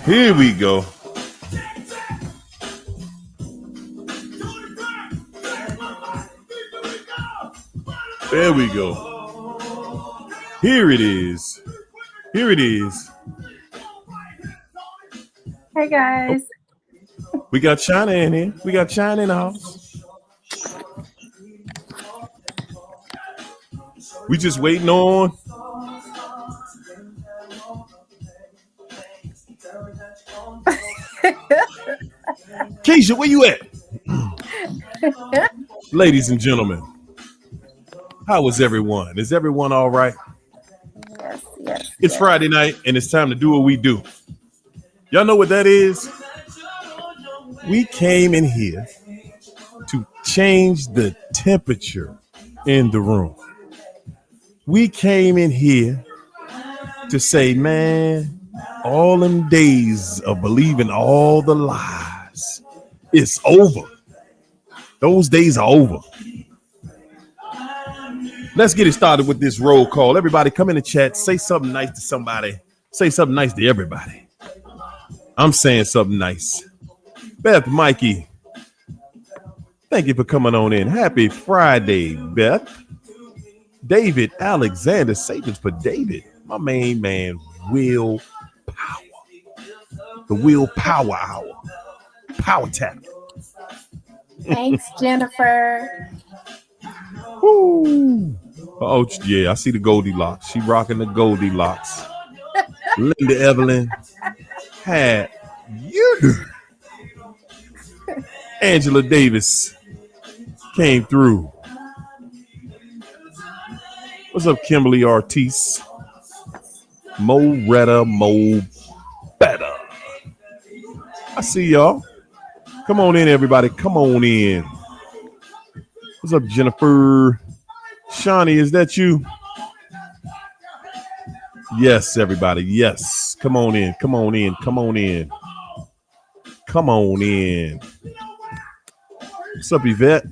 Here we go. There we go. Here it is. Here it is. Hey guys. We got China in here. We got China in the house. We just waiting on. Keisha, where you at? Ladies and gentlemen, how is everyone? Is everyone all right? Yes. It's Friday night and it's time to do what we do. Y'all know what that is? We came in here to change the temperature in the room. We came in here to say, man, all them days of believing all the lies, it's over. Those days are over. Let's get it started with this roll call. Everybody come in the chat, say something nice to somebody. Say something nice to everybody. I'm saying something nice. Beth, Mikey, thank you for coming on in. Happy Friday, Beth. David Alexander, savings for David. My main man, Will Power. The Will Power Hour. Power tap. Thanks, Jennifer. Woo. Oh, yeah, I see the Goldilocks. She rocking the Goldilocks. Linda Evelyn. Had you do? Angela Davis came through. What's up, Kimberly Ortiz? Mo Retta, Mo Better. I see y'all. Come on in, everybody. Come on in. What's up, Jennifer? Shawnee, is that you? Yes, everybody. Yes. Come on in. Come on in. Come on in. Come on in. What's up, Yvette?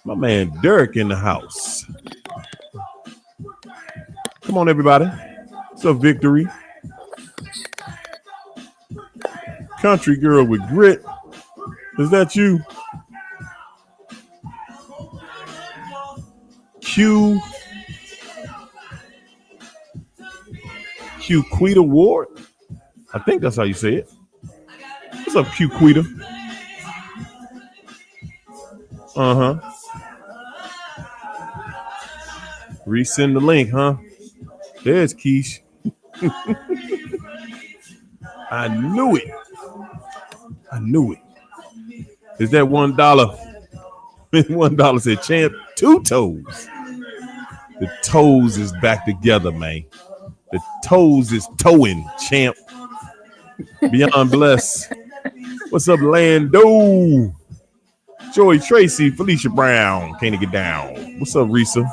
My man Dirk in the house. Come on, everybody. What's up, Victory? Country girl with grit. Is that you? Q Quita Ward. I think that's how you say it. What's up, Q Quita? Resend the link, huh? There's Keish. I knew it. I knew it. Is that $1? $1 said champ, 2 toes. The toes is back together, man. The toes is towing, champ. Beyond bless. What's up, Lando? Joey Tracy, Felicia Brown. Can't get down. What's up, Risa?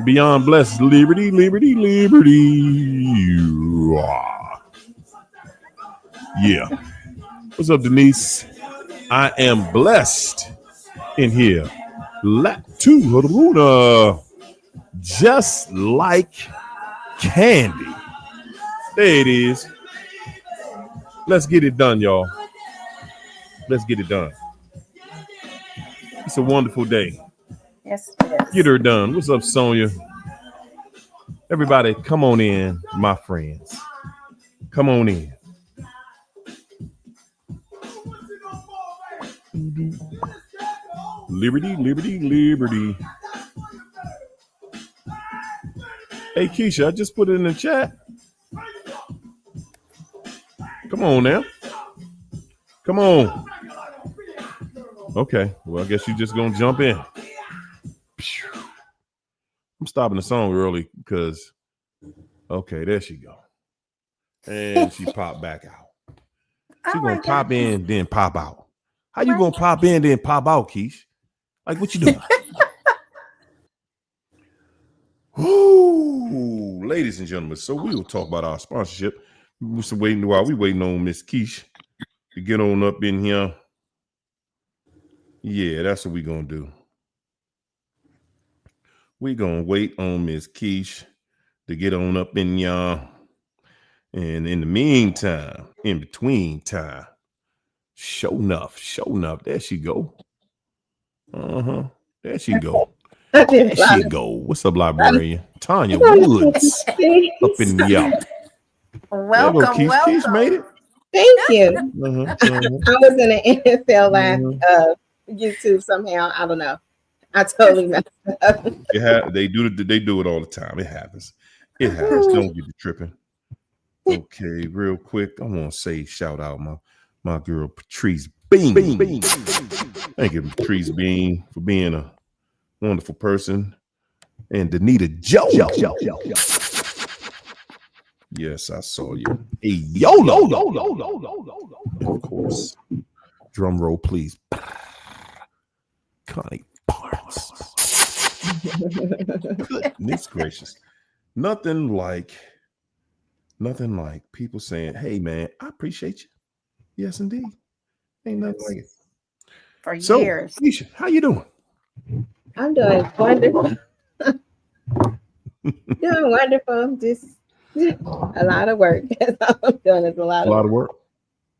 Beyond bless. Liberty, liberty, liberty. Yeah. What's up, Denise? I am blessed in here. Laturuna. Just like candy. There it is. Let's get it done, y'all. Let's get it done. It's a wonderful day. Yes. Get her done. What's up, Sonia? Everybody, come on in, my friends. Come on in. Liberty, liberty, liberty. Hey, Keisha, I just put it in the chat. Come on now. Come on. Okay, well, I guess you just gonna jump in. I'm stopping the song early because, okay, there she go. And she popped back out. She gonna pop in, then pop out. How you gonna pop in, then pop out, Keish? Like, what you doing? Ooh, ladies and gentlemen, so we will talk about our sponsorship. We're waiting while we waiting on Miss Keish to get on up in here. Yeah, that's what we're gonna do. We're gonna wait on Miss Keish to get on up in y'all. And in the meantime, in between time, show enough, there she go. There she go. There she go. What's up, librarian? Tanya Woods up in y'all. There go Welcome, Keith made it. Thank you. I was in an NFL lab YouTube somehow. I don't know. I totally messed up. They do it all the time. It happens. It happens. Don't get to tripping. Okay, real quick, I want to say shout out my girl Patrice Bean. Thank you, Patrice Bean, for being a wonderful person. And Danita Joe. Yes, I saw you. Hey, YOLO. Of course. Drum roll, please. Connie Barnes. Goodness gracious. Nothing like people saying, hey, man, I appreciate you. Yes, indeed. Ain't nothing like it. For years. Keisha, how you doing? I'm doing wonderful. Doing wonderful. Just a lot of work. That's all I'm doing is a lot of work.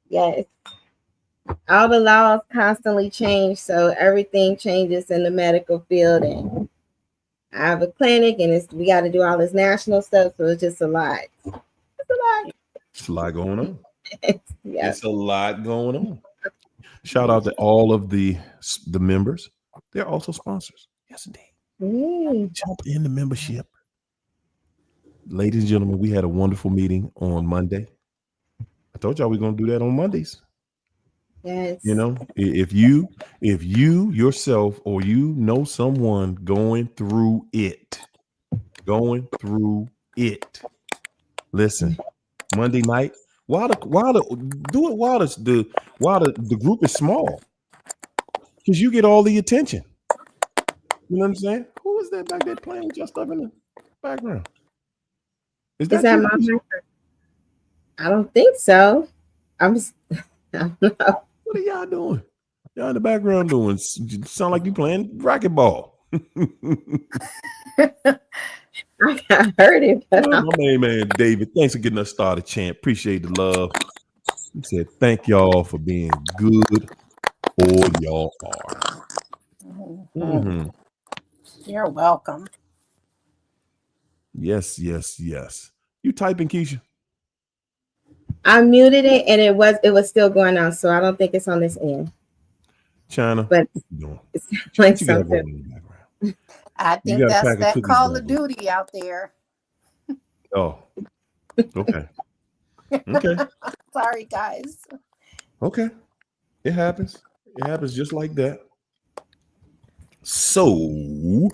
Yes. All the laws constantly change, so everything changes in the medical field. And I have a clinic, and we got to do all this national stuff, so it's just a lot. It's a lot going on. Yeah. It's a lot going on. Shout out to all of the members. They're also sponsors. Yes, indeed. Jump in the membership. Ladies and gentlemen, we had a wonderful meeting on Monday. I told y'all we're going to do that on Mondays. Yes. You know, if you yourself or you know someone going through it, listen, Monday night, while the group is small, because you get all the attention. You know what I'm saying? Who is that back there playing with your stuff in the background? Is that my microphone? I don't think so. I don't know. What are y'all doing? Y'all in the background doing? You sound like you playing racquetball. I heard it. But my main man David, thanks for getting us started, champ. Appreciate the love. He said, "Thank y'all for being good. All y'all are." Mm-hmm. You're welcome. Yes. You typing, Keisha? I muted it, and it was still going on, so I don't think it's on this end. China, but it's like something. I think that's that Call of Duty out there. Oh, okay. Sorry, guys. Okay, it happens. It happens just like that. So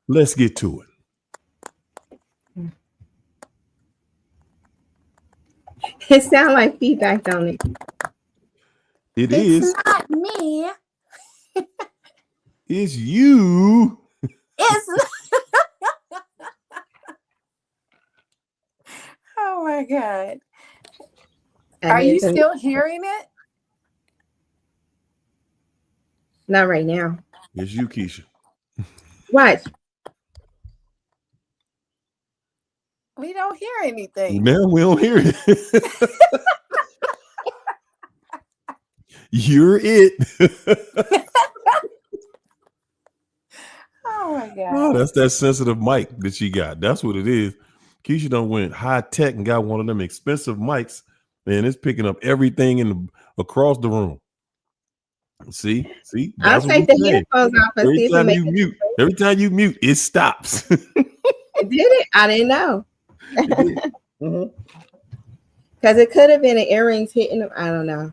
let's get to it. It sounds like feedback, don't it? It's not me. It's you. It's oh my God. Are you still hearing it? Not right now. It's you, Keisha. What? We don't hear anything. Man, we don't hear it. You're it. Oh my God. Oh, that's that sensitive mic that she got. That's what it is. Keisha done went high tech and got one of them expensive mics, and it's picking up everything across the room. See. I'll take the headphones off and see if it makes it. Every time you mute, it stops. Did it? I didn't know. Because it could have been an earrings hitting them. I don't know.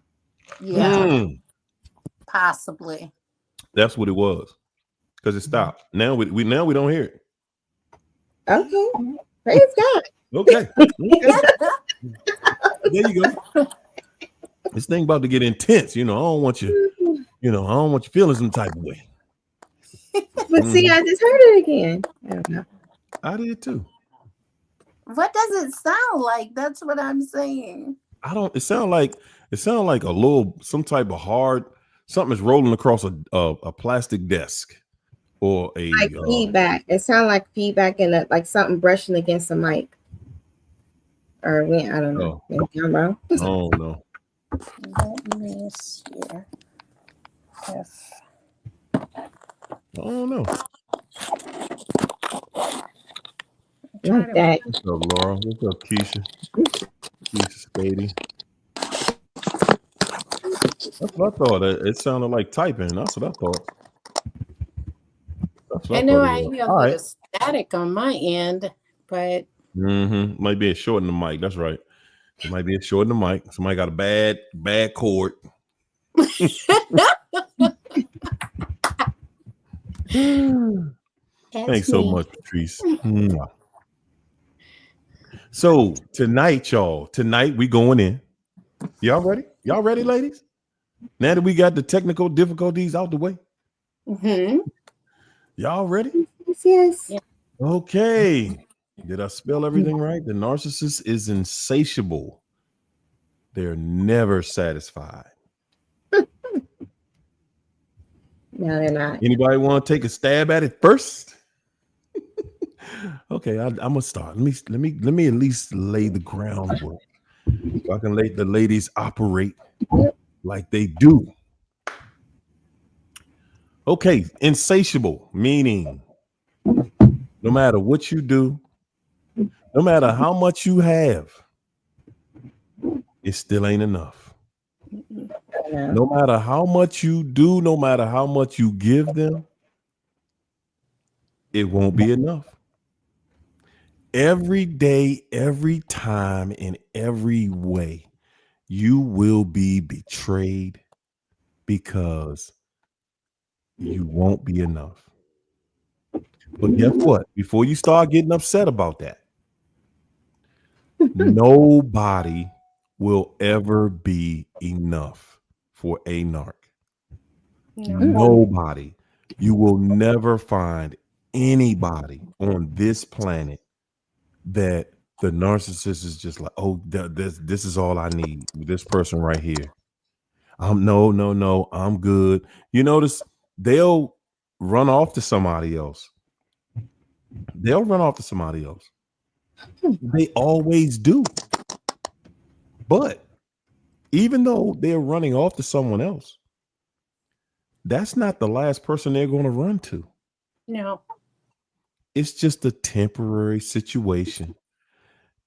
Yeah. Possibly. That's what it was. Because it stopped. Now we don't hear it. Okay. Praise God. Okay. There you go. This thing about to get intense. I don't want you. I don't want you feeling some type of way. But see, I just heard it again. I don't know. I did too. What does it sound like? That's what I'm saying. It sound like a little, some type of hard, something is rolling across a plastic desk or a feedback. It sounds like feedback and like something brushing against the mic. Or when, I don't know. Oh, Maybe I'm wrong. oh no. Let me see if Oh no. try Like to. that. What's up, Laura? What's up, Keisha? Keisha Spady. That's what I thought. It sounded like typing. That's what I thought. That's I what I know thought it I was. hear a All right. little static on my end, but Might be a short in the mic. That's right. It might be a short in the mic. Somebody got a bad cord. that's Thanks so me. much, Patrice. Mwah. So tonight, y'all. Tonight we going in. Y'all ready? Y'all ready, ladies? Now that we got the technical difficulties out the way, Mm-hmm. y'all ready? Yes. Yeah. Okay. Did I spell everything right? The narcissist is insatiable. They're never satisfied. No, they're not. Anybody want to take a stab at it first? Okay, I'm gonna start. Let me at least lay the groundwork so I can let the ladies operate like they do. Okay, insatiable meaning no matter what you do, no matter how much you have, it still ain't enough. No. No matter how much you do, no matter how much you give them, it won't be enough. Every day, every time, in every way, you will be betrayed because you won't be enough. But guess what? Before you start getting upset about that, nobody will ever be enough for a narc. No. Nobody. You will never find anybody on this planet that the narcissist is just like, oh, this is all I need. This person right here. No, I'm good. You notice they'll run off to somebody else. They'll run off to somebody else. They always do. But even though they're running off to someone else, that's not the last person they're going to run to. No. It's just a temporary situation.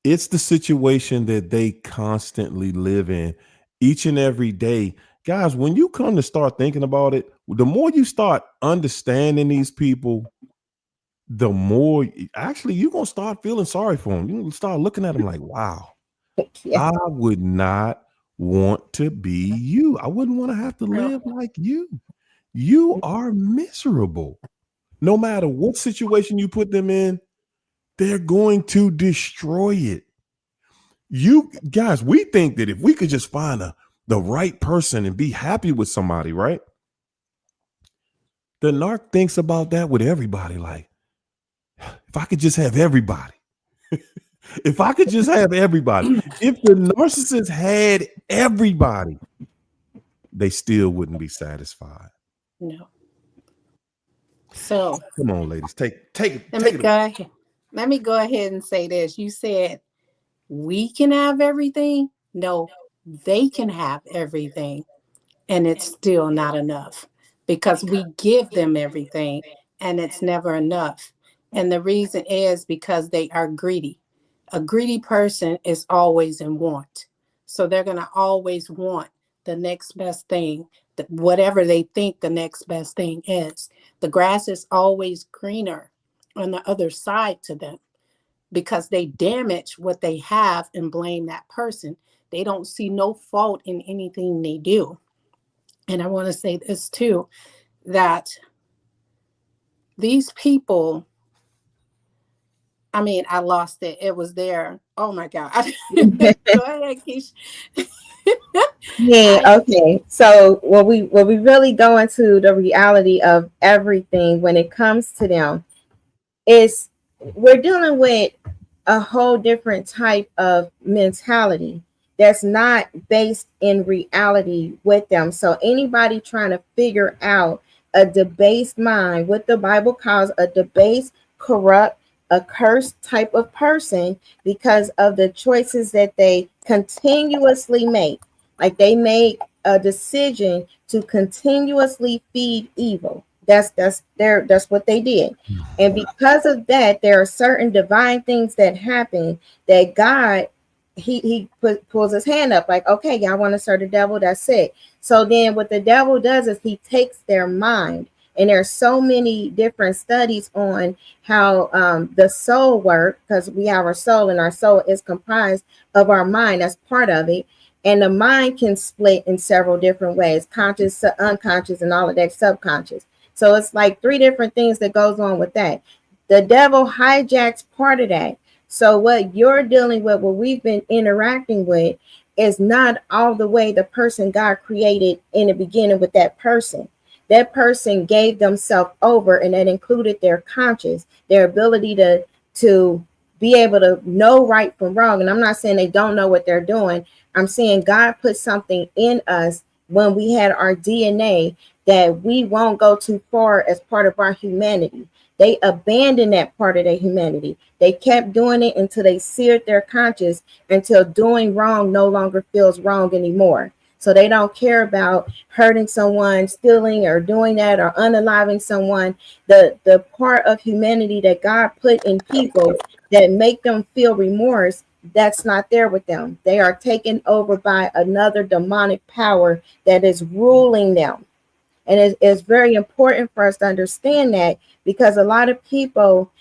It's the situation that they constantly live in each and every day. Guys, when you come to start thinking about it, the more you start understanding these people, the more actually you're going to start feeling sorry for them. You're going to start looking at them like, wow, Yeah. I would not want to be you. I wouldn't want to have to No. live like you. You are miserable. No matter what situation you put them in, they're going to destroy it. You guys, we think that if we could just find the right person and be happy with somebody, right? The narc thinks about that with everybody. Like, if I could just have everybody, if I could just have everybody, if the narcissist had everybody, they still wouldn't be satisfied. No. So Come on, ladies, take it. let me go ahead and say this. You said we can have everything. No, they can have everything, and it's still not enough because we give them everything and it's never enough. And the reason is because they are greedy. A greedy person is always in want. So they're going to always want the next best thing, whatever they think the next best thing is. The grass is always greener on the other side to them because they damage what they have and blame that person. They don't see no fault in anything they do. And I want to say this too, that these people, I mean, I lost it. It was there. Oh my God. Go ahead, Keisha. Yeah, okay. So when we really go into the reality of everything when it comes to them, is we're dealing with a whole different type of mentality that's not based in reality with them. So anybody trying to figure out a debased mind, what the Bible calls a debased, corrupt, a cursed type of person because of the choices that they continuously make. Like they make a decision to continuously feed evil. That's what they did. And because of that, there are certain divine things that happen that God pulls his hand up like, okay, y'all want to serve the devil, that's it. So then what the devil does is he takes their mind, and there's so many different studies on how the soul works, because we have our soul, and our soul is comprised of our mind. That's part of it. And the mind can split in several different ways: conscious, unconscious, and all of that subconscious. So it's like three different things that goes on with that. The devil hijacks part of that. So what you're dealing with, what we've been interacting with, is not all the way the person God created in the beginning with that person. That person gave themselves over, and that included their conscience, their ability to be able to know right from wrong. And I'm not saying they don't know what they're doing. I'm saying God put something in us when we had our DNA that we won't go too far as part of our humanity. They abandoned that part of their humanity. They kept doing it until they seared their conscience, until doing wrong no longer feels wrong anymore. So they don't care about hurting someone, stealing, or doing that, or unaliving someone. The part of humanity that God put in people that make them feel remorse, that's not there with them. They are taken over by another demonic power that is ruling them. And it's very important for us to understand that, because a lot of people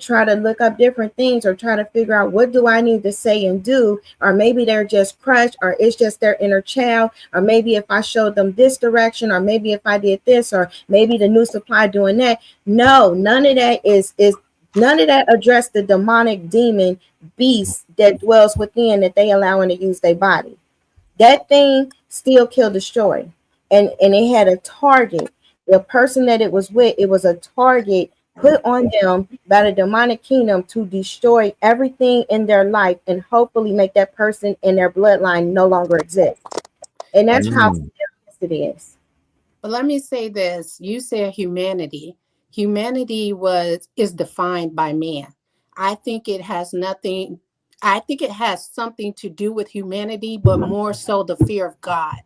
try to look up different things, or try to figure out, what do I need to say and do? Or maybe they're just crushed, or it's just their inner child, or maybe if I showed them this direction, or maybe if I did this, or maybe the new supply doing that. No, none of that is none of that address the demonic demon beast that dwells within, that they allowing to use their body. That thing still kill, destroy. And it had a target. The person that it was with, it was a target put on them by the demonic kingdom to destroy everything in their life, and hopefully make that person and their bloodline no longer exist. And that's how serious it is. But let me say this. You said humanity. Humanity is defined by man. I think it has nothing, I think it has something to do with humanity, but more so the fear of God.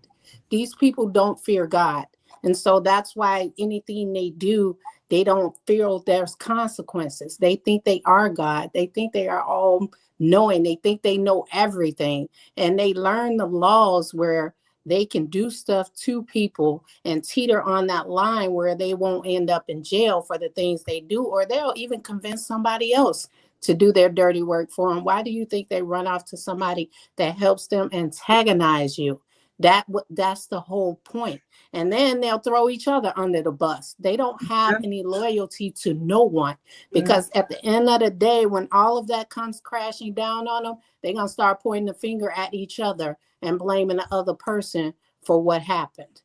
These people don't fear God. And so that's why anything they do, they don't feel there's consequences. They think they are God. They think they are all knowing. They think they know everything. And they learn the laws where they can do stuff to people and teeter on that line where they won't end up in jail for the things they do, or they'll even convince somebody else to do their dirty work for them. Why do you think they run off to somebody that helps them antagonize you? That's the whole point. And then they'll throw each other under the bus. They don't have any loyalty to no one, because at the end of the day, when all of that comes crashing down on them, they're going to start pointing the finger at each other and blaming the other person for what happened.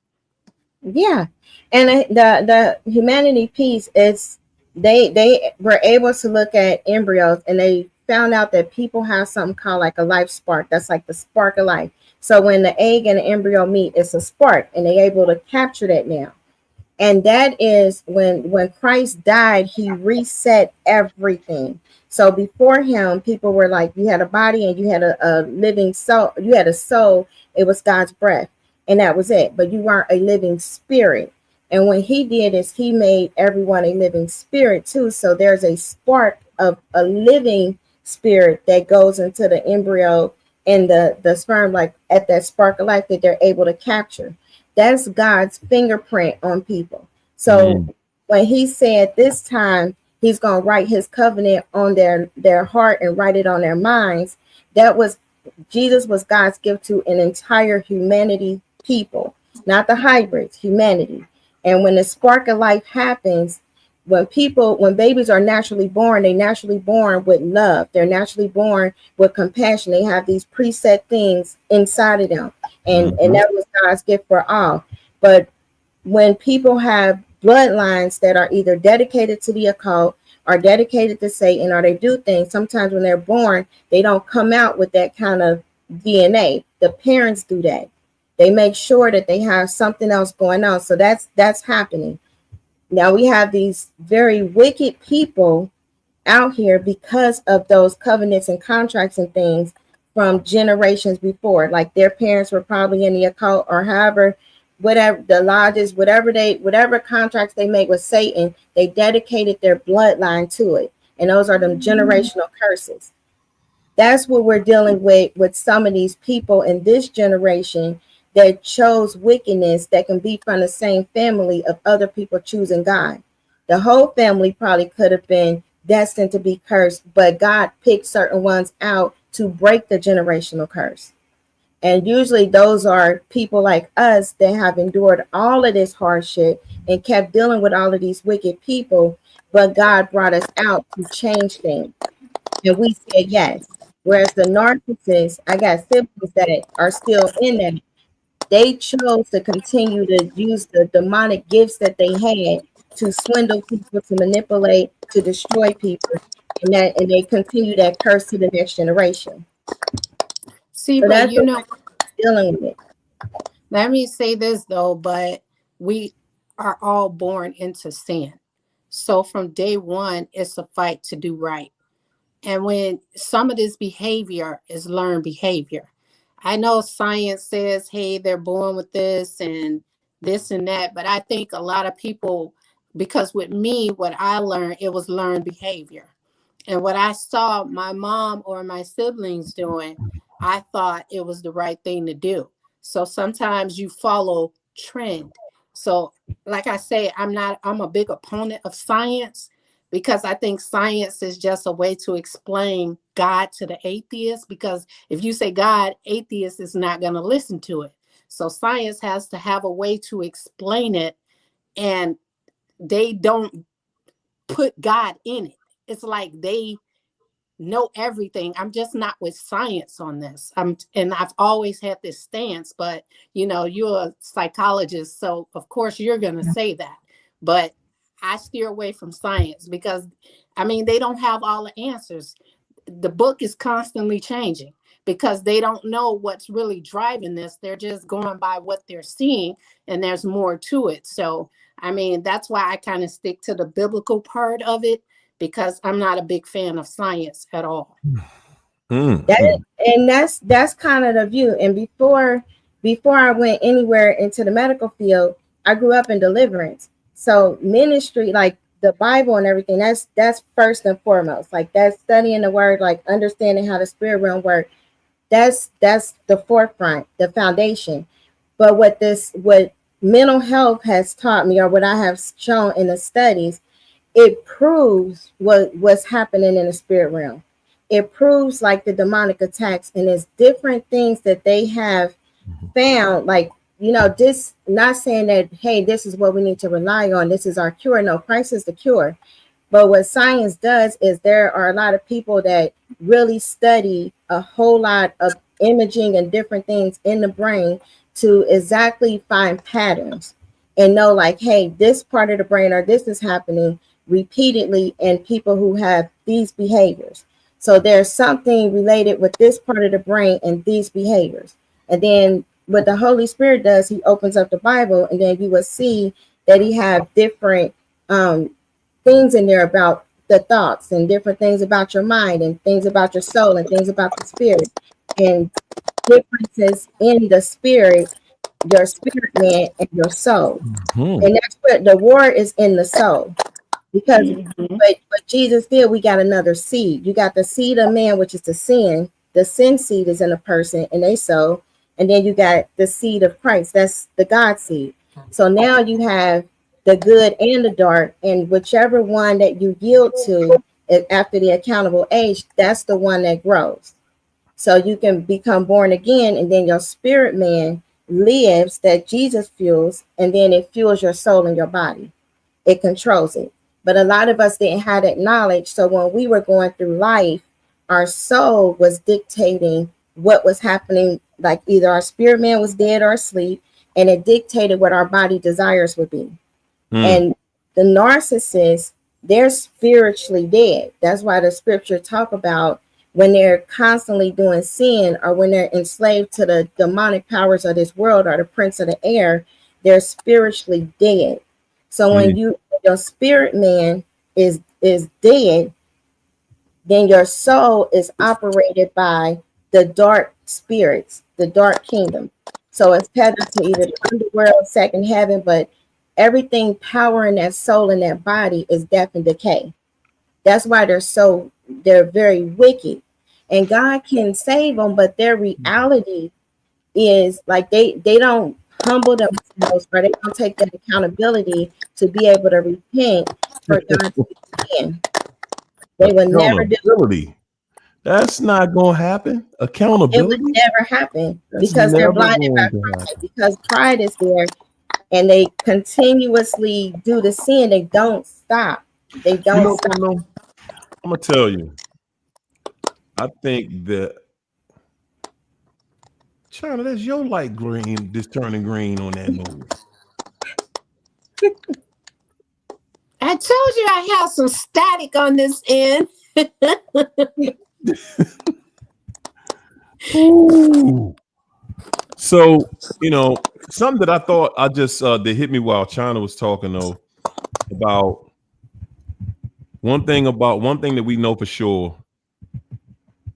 Yeah. And the humanity piece is, they were able to look at embryos, and they found out that people have something called like a life spark. That's like the spark of life. So when the egg and the embryo meet, it's a spark, and they're able to capture that now. And that is when Christ died, he reset everything. So before him, people were like, you had a body and you had a living soul. You had a soul. It was God's breath, and that was it. But you weren't a living spirit. And what he did is he made everyone a living spirit too. So there's a spark of a living spirit that goes into the embryo and the sperm, like at that spark of life that they're able to capture. That's God's fingerprint on people. So when he said this time he's going to write his covenant on their heart and write it on their minds, that was, Jesus was God's gift to an entire humanity people, not the hybrids, humanity. And when the spark of life happens, when babies are naturally born, they naturally born with love. They're naturally born with compassion. They have these preset things inside of them. And that was God's gift for all. But when people have bloodlines that are either dedicated to the occult or dedicated to Satan, or they do things, sometimes when they're born, they don't come out with that kind of DNA. The parents do that. They make sure that they have something else going on. So that's happening. Now we have these very wicked people out here because of those covenants and contracts and things from generations before. Like their parents were probably in the occult, or however, whatever the lodges, whatever contracts they made with Satan, they dedicated their bloodline to it. And those are them generational curses. That's what we're dealing with some of these people in this generation that chose wickedness that can be from the same family of other people choosing God. The whole family probably could have been destined to be cursed, but God picked certain ones out to break the generational curse. And usually those are people like us that have endured all of this hardship and kept dealing with all of these wicked people, but God brought us out to change things. And we said yes. Whereas the narcissists, I got siblings that are still in that. They chose to continue to use the demonic gifts that they had to swindle people, to manipulate, to destroy people, and they continue that curse to the next generation. See, So but that's what we're dealing with. let me say this though, but we are all born into sin. So from day one, it's a fight to do right. And when some of this behavior is learned behavior, I know science says, hey, they're born with this and that, but I think a lot of people, because with me, what I learned, it was learned behavior. And what I saw my mom or my siblings doing, I thought it was the right thing to do. So sometimes you follow trend. So like I say, I'm a big opponent of science because I think science is just a way to explain God to the atheist. Because if you say God, atheist is not going to listen to it. So science has to have a way to explain it, and they don't put God in it. It's like they know everything. I'm just not with science on this. And I've always had this stance, but you're a psychologist, so of course you're going to say that. But I steer away from science because they don't have all the answers. The book is constantly changing because they don't know what's really driving this. They're just going by what they're seeing, and there's more to it. So that's why I kind of stick to the biblical part of it, because I'm not a big fan of science at all. That's kind of the view. And before I went anywhere into the medical field, I grew up in deliverance. So ministry, like the Bible and everything, that's first and foremost. Like that's studying the word, like understanding how the spirit realm works. That's the forefront, the foundation. But what mental health has taught me, or what I have shown in the studies, it proves what's happening in the spirit realm. It proves like the demonic attacks, and it's different things that they have found. Like, this, not saying that, hey, this is what we need to rely on, this is our cure. No, Christ is the cure. But what science does is there are a lot of people that really study a whole lot of imaging and different things in the brain to exactly find patterns and know, like, hey, this part of the brain or this is happening repeatedly in people who have these behaviors. So there's something related with this part of the brain and these behaviors. And then what the Holy Spirit does, he opens up the Bible, and then you will see that he have different things in there about the thoughts and different things about your mind and things about your soul and things about the spirit and differences in the spirit, your spirit man and your soul. And that's what the war is, in the soul. Because what Jesus did, we got another seed. You got the seed of man, which is the sin. The sin seed is in a person and they soul. And then you got the seed of Christ. That's the God seed. So now you have the good and the dark, and whichever one that you yield to after the accountable age, that's the one that grows. So you can become born again, and then your spirit man lives, that Jesus fuels, and then it fuels your soul and your body. It controls it. But a lot of us didn't have that knowledge. So when we were going through life, our soul was dictating what was happening. Like either our spirit man was dead or asleep, and it dictated what our body desires would be. And the narcissist, they're spiritually dead. That's why the scripture talk about when they're constantly doing sin, or when they're enslaved to the demonic powers of this world or the prince of the air, they're spiritually dead. So when your spirit man is dead, then your soul is operated by the dark spirits, the dark kingdom. So it's tethered to either the underworld, second heaven, but everything powering that soul and that body is death and decay. That's why they're very wicked. And God can save them, but their reality is like they don't humble themselves, or they don't take that accountability to be able to repent for God to begin. They will never do. Accountability. That's not gonna happen. It would Accountability. never happen That's because they're never blinded by going to pride. happen. Because pride is there, and they continuously do the sin. They don't stop. They You don't know stop. something though? I'm gonna tell you. I think that China, that's your light green, just turning green on that move. I told you I have some static on this end. Ooh. So, something that I thought I just that hit me while China was talking though about one thing that we know for sure.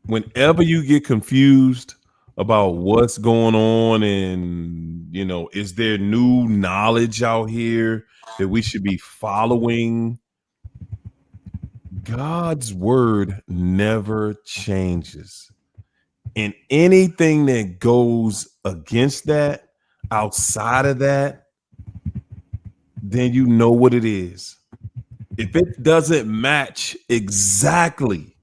Whenever you get confused about what's going on, and is there new knowledge out here that we should be following? God's word never changes. And anything that goes against that, outside of that, then you know what it is. If it doesn't match exactly,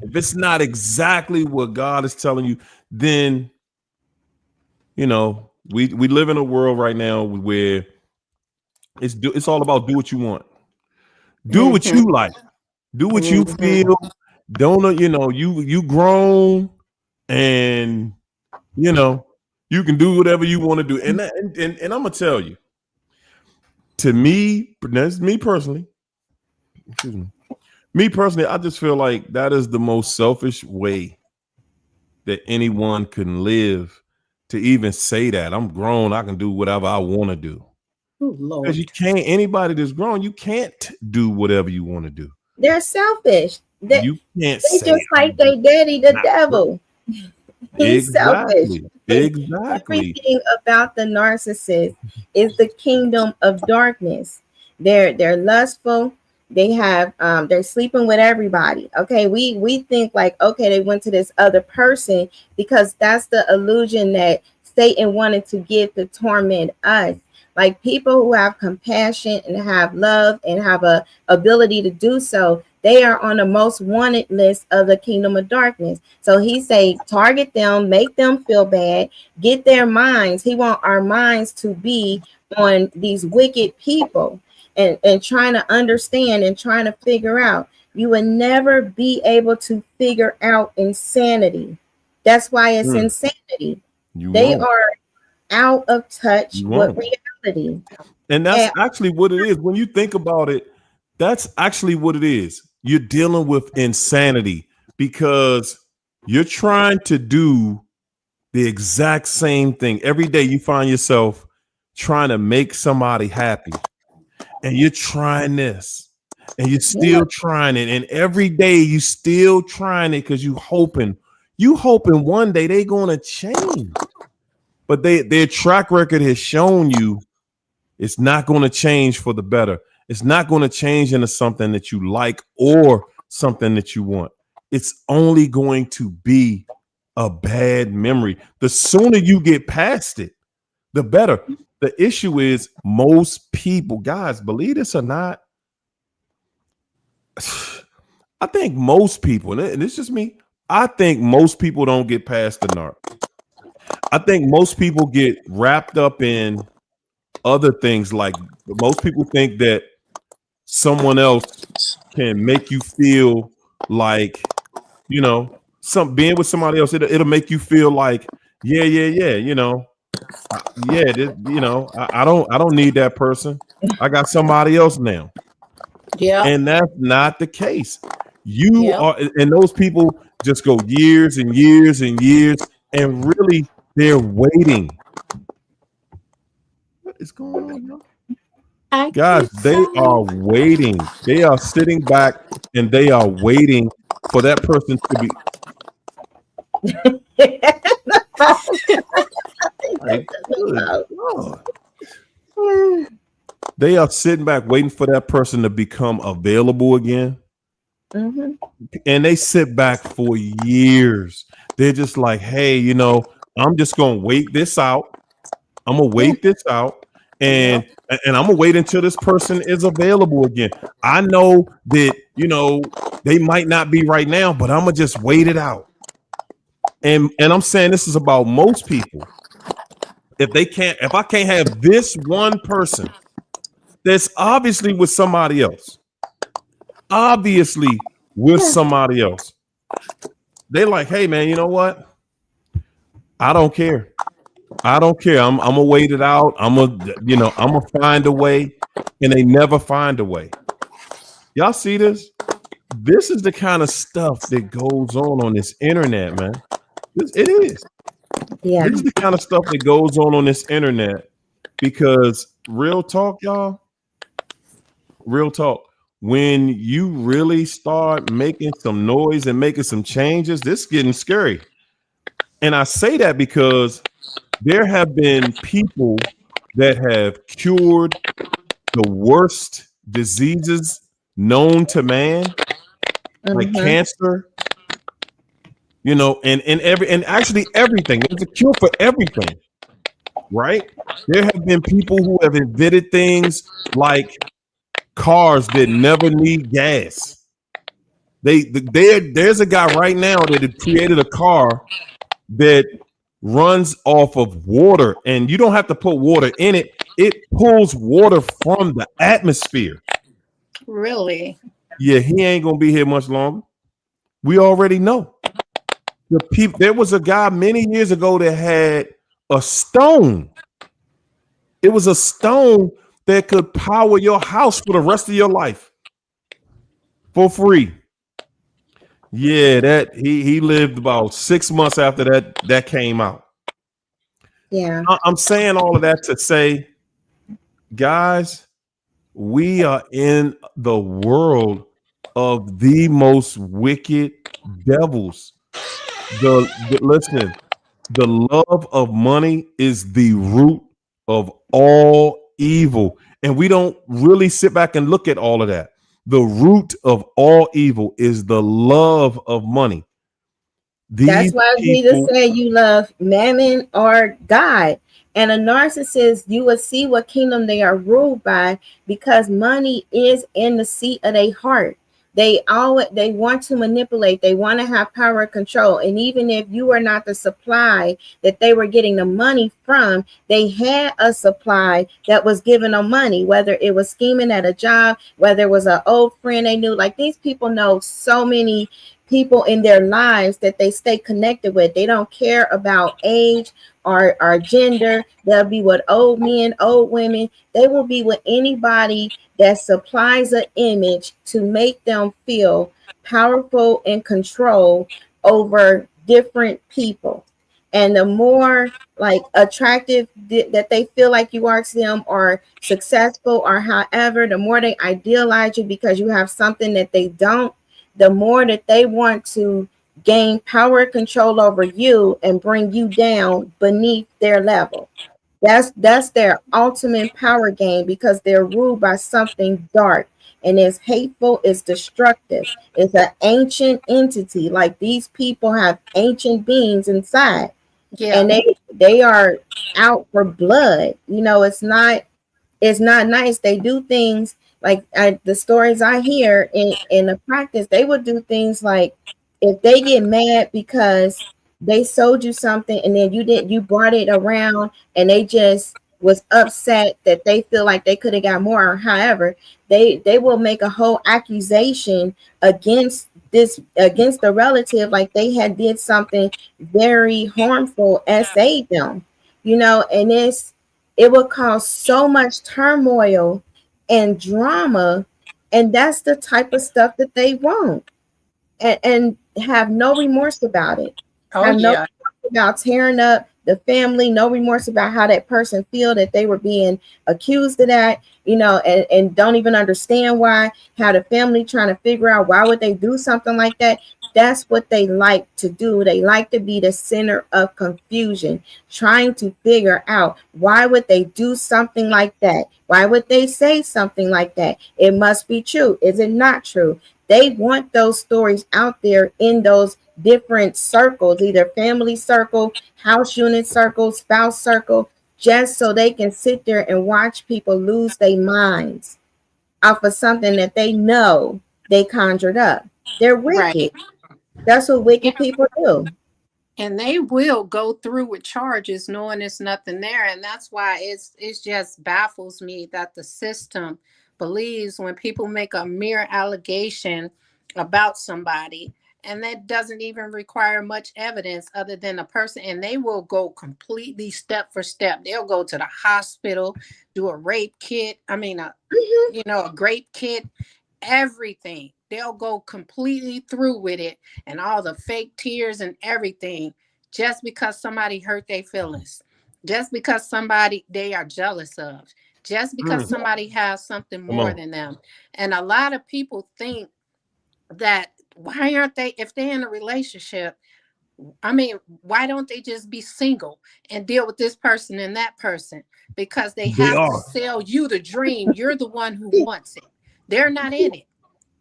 if it's not exactly what God is telling you, then we live in a world right now where it's all about do what you want, do what Mm-hmm. you like, do what you Mm-hmm. feel. Don't you grown, and you can do whatever you want to do. And I'm gonna tell you, to me, that's me personally. Excuse me. Me personally, I just feel like that is the most selfish way that anyone can live, to even say that I'm grown, I can do whatever I want to do. Oh, Because you Lord. can't, anybody that's grown, you can't do whatever you want to do. They're selfish. You can't They say just like I'm their daddy, the not grown. devil. He's selfish. Exactly. And Exactly. everything about the narcissist is the kingdom of darkness. They're lustful. They're sleeping with everybody. Okay, we think like, okay, they went to this other person because that's the illusion that Satan wanted to give to torment us. Like people who have compassion and have love and have a ability to do so, they are on the most wanted list of the kingdom of darkness. So he say, target them, make them feel bad, get their minds. He want our minds to be on these wicked people, and trying to understand and trying to figure out. You will never be able to figure out insanity. That's why it's Mm, insanity. you They won't. are out of touch You with won't. reality. And that's And actually what it is. When you think about it, that's actually what it is. You're dealing with insanity because you're trying to do the exact same thing. Every day you find yourself trying to make somebody happy, and you're trying this, and you're yeah, still trying it. And every day you still trying it because you hoping one day they're going to change. But their track record has shown you it's not going to change for the better. It's not going to change into something that you like or something that you want. It's only going to be a bad memory. The sooner you get past it, the better. The issue is most people, guys, believe this or not, I think most people, and it's just me, I think most people don't get past the narc. I think most people get wrapped up in other things. Like most people think that someone else can make you feel like, some being with somebody else, it'll make you feel like, yeah, yeah, I don't need that person. I got somebody else now. Yep. And that's not the case. You Yep. are, and those people just go years and years and years, and really they're waiting. What is going on, y'all? I Guys, can they are waiting. They are sitting back and they are waiting for that person to be like, good Lord. They are sitting back waiting for that person to become available again. Mm-hmm. And they sit back for years. They're just like, hey, I'm just gonna wait this out. I'm gonna Yeah. wait this out, Yep. and I'm gonna wait until this person is available again. I know that they might not be right now, but I'm gonna just wait it out. And I'm saying this is about most people. If I can't have this one person that's obviously with somebody else, obviously with Yeah. somebody else, they like, hey man, you know what? I don't care. I don't care. I'm gonna wait it out. I'm gonna find a way, and they never find a way. Y'all see this? This is the kind of stuff that goes on this internet, man. It is. Yeah. This is the kind of stuff that goes on this internet because real talk, y'all, real talk. When you really start making some noise and making some changes, this is getting scary. And I say that because there have been people that have cured the worst diseases known to man, like Mm-hmm. cancer, and actually everything. There's a cure for everything, right? There have been people who have invented things like cars that never need gas. There's a guy right now that had created a car that runs off of water, and you don't have to put water in it. It pulls water from the atmosphere. really. Yeah, he ain't gonna be here much longer. We already know. There was a guy many years ago that had a stone. It was a stone that could power your house for the rest of your life for free. Yeah, that he lived about 6 months after that came out. Yeah. I'm saying all of that to say, guys, we are in the world of the most wicked devils. Listen, the love of money is the root of all evil. And we don't really sit back and look at all of that. The root of all evil is the love of money. That's These why Jesus people, said you love mammon or God. And a narcissist, you will see what kingdom they are ruled by because money is in the seat of their heart. They want to manipulate, they want to have power and control. And even if you are not the supply that they were getting the money from, they had a supply that was giving them money, whether it was scheming at a job, whether it was an old friend they knew. Like these people know so many people in their lives that they stay connected with. They don't care about age or gender. They'll be with old men, old women. They will be with anybody that supplies an image to make them feel powerful and control over different people. And the more like attractive that they feel like you are to them, or successful, or however, the more they idealize you because you have something that they don't, the more that they want to gain power and control over you and bring you down beneath their level. That's their ultimate power game because they're ruled by something dark and it's hateful, it's destructive. It's an ancient entity. Like these people have ancient beings inside, Yeah. and they are out for blood. It's not nice. They do things like the stories I hear in the practice. They would do things like if they get mad because they sold you something and then you brought it around and they just was upset that they feel like they could have got more. However, they will make a whole accusation against the relative, like they had did something very harmful and saved them. And it will cause so much turmoil and drama, and that's the type of stuff that they want, and have no remorse about it. Oh Have no yeah. remorse about tearing up the family, no remorse about how that person feel that they were being accused of that, and don't even understand why, how the family trying to figure out why would they do something like that. That's what they like to do. They like to be the center of confusion, trying to figure out why would they do something like that? Why would they say something like that? It must be true. Is it not true? They want those stories out there in those different circles, either family circle, house unit circle, spouse circle, just so they can sit there and watch people lose their minds off of something that they know they conjured up. They're wicked. Right. That's what wicked people do. And they will go through with charges knowing there's nothing there. And that's why it's just baffles me that the system believes when people make a mere allegation about somebody, and that doesn't even require much evidence other than a person, and they will go completely step for step. They'll go to the hospital, do a rape kit, Mhm. a grape kit, everything. They'll go completely through with it, and all the fake tears and everything, just because somebody hurt their feelings, just because somebody they are jealous of, just because Mm, somebody has something come more on. than them. And a lot of people think that, why aren't they, if they're in a relationship, why don't they just be single and deal with this person and that person? Because they They have to are. sell you the dream. You're the one who wants it. They're not in it.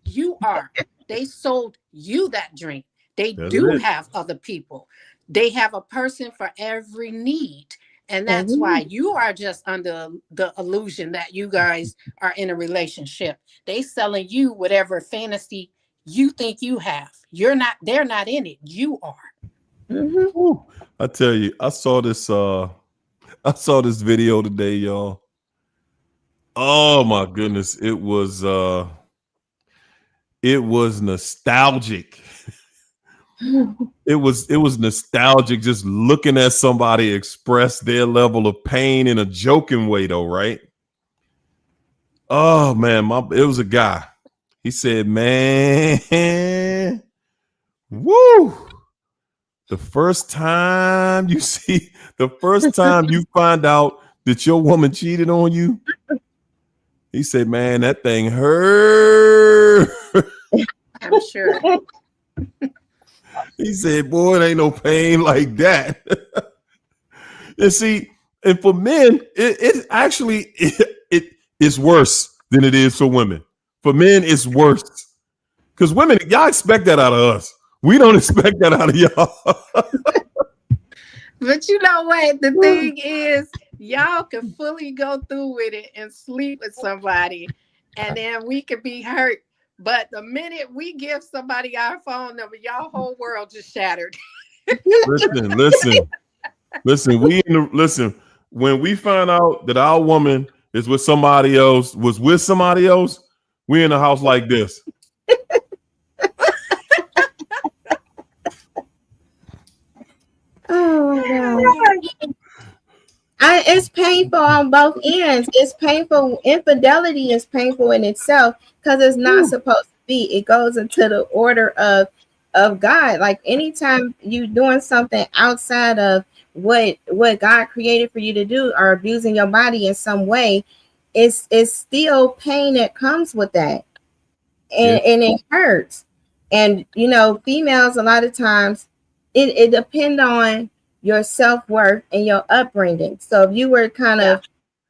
You are. They sold you that dream. They That's do it. have other people. They have a person for every need. And that's Mhm. why you are just under the illusion that you guys are in a relationship. They selling you whatever fantasy you think you have. You're not, they're not in it. You are. Mhm. Whew. I tell you, I saw this video today, y'all. Oh my goodness. It was nostalgic. It was nostalgic just looking at somebody express their level of pain in a joking way though, right? Oh man, it was a guy. He said, "Man, woo! The first time you find out that your woman cheated on you, he said, man, that thing hurt." I'm sure. He said, boy, it ain't no pain like that. And see, and for men, it actually it is worse than it is for women. For men, it's worse. Because women, y'all expect that out of us. We don't expect that out of y'all. But you know what? The thing is, y'all can fully go through with it and sleep with somebody, and then we could be hurt. But the minute we give somebody our phone number, y'all whole world just shattered. Listen, listen, listen. Listen. When we find out that our woman is with somebody else, was with somebody else, we in a house like this. Oh my God. It's painful on both ends. It's painful. Infidelity is painful in itself because it's not Whew. supposed to be. It goes into the order of God. Like anytime you doing something outside of what God created for you to do, or abusing your body in some way, it's still pain that comes with that, Yeah. and it hurts. And females, a lot of times it depends on your self-worth and your upbringing. So if you were kind Yeah. of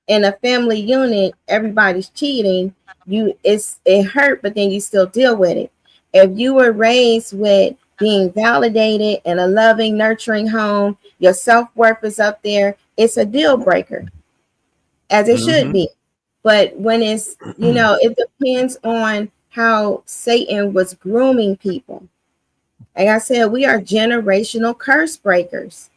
in a family unit, everybody's cheating, it hurt, but then you still deal with it. If you were raised with being validated in a loving, nurturing home, your self-worth is up there, it's a deal breaker, as it should Mm-hmm. be. But when it's, it depends on how Satan was grooming people. Like I said, we are generational curse breakers.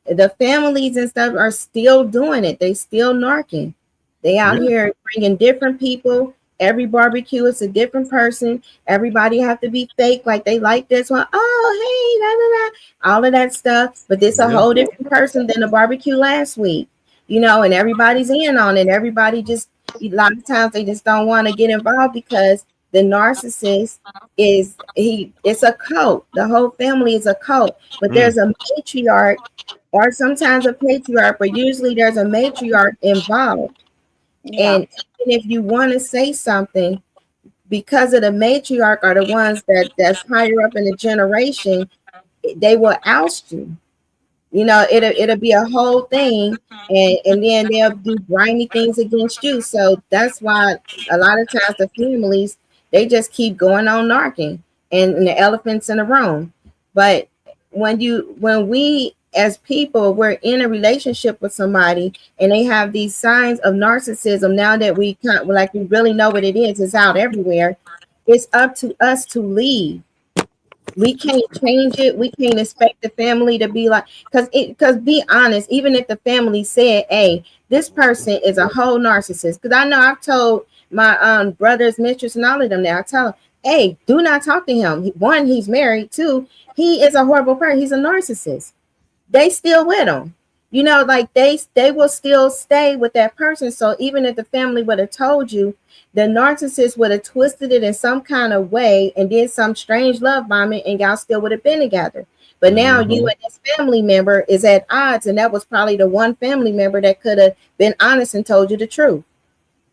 The families and stuff are still doing it. They still narking. They out Yeah. here bringing different people. Every barbecue is a different person. Everybody have to be fake, like they like this one. Oh, hey, da, da, da. All of that stuff. But this a Yeah. whole different person than the barbecue last week. And everybody's in on it. Everybody just, a lot of times they just don't want to get involved because The narcissist it's a cult. The whole family is a cult, but there's a matriarch or sometimes a patriarch, but usually there's a matriarch involved. Yeah. And even if you want to say something, because of the matriarch are the ones that's higher up in the generation, they will oust you. You know, it'll be a whole thing, and then they'll do grimy things against you. So that's why a lot of times the families, they just keep going on narking and the elephants in the room. But when we as people, we're in a relationship with somebody and they have these signs of narcissism, now that we can't, like, we really know what it is, it's out everywhere. It's up to us to leave. We can't change it. We can't expect the family to be like, because be honest, even if the family said, hey, this person is a whole narcissist, because I know I've told my brothers, mistress, and all of them now, I tell them, hey, do not talk to him. One, he's married. Two, he is a horrible person. He's a narcissist. They still with him. You know, like they will still stay with that person. So even if the family would have told you, the narcissist would have twisted it in some kind of way and did some strange love bombing, and y'all still would have been together. But now you and this family member is at odds, and that was probably the one family member that could have been honest and told you the truth.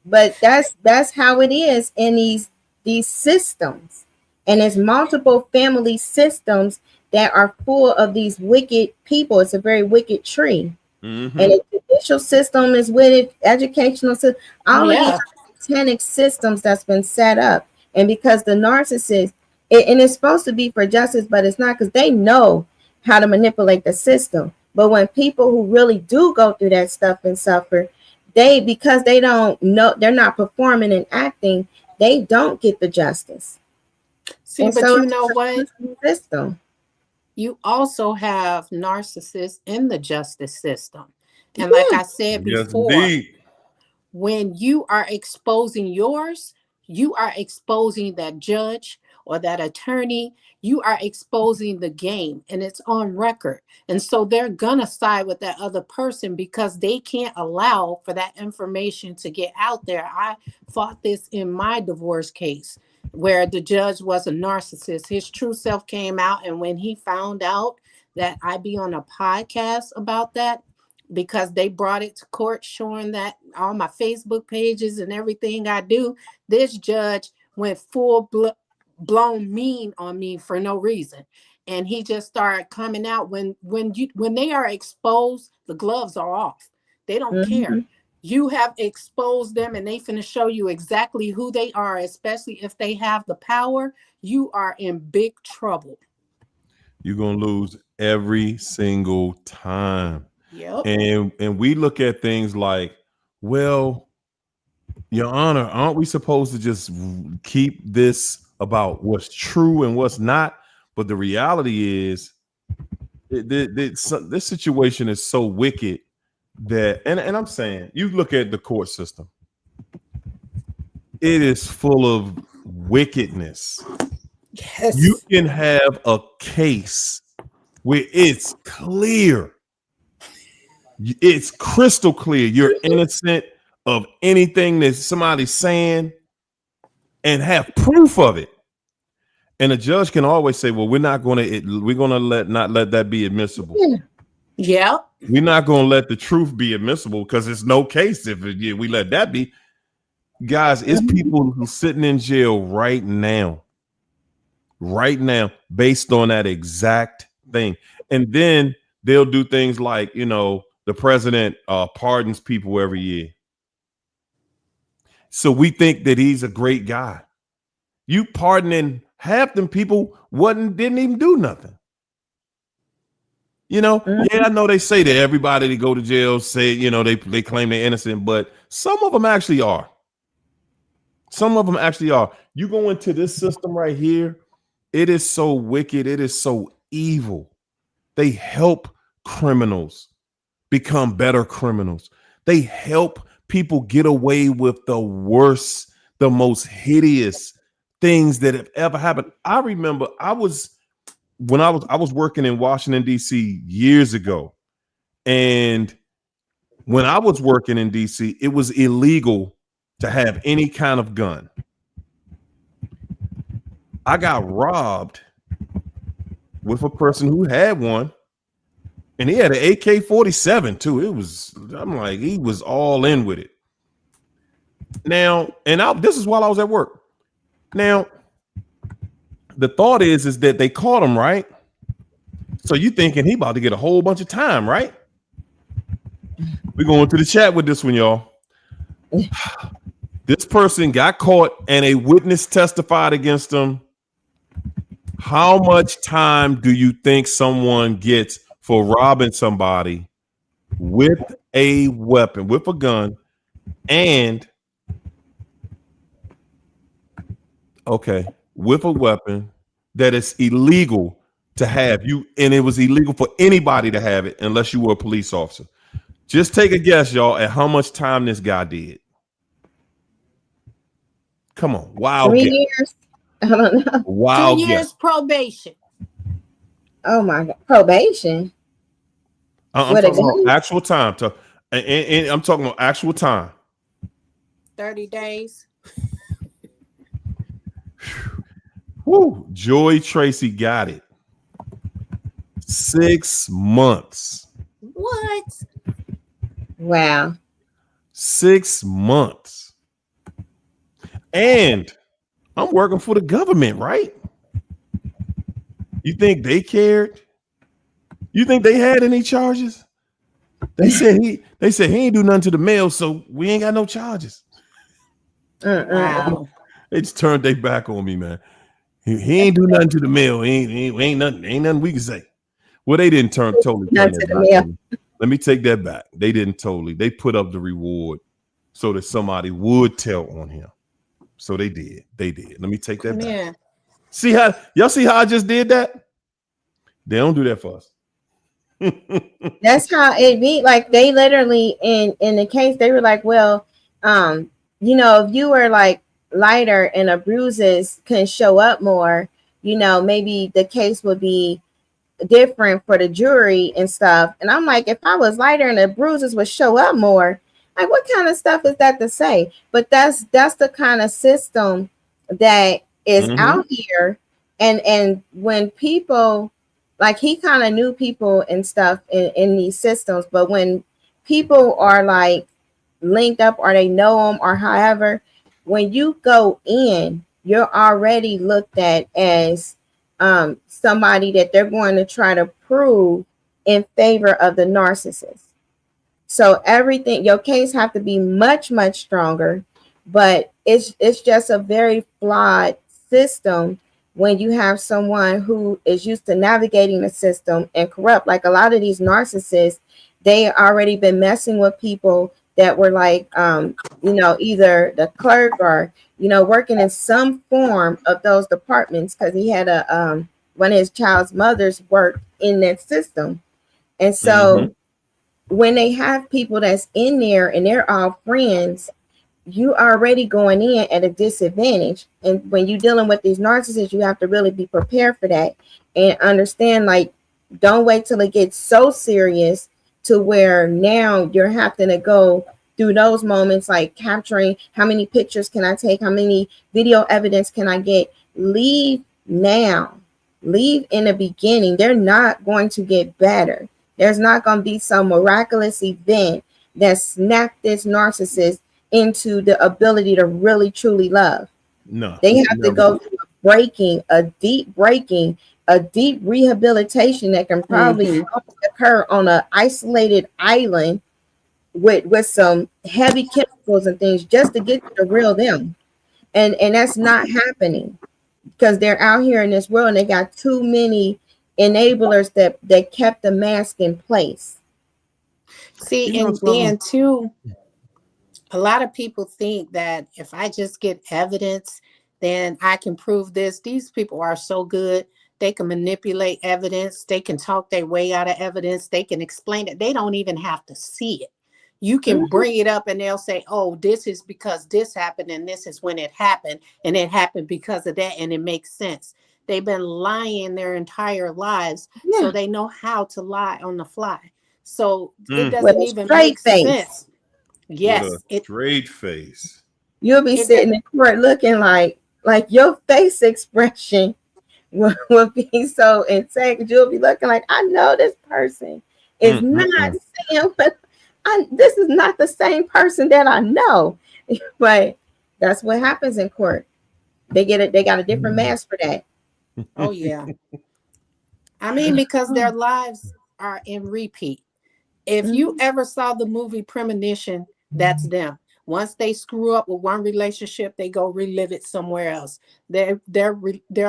But that's how it is in these systems. And there's multiple family systems that are full of these wicked people. It's a very wicked tree. And the judicial system is with it, educational system, all of these satanic systems that's been set up. And because the narcissist, and it's supposed to be for justice, but it's not, because they know how to manipulate the system. But when people who really do go through that stuff and suffer, because they don't know, they're not performing and acting, they don't get the justice. See, And but so you know what? system. You also have narcissists in the justice system. And like I said Yes, before, indeed. when you are exposing yours, you are exposing that judge or that attorney. You are exposing the game, and it's on record. And so they're going to side with that other person because they can't allow for that information to get out there. I fought this in my divorce case where the judge was a narcissist. His true self came out. And when he found out that I be on a podcast about that, because they brought it to court showing that all my Facebook pages and everything I do, this judge went blown mean on me for no reason. And he just started coming out when they are exposed, the gloves are off. They don't care. You have exposed them and they finna show you exactly who they are, especially if they have the power. You are in big trouble. You're gonna lose every single time. Yep. And we look at things like, well, Your Honor, aren't we supposed to just keep this about what's true and what's not? But the reality is, this situation is so wicked that, and I'm saying, you look at the court system, it is full of wickedness. Yes. You can have a case where it's clear, it's crystal clear, you're innocent of anything that somebody's saying and have proof of it. And a judge can always say, well, we're going to not let that be admissible. Yeah. We're not going to let the truth be admissible because it's no case if we let that be. Guys, it's people who's sitting in jail right now, based on that exact thing. And then they'll do things like, the president pardons people every year. So we think that he's a great guy. You pardoning half them people didn't even do nothing. Yeah, I know they say that everybody that go to jail say, they claim they're innocent, but some of them actually are. You go into this system right here, it is so wicked, it is so evil. They help criminals become better criminals. They help people get away with the worst, the most hideous things that have ever happened. I remember I was working in Washington, D.C. years ago. And when I was working in D.C., it was illegal to have any kind of gun. I got robbed with a person who had one, and he had an AK-47 too. I'm like, he was all in with it. Now, this is while I was at work. Now, the thought is that they caught him, right? So you thinking he about to get a whole bunch of time, right? We're going to the chat with this one, y'all. This person got caught and a witness testified against him. How much time do you think someone gets for robbing somebody with a weapon, with a gun, and with a weapon that is illegal to have and it was illegal for anybody to have it unless you were a police officer? Just take a guess, y'all, at how much time this guy did. Come on, wow. 3 years? I don't know. Wow. 2 years probation. Oh my God. Probation? I'm talking about actual time. And I'm talking about actual time. 30 days. Woo. Joy Tracy got it. 6 months. What? Wow. 6 months. And I'm working for the government, right? You think they cared? You think they had any charges? They said he ain't do nothing to the mail, so we ain't got no charges. Wow. They just turned their back on me, man. He ain't do nothing to the mail. Ain't nothing we can say. Well, they didn't totally turn their back on me. Let me take that back. They didn't totally. They put up the reward so that somebody would tell on him. So they did. Let me take that back. Yeah. See how I just did that? They don't do that for us. That's how it be. Like they literally in the case, they were like, well, if you were like lighter and the bruises can show up more, maybe the case would be different for the jury and stuff. And I'm like, if I was lighter and the bruises would show up more, like what kind of stuff is that to say? But that's the kind of system that is out here. And when people, like he kind of knew people and stuff in these systems, but when people are like linked up or they know them or however, when you go in, you're already looked at as somebody that they're going to try to prove in favor of the narcissist. So everything, your case have to be much, much stronger, but it's just a very flawed system when you have someone who is used to navigating the system and corrupt. Like a lot of these narcissists, they already been messing with people that were like, either the clerk or, working in some form of those departments, because he had one of his child's mothers worked in that system. And so when they have people that's in there and they're all friends, you already going in at a disadvantage. And when you're dealing with these narcissists, you have to really be prepared for that and understand, like, don't wait till it gets so serious to where now you're having to go through those moments, like capturing how many pictures can I take, how many video evidence can I get. Leave now. Leave in the beginning. They're not going to get better. There's not going to be some miraculous event that snapped this narcissist into the ability to really truly love. No, they have to go through a deep rehabilitation that can probably occur on an isolated island with some heavy chemicals and things just to get to the real them. And that's not happening because they're out here in this world and they got too many enablers that kept the mask in place. See, and then too, a lot of people think that if I just get evidence, then I can prove this. These people are so good. They can manipulate evidence. They can talk their way out of evidence. They can explain it. They don't even have to see it. You can bring it up and they'll say, oh, this is because this happened and this is when it happened. And it happened because of that. And it makes sense. They've been lying their entire lives. Yeah. So they know how to lie on the fly. So it doesn't even make sense. Yes. Straight face. You'll be sitting in court looking like, Like your face expression will be so intense. You'll be looking like, I know this person is not saying what this is not the same person that I know. But that's what happens in court. They get it, they got a different mask for that. Oh yeah. I mean, because their lives are in repeat. If you ever saw the movie Premonition, that's them. Once they screw up with one relationship, they go relive it somewhere else. Their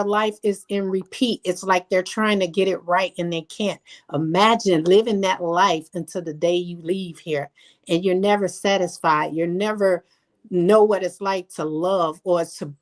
life is in repeat. It's like they're trying to get it right and they can't. Imagine living that life until the day you leave here, and you're never satisfied. You're never know what it's like to love or to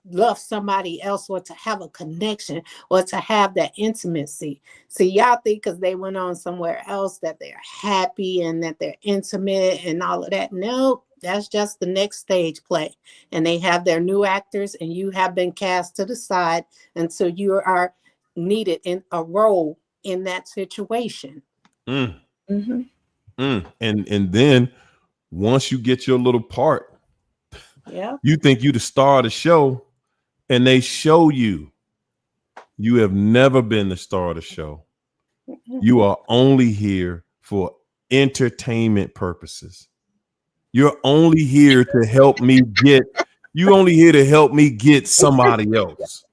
love somebody else or to have a connection or to have that intimacy. See, y'all think because they went on somewhere else that they're happy and that they're intimate and all of that. No, that's just the next stage play. And they have their new actors, and you have been cast to the side until you are needed in a role in that situation. Mm, and then once you get your little part, Yeah. you think you the star of the show, and they show you have never been the star of the show. You are only here for entertainment purposes. You're only here to help me get, you only here to help me get somebody else.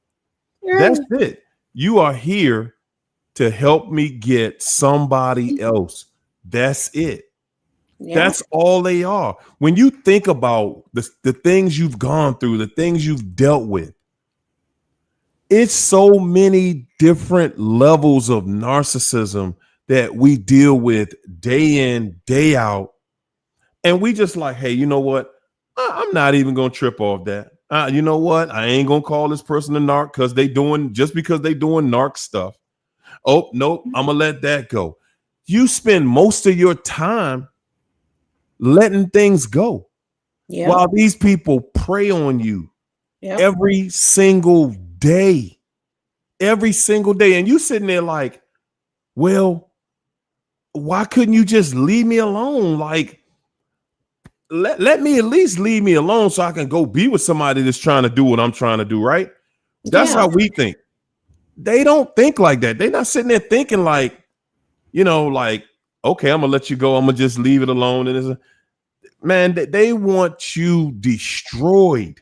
That's it. You are here to help me get somebody else. That's it. Yeah. That's all they are. When you think about the things you've gone through, the things you've dealt with, it's so many different levels of narcissism that we deal with day in, day out. And we just like, hey, you know what? I'm not even going to trip off that. You know what? I ain't going to call this person a narc because because they doing narc stuff. Oh, nope. I'm going to let that go. You spend most of your time letting things go Yeah. while these people prey on you Yeah. every single day. Every single day. And you sitting there like, well, why couldn't you just leave me alone? Like, let me at least leave me alone so I can go be with somebody that's trying to do what I'm trying to do, right? That's Yeah. how we think. They don't think like that. They're not sitting there thinking like, like, okay, I'm gonna let you go. I'm gonna just leave it alone. And man, they want you destroyed.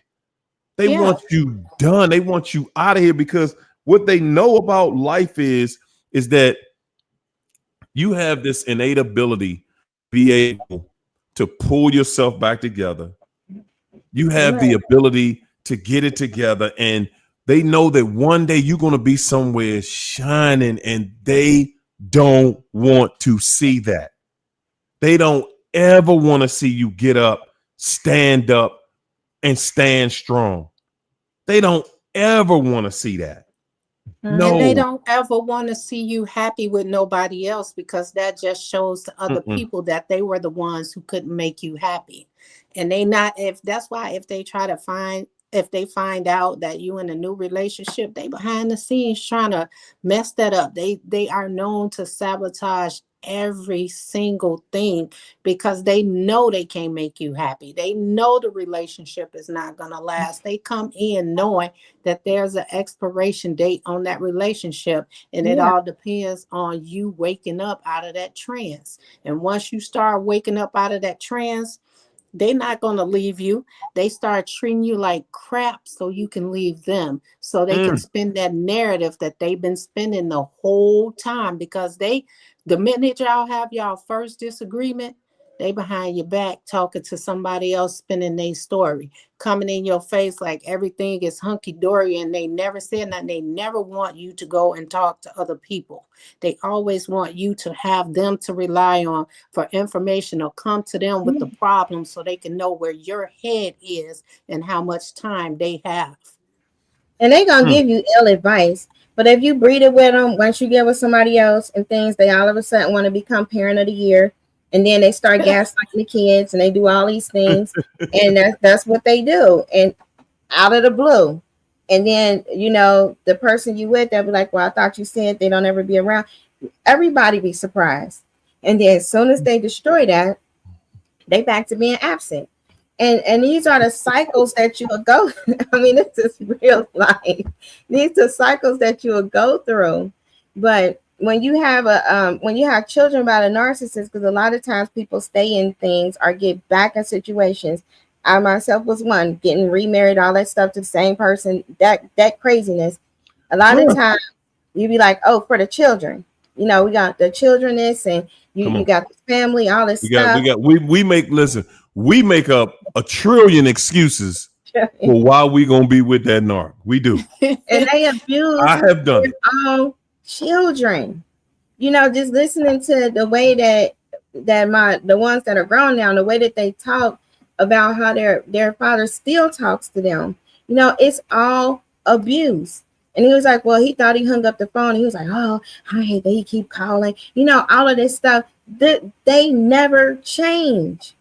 They Yeah. want you done. They want you out of here because what they know about life is that you have this innate ability to be able to pull yourself back together. You have the ability to get it together, and they know that one day you're going to be somewhere shining, and they don't want to see that. They don't ever want to see you get up, and stand strong. They don't ever want to see that. And they No. don't ever want to see you happy with nobody else because that just shows to other Mm-mm. people that they were the ones who couldn't make you happy. And they not if that's why if they try to find if they find out that you in a new relationship, they behind the scenes trying to mess that up. They are known to sabotage every single thing because they know they can't make you happy. They know the relationship is not going to last. They come in knowing that there's an expiration date on that relationship, and it all depends on you waking up out of that trance. And once you start waking up out of that trance, they're not going to leave you. They start treating you like crap so you can leave them, so they can spin that narrative that they've been spinning the whole time. Because the minute y'all have y'all first disagreement, they behind your back talking to somebody else, spinning their story, coming in your face like everything is hunky-dory, and they never said nothing. They never want you to go and talk to other people. They always want you to have them to rely on for information, or come to them with the problem so they can know where your head is and how much time they have. And they gonna give you ill advice. But if you breed it with them, once you get with somebody else and things, they all of a sudden want to become parent of the year, and then they start gaslighting the kids, and they do all these things, and that's what they do, and out of the blue. And then the person you with, they'll be like, "Well, I thought you said they don't ever be around." Everybody be surprised, and then as soon as they destroy that, they back to being absent. And these are the cycles that you will go. I mean, this is real life. These are cycles that you will go through. But when you have when you have children by the narcissist, because a lot of times people stay in things or get back in situations. I myself was one, getting remarried, all that stuff to the same person. That craziness. A lot of Sure. times you be like, oh, for the children. You know, we got the children this, and Come you on. got the family, all this stuff. We make, listen, we make up a trillion excuses for why we gonna be with that narc. We do. And they abuse I have done their it. own children. You know, just listening to the way that the ones that are grown now, the way that they talk about how their father still talks to them. You know, it's all abuse. And he was like, well, he thought he hung up the phone. He was like, oh, I hate that he keep calling. You know, all of this stuff. They never change.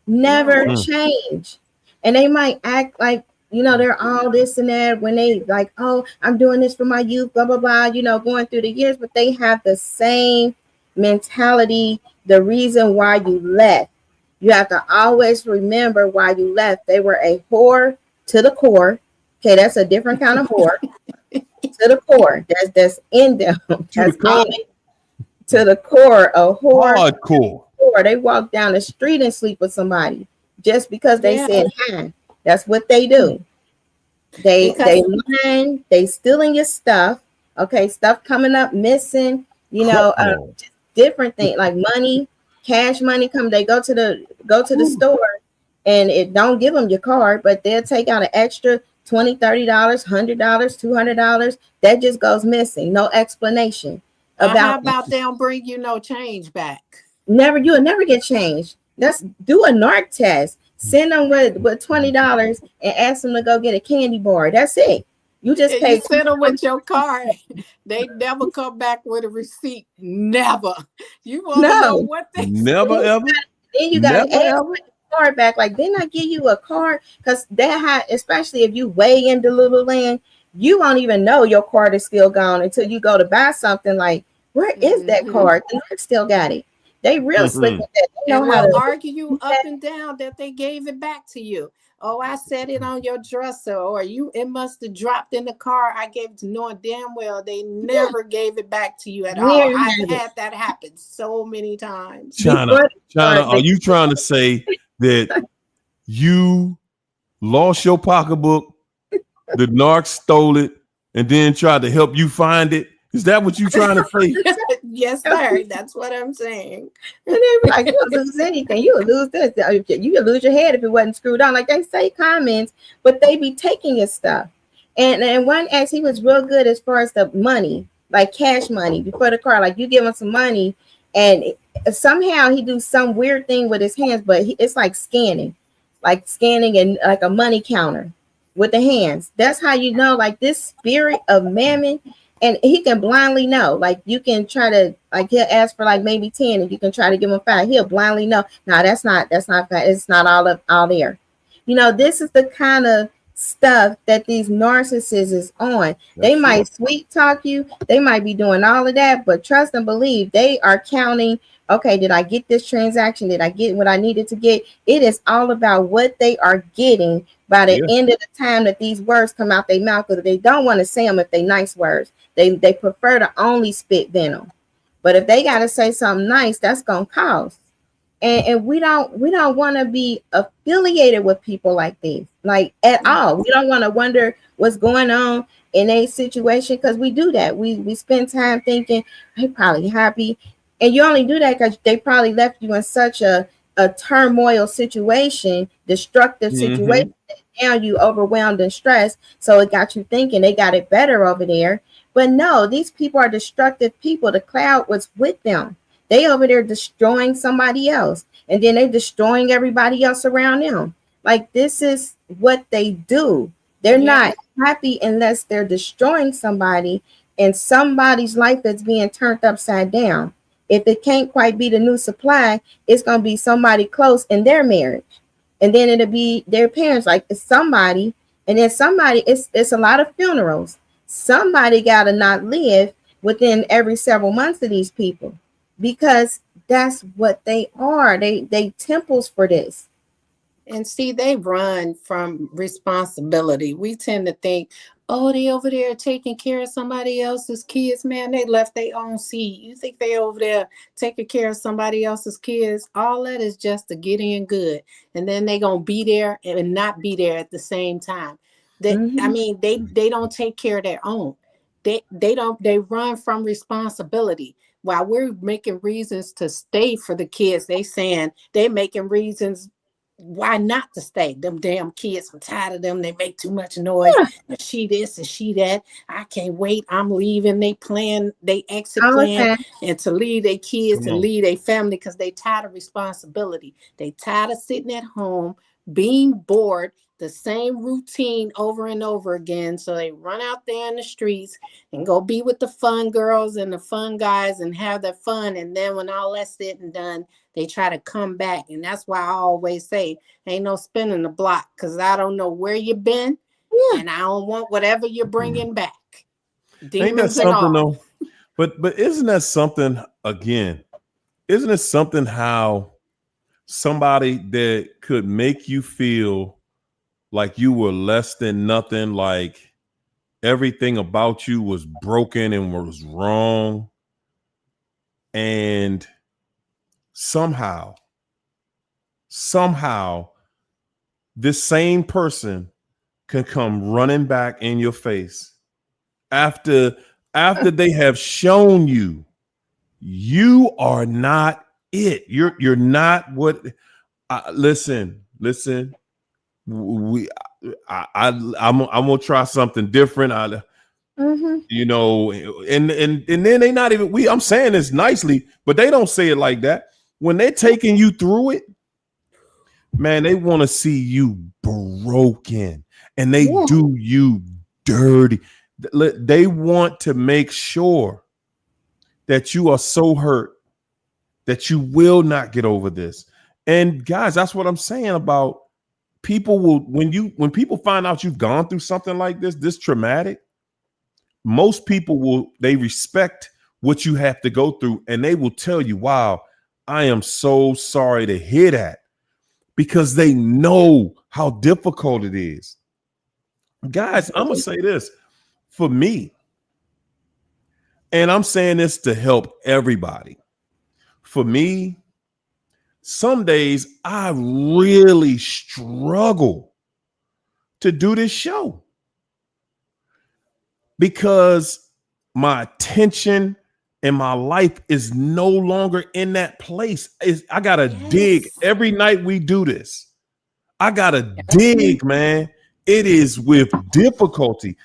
Never No. change. And they might act like, you know, they're all this and that when they like, oh, I'm doing this for my youth, blah, blah, blah, you know, going through the years, but they have the same mentality, the reason why you left. You have to always remember why you left. They were a whore to the core. Okay, that's a different kind of whore. To the core. That's in them. That's all to the core, a whore. Hardcore. Or they walk down the street and sleep with somebody just because they said hi. That's what they do. They lying, they stealing your stuff. Okay, stuff coming up missing. You know, just different things like money, cash money. They go to the store and it don't give them your card, but they'll take out an extra $20, $30, $100, $200. That just goes missing. No explanation about. How about they don't bring you no change back? You'll never get changed. Let's do a narc test. Send them with $20 and ask them to go get a candy bar. That's it. You just pay. You send them with your card. They never come back with a receipt. Never. You want to know what they never say. ever. Then you got to ask for the card back. Like, didn't I give you a card? Because especially if you way into Little Land, you won't even know your card is still gone until you go to buy something. Like, where is that card? The narc still got it. They real slick with that. They know how to argue you up and down that they gave it back to you. Oh, I set it on your dresser, or it must have dropped in the car. I gave it to, knowing damn well they never gave it back to you at all. I've had that happen so many times. China, are you trying to say that you lost your pocketbook, the narc stole it, and then tried to help you find it? Is that what you trying to say? Yes, sir. That's what I'm saying. And they were like, you'll lose anything. You'll lose this. You could lose your head if it wasn't screwed on. Like they say comments, but they be taking your stuff. And one ex, he was real good as far as the money, like cash money before the car. Like you give him some money and somehow he do some weird thing with his hands, but it's like scanning and like a money counter with the hands. That's how you know, like this spirit of mammon. And he can blindly know, like you can try to, like he'll ask for like maybe 10 and you can try to give him 5. He'll blindly know. No, that's not it's not all there. You know, this is the kind of stuff that these narcissists is on. They might sweet talk you. They might be doing all of that, but trust and believe they are counting. Okay, did I get this transaction? Did I get what I needed to get? It is all about what they are getting by the end of the time that these words come out their mouth, because they don't want to say them if they nice words. They prefer to only spit venom. But if they got to say something nice, that's going to cost. And we don't want to be affiliated with people like this, like at all. We don't want to wonder what's going on in a situation, because we do that. We spend time thinking they probably happy. And you only do that because they probably left you in such a turmoil situation, destructive situation. Now you overwhelmed and stressed. So it got you thinking they got it better over there. But no, these people are destructive people. The cloud was with them. They over there destroying somebody else. And then they destroying everybody else around them. Like this is what they do. They're not happy unless they're destroying somebody and somebody's life that's being turned upside down. If it can't quite be the new supply, it's going to be somebody close in their marriage. And then it'll be their parents, like it's somebody. And then somebody, it's a lot of funerals. Somebody got to not live within every several months of these people, because that's what they are. They temples for this. And see, they run from responsibility. We tend to think, oh, they over there taking care of somebody else's kids. Man, they left their own seed. You think they over there taking care of somebody else's kids? All that is just to get in good. And then they gonna be there and not be there at the same time. That I Mhm. mean, they don't take care of their own. They run from responsibility. While we're making reasons to stay for the kids, they making reasons why not to stay. Them damn kids, I'm tired of them. They make too much noise. Yeah, And she this and she that. I can't wait. I'm leaving. They exit all the plan time. and to leave their kids Come and on. leave their family because they tired of responsibility. They tired of sitting at home, being bored, the same routine over and over again. So they run out there in the streets and go be with the fun girls and the fun guys and have their fun. And then when all that's said and done, they try to come back. And that's why I always say, ain't no spinning the block because I don't know where you've been Yeah. and I don't want whatever you're bringing back, Ain't that demons and something all. though? But isn't that something again? Isn't it something how somebody that could make you feel like you were less than nothing, like everything about you was broken and was wrong, and somehow this same person can come running back in your face after they have shown you you are not it. You're not what. Listen. We I'm gonna try something different. Mhm. You know, and then they not even I'm saying this nicely, but they don't say it like that. When they're taking you through it, man, they want to see you broken and they Yeah. do you dirty. They want to make sure that you are so hurt that you will not get over this. And guys, that's what I'm saying about people will when people find out you've gone through something like this traumatic, most people they respect what you have to go through and they will tell you, wow, I am so sorry to hear that because they know how difficult it is. Guys, I'm gonna say this for me, and I'm saying this to help everybody. For me, some days I really struggle to do this show because my attention and my life is no longer in that place. I gotta dig Yes. every night we do this. I gotta dig, man. It is with difficulty.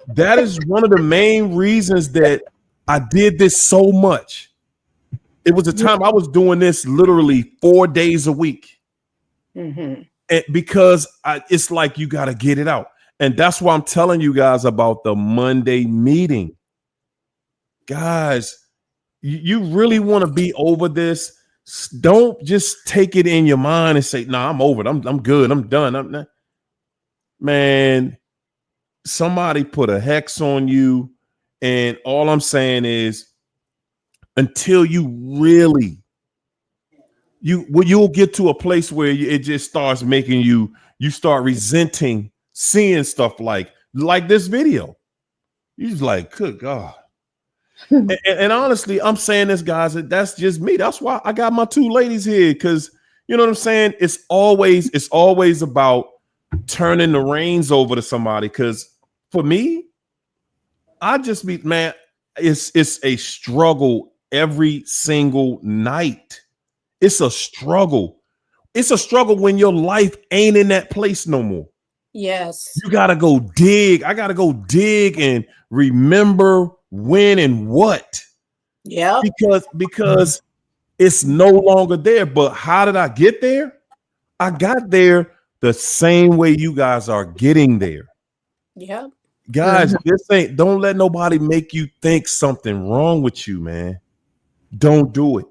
That is one of the main reasons that I did this so much. It was a time I was doing this literally 4 days a week. Mm-hmm. And because it's like you got to get it out. And that's why I'm telling you guys about the Monday meeting. Guys, you really want to be over this. Don't just take it in your mind and say, nah, I'm over it. I'm good. I'm done. I'm not. Man, somebody put a hex on you. And all I'm saying is until you really you'll get to a place where it just starts making you start resenting seeing stuff like this video. You just like, good God. And honestly, I'm saying this, guys, that's just me. That's why I got my two ladies here, because you know what I'm saying? It's always about turning the reins over to somebody. Because for me, I just be man, it's a struggle every single night. It's a struggle. It's a struggle when your life ain't in that place no more. Yes. You gotta go dig. I gotta go dig and remember when and what. Yep. Because it's no longer there. But how did I get there? I got there the same way you guys are getting there. Yep. Guys, don't let nobody make you think something wrong with you, man. Don't do it.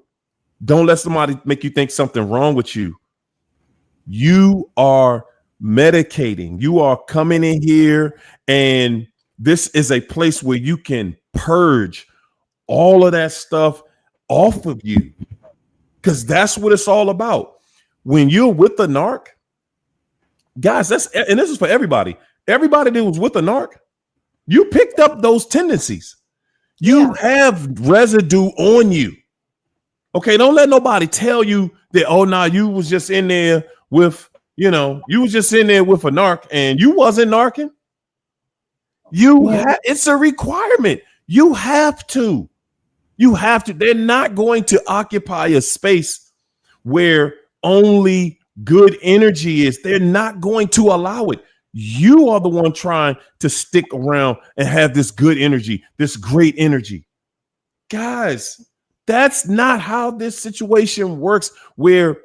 Don't let somebody make you think something wrong with you. You are medicating. You are coming in here, and this is a place where you can purge all of that stuff off of you, because that's what it's all about. When you're with the narc, Guys, and this is for everybody. Everybody that was with a narc, you picked up those tendencies. You have residue on you. Okay, don't let nobody tell you that, oh, nah, you was just in there with, you was just in there with a narc and you wasn't narking. It's a requirement. You have to. They're not going to occupy a space where only good energy is. They're not going to allow it. You are the one trying to stick around and have this good energy, this great energy. Guys, that's not how this situation works, where,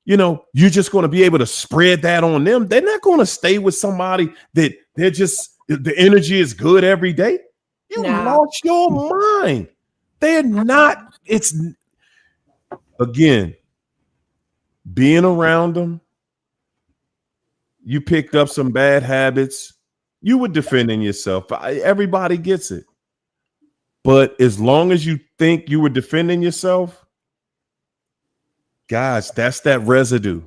you're just going to be able to spread that on them. They're not going to stay with somebody that the energy is good every day. You lost your mind. They're not. It's, again, being around them. You picked up some bad habits. You were defending yourself. Everybody gets it. But as long as you think you were defending yourself, guys, that's that residue.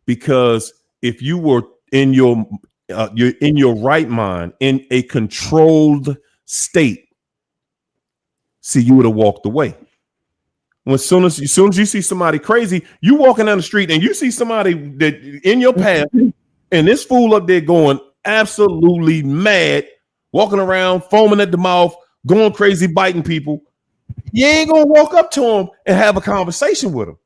Because if you were in you're in your right mind, in a controlled state, see, you would have walked away. As soon as you see somebody crazy, you walking down the street and you see somebody that in your path, and this fool up there going absolutely mad, walking around, foaming at the mouth, going crazy, biting people. You ain't gonna walk up to him and have a conversation with him.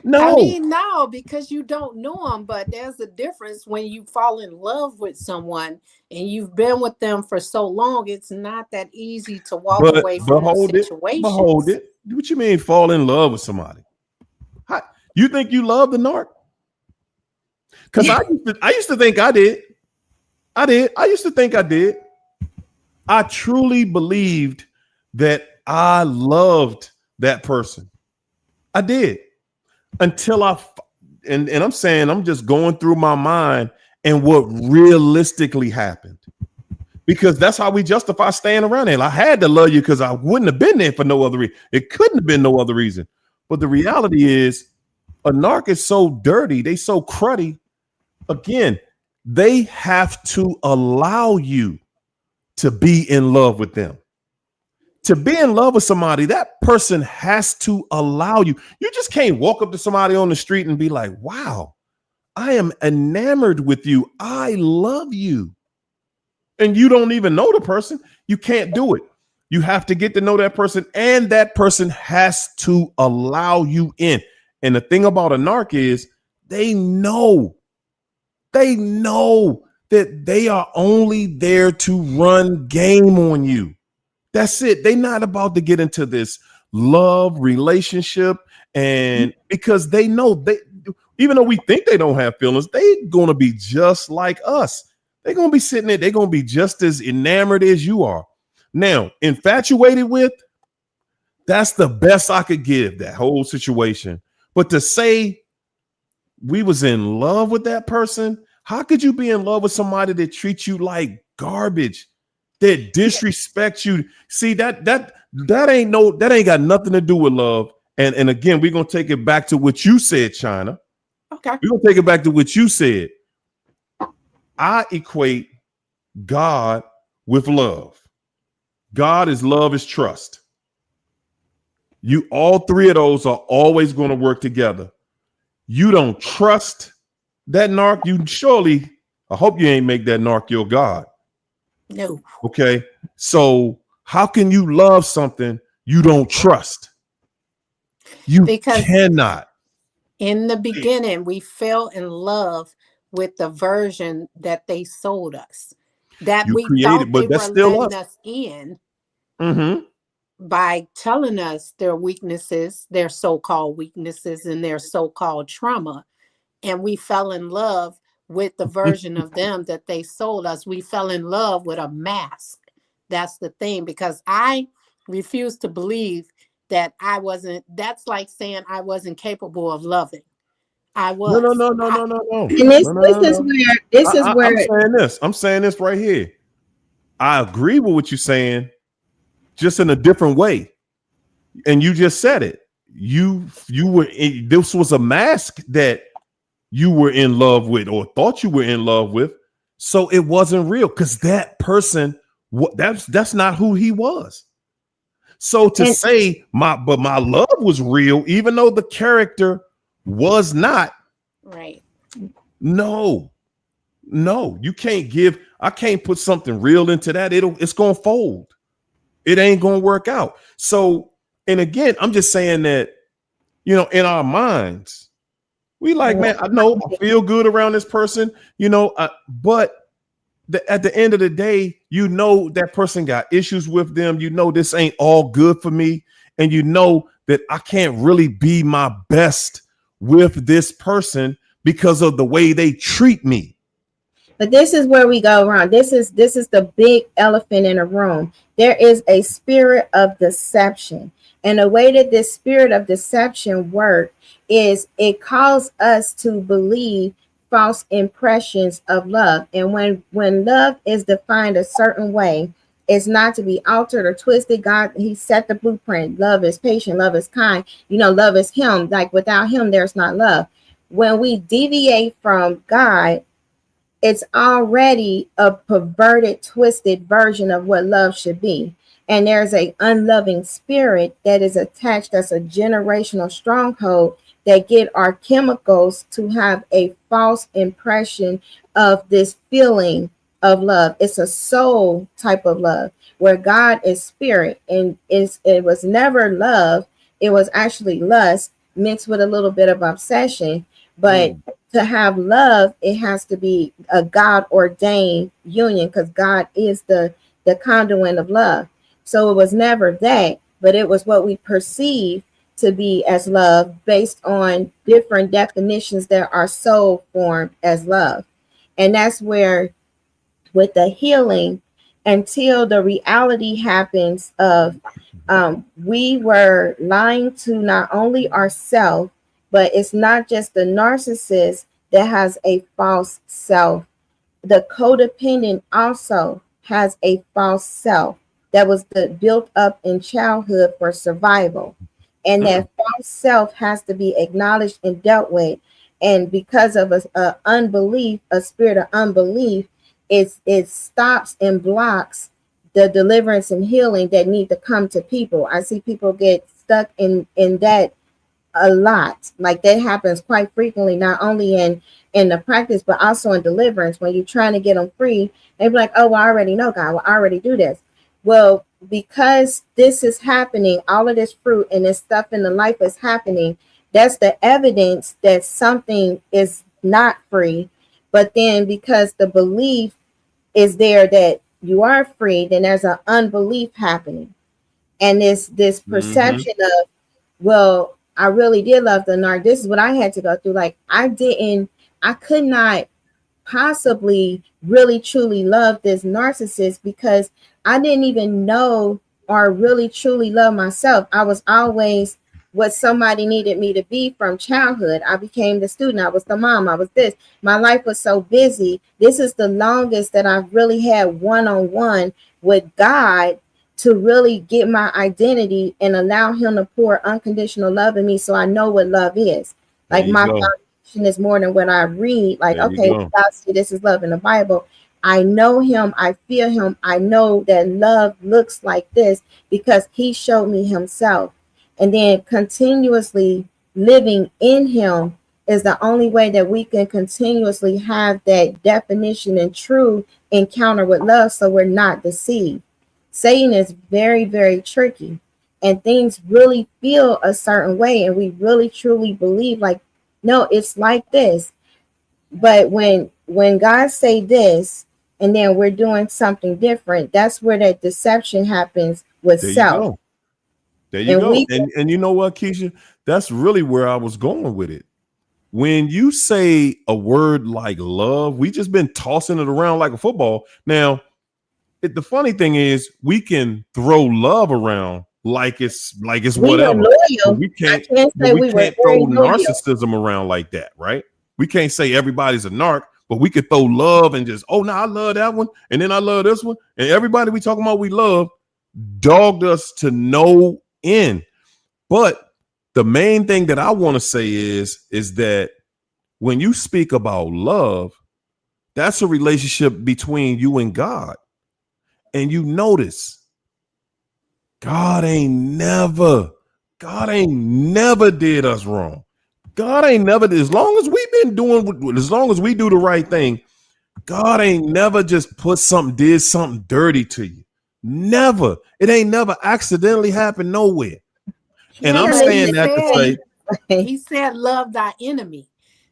No. I mean, no, because you don't know them, but there's a difference when you fall in love with someone and you've been with them for so long. It's not that easy to walk away from those situations. But hold it. What you mean fall in love with somebody? You think you love the narc? Because I used to think I did. I used to think I did. I truly believed that I loved that person. I did. Until I'm saying I'm just going through my mind and what realistically happened. Because that's how we justify staying around there. I had to love you because I wouldn't have been there for no other reason. It couldn't have been no other reason. But the reality is, a narc is so dirty, they so cruddy. Again, they have to allow you to be in love with them. To be in love with somebody, that person has to allow you. You just can't walk up to somebody on the street and be like, wow, I am enamored with you. I love you. And you don't even know the person. You can't do it. You have to get to know that person, and that person has to allow you in. And the thing about a narc is they know that they are only there to run game on you. That's it. They're not about to get into this love relationship, and because they know even though we think they don't have feelings, they're going to be just like us. They're going to be sitting there. They're going to be just as enamored as you are. Now, infatuated with, that's the best I could give that whole situation. But to say we was in love with that person, how could you be in love with somebody that treats you like garbage, that disrespects you? See, that ain't got nothing to do with love. And again, we're gonna take it back to what you said, China. Okay. We're gonna take it back to what you said. I equate God with love. God is love is trust. All three of those are always going to work together. You don't trust that narc, I hope you ain't make that narc your God. No. Okay. So how can you love something you don't trust? Because cannot. In the beginning, we fell in love with the version that they sold us, that we thought they were letting us in by telling us their weaknesses, their so-called weaknesses, and their so-called trauma. And we fell in love with the version of them that they sold us. We fell in love with a mask. That's the thing, because I refuse to believe that I wasn't. That's like saying I wasn't capable of loving. I was. No. And this is where I'm saying this right here. I agree with what you're saying, just in a different way. And you just said it. This was a mask that you were in love with or thought you were in love with. So it wasn't real because that person, that's not who he was. So to say my love was real, even though the character was not. Right. No, you can't I can't put something real into that. It's going to fold. It ain't going to work out. So, and again, I'm just saying that, in our minds, we like, man, I know I feel good around this person, but at the end of the day, that person got issues with them. This ain't all good for me. And that I can't really be my best with this person because of the way they treat me. But this is where we go wrong. This is the big elephant in the room. There is a spirit of deception. And the way that this spirit of deception works is it calls us to believe false impressions of love. And when love is defined a certain way, it's not to be altered or twisted. God, he set the blueprint. Love is patient. Love is kind. Love is him. Like without him, there's not love. When we deviate from God, it's already a perverted, twisted version of what love should be. And there's a unloving spirit that is attached. That's a generational stronghold that get our chemicals to have a false impression of this feeling of love. It's a soul type of love where God is spirit, and it was never love. It was actually lust mixed with a little bit of obsession. But to have love, it has to be a God ordained union because God is the conduit of love. So it was never that, but it was what we perceive to be as love based on different definitions that are so formed as love. And that's where with the healing, until the reality happens of we were lying to not only ourselves, but it's not just the narcissist that has a false self. The codependent also has a false self that was built up in childhood for survival. And that false self has to be acknowledged and dealt with. And because of a unbelief, a spirit of unbelief, it stops and blocks the deliverance and healing that need to come to people. I see people get stuck in that a lot. Like that happens quite frequently, not only in the practice, but also in deliverance. When you're trying to get them free, they be like, oh, well, I already know God. Well, I already do this. Well, because this is happening, all of this fruit and this stuff in the life is happening, that's the evidence that something is not free. But then because the belief is there that you are free, then there's an unbelief happening. And this perception of, well, I really did love the narc. This is what I had to go through. Like I could not possibly really truly love this narcissist because I didn't even know or really truly love myself. I was always what somebody needed me to be from childhood. I became the student. I was the mom. I was this. My life was so busy. This is the longest that I've really had one-on-one with God to really get my identity and allow him to pour unconditional love in me so I know what love is. Like my foundation is more than what I read. Like, okay, God said this is love in the Bible. I know him. I feel him. I know that love looks like this because he showed me himself. And then continuously living in him is the only way that we can continuously have that definition and true encounter with love so we're not deceived. Satan is very, very tricky, and things really feel a certain way, and we really truly believe like, no, it's like this. But when God say this, and then we're doing something different, that's where that deception happens with self. There you go. And you know what, Keisha? That's really where I was going with it. When you say a word like love, we just been tossing it around like a football. Now, the funny thing is we can throw love around like it's whatever. We can't throw narcissism around like that, right? We can't say everybody's a narc, but we could throw love and just, oh, no, I love that one. And then I love this one. And everybody we talking about we love dogged us to no end. But the main thing that I want to say is that when you speak about love, that's a relationship between you and God. And you notice God ain't never did us wrong. God ain't never, as long as we've been doing, as long as we do the right thing, God ain't never just did something dirty to you. Never. It ain't never accidentally happened nowhere. And I'm saying that to say, he said, love thy enemy.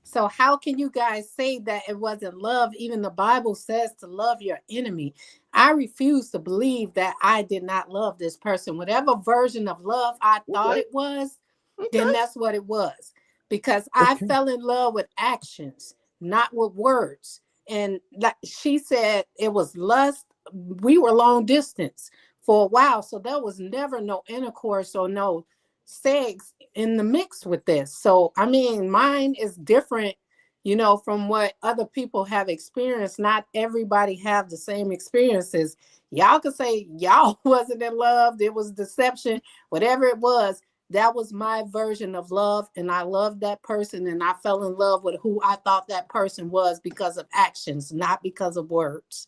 So how can you guys say that it wasn't love? Even the Bible says to love your enemy. I refuse to believe that I did not love this person. Whatever version of love I thought it was, then that's what it was. Because I fell in love with actions, not with words. And like she said, it was lust. We were long distance for a while. So there was never no intercourse or no sex in the mix with this. So, I mean, mine is different, from what other people have experienced. Not everybody have the same experiences. Y'all could say y'all wasn't in love. There was deception, whatever it was. That was my version of love. And I loved that person. And I fell in love with who I thought that person was because of actions, not because of words.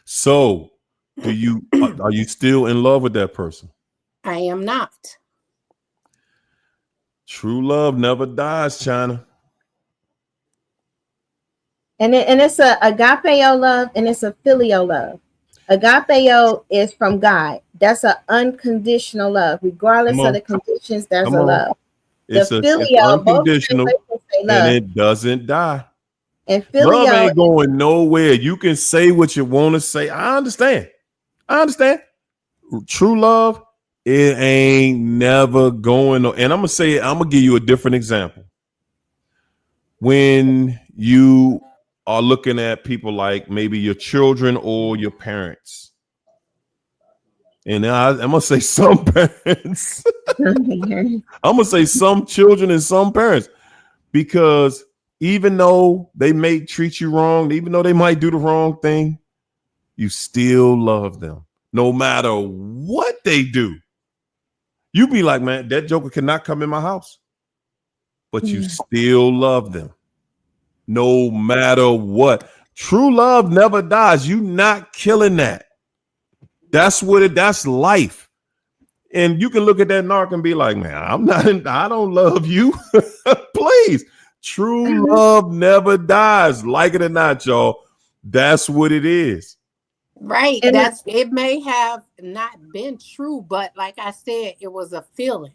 So are you still in love with that person? I am not. True love never dies, China. And it's a agapeo love and it's a filial love. Agapeo is from God. That's an unconditional love, regardless of the conditions. There's a love. It's unconditional, and it doesn't die. And love ain't going nowhere. You can say what you want to say. I understand. True love, it ain't never going. And I'm gonna give you a different example. When you are looking at people like maybe your children or your parents, and I'm gonna say some parents. I'm gonna say some children and some parents, because even though they may treat you wrong, even though they might do the wrong thing, you still love them no matter what they do. You be like, man, that joker cannot come in my house, but you still love them no matter what. True love never dies. You not killing that. That's life. And you can look at that narc and be like, man, I don't love you. Please. True love never dies. Like it or not, y'all. That's what it is. Right. It may have not been true, but like I said, it was a feeling.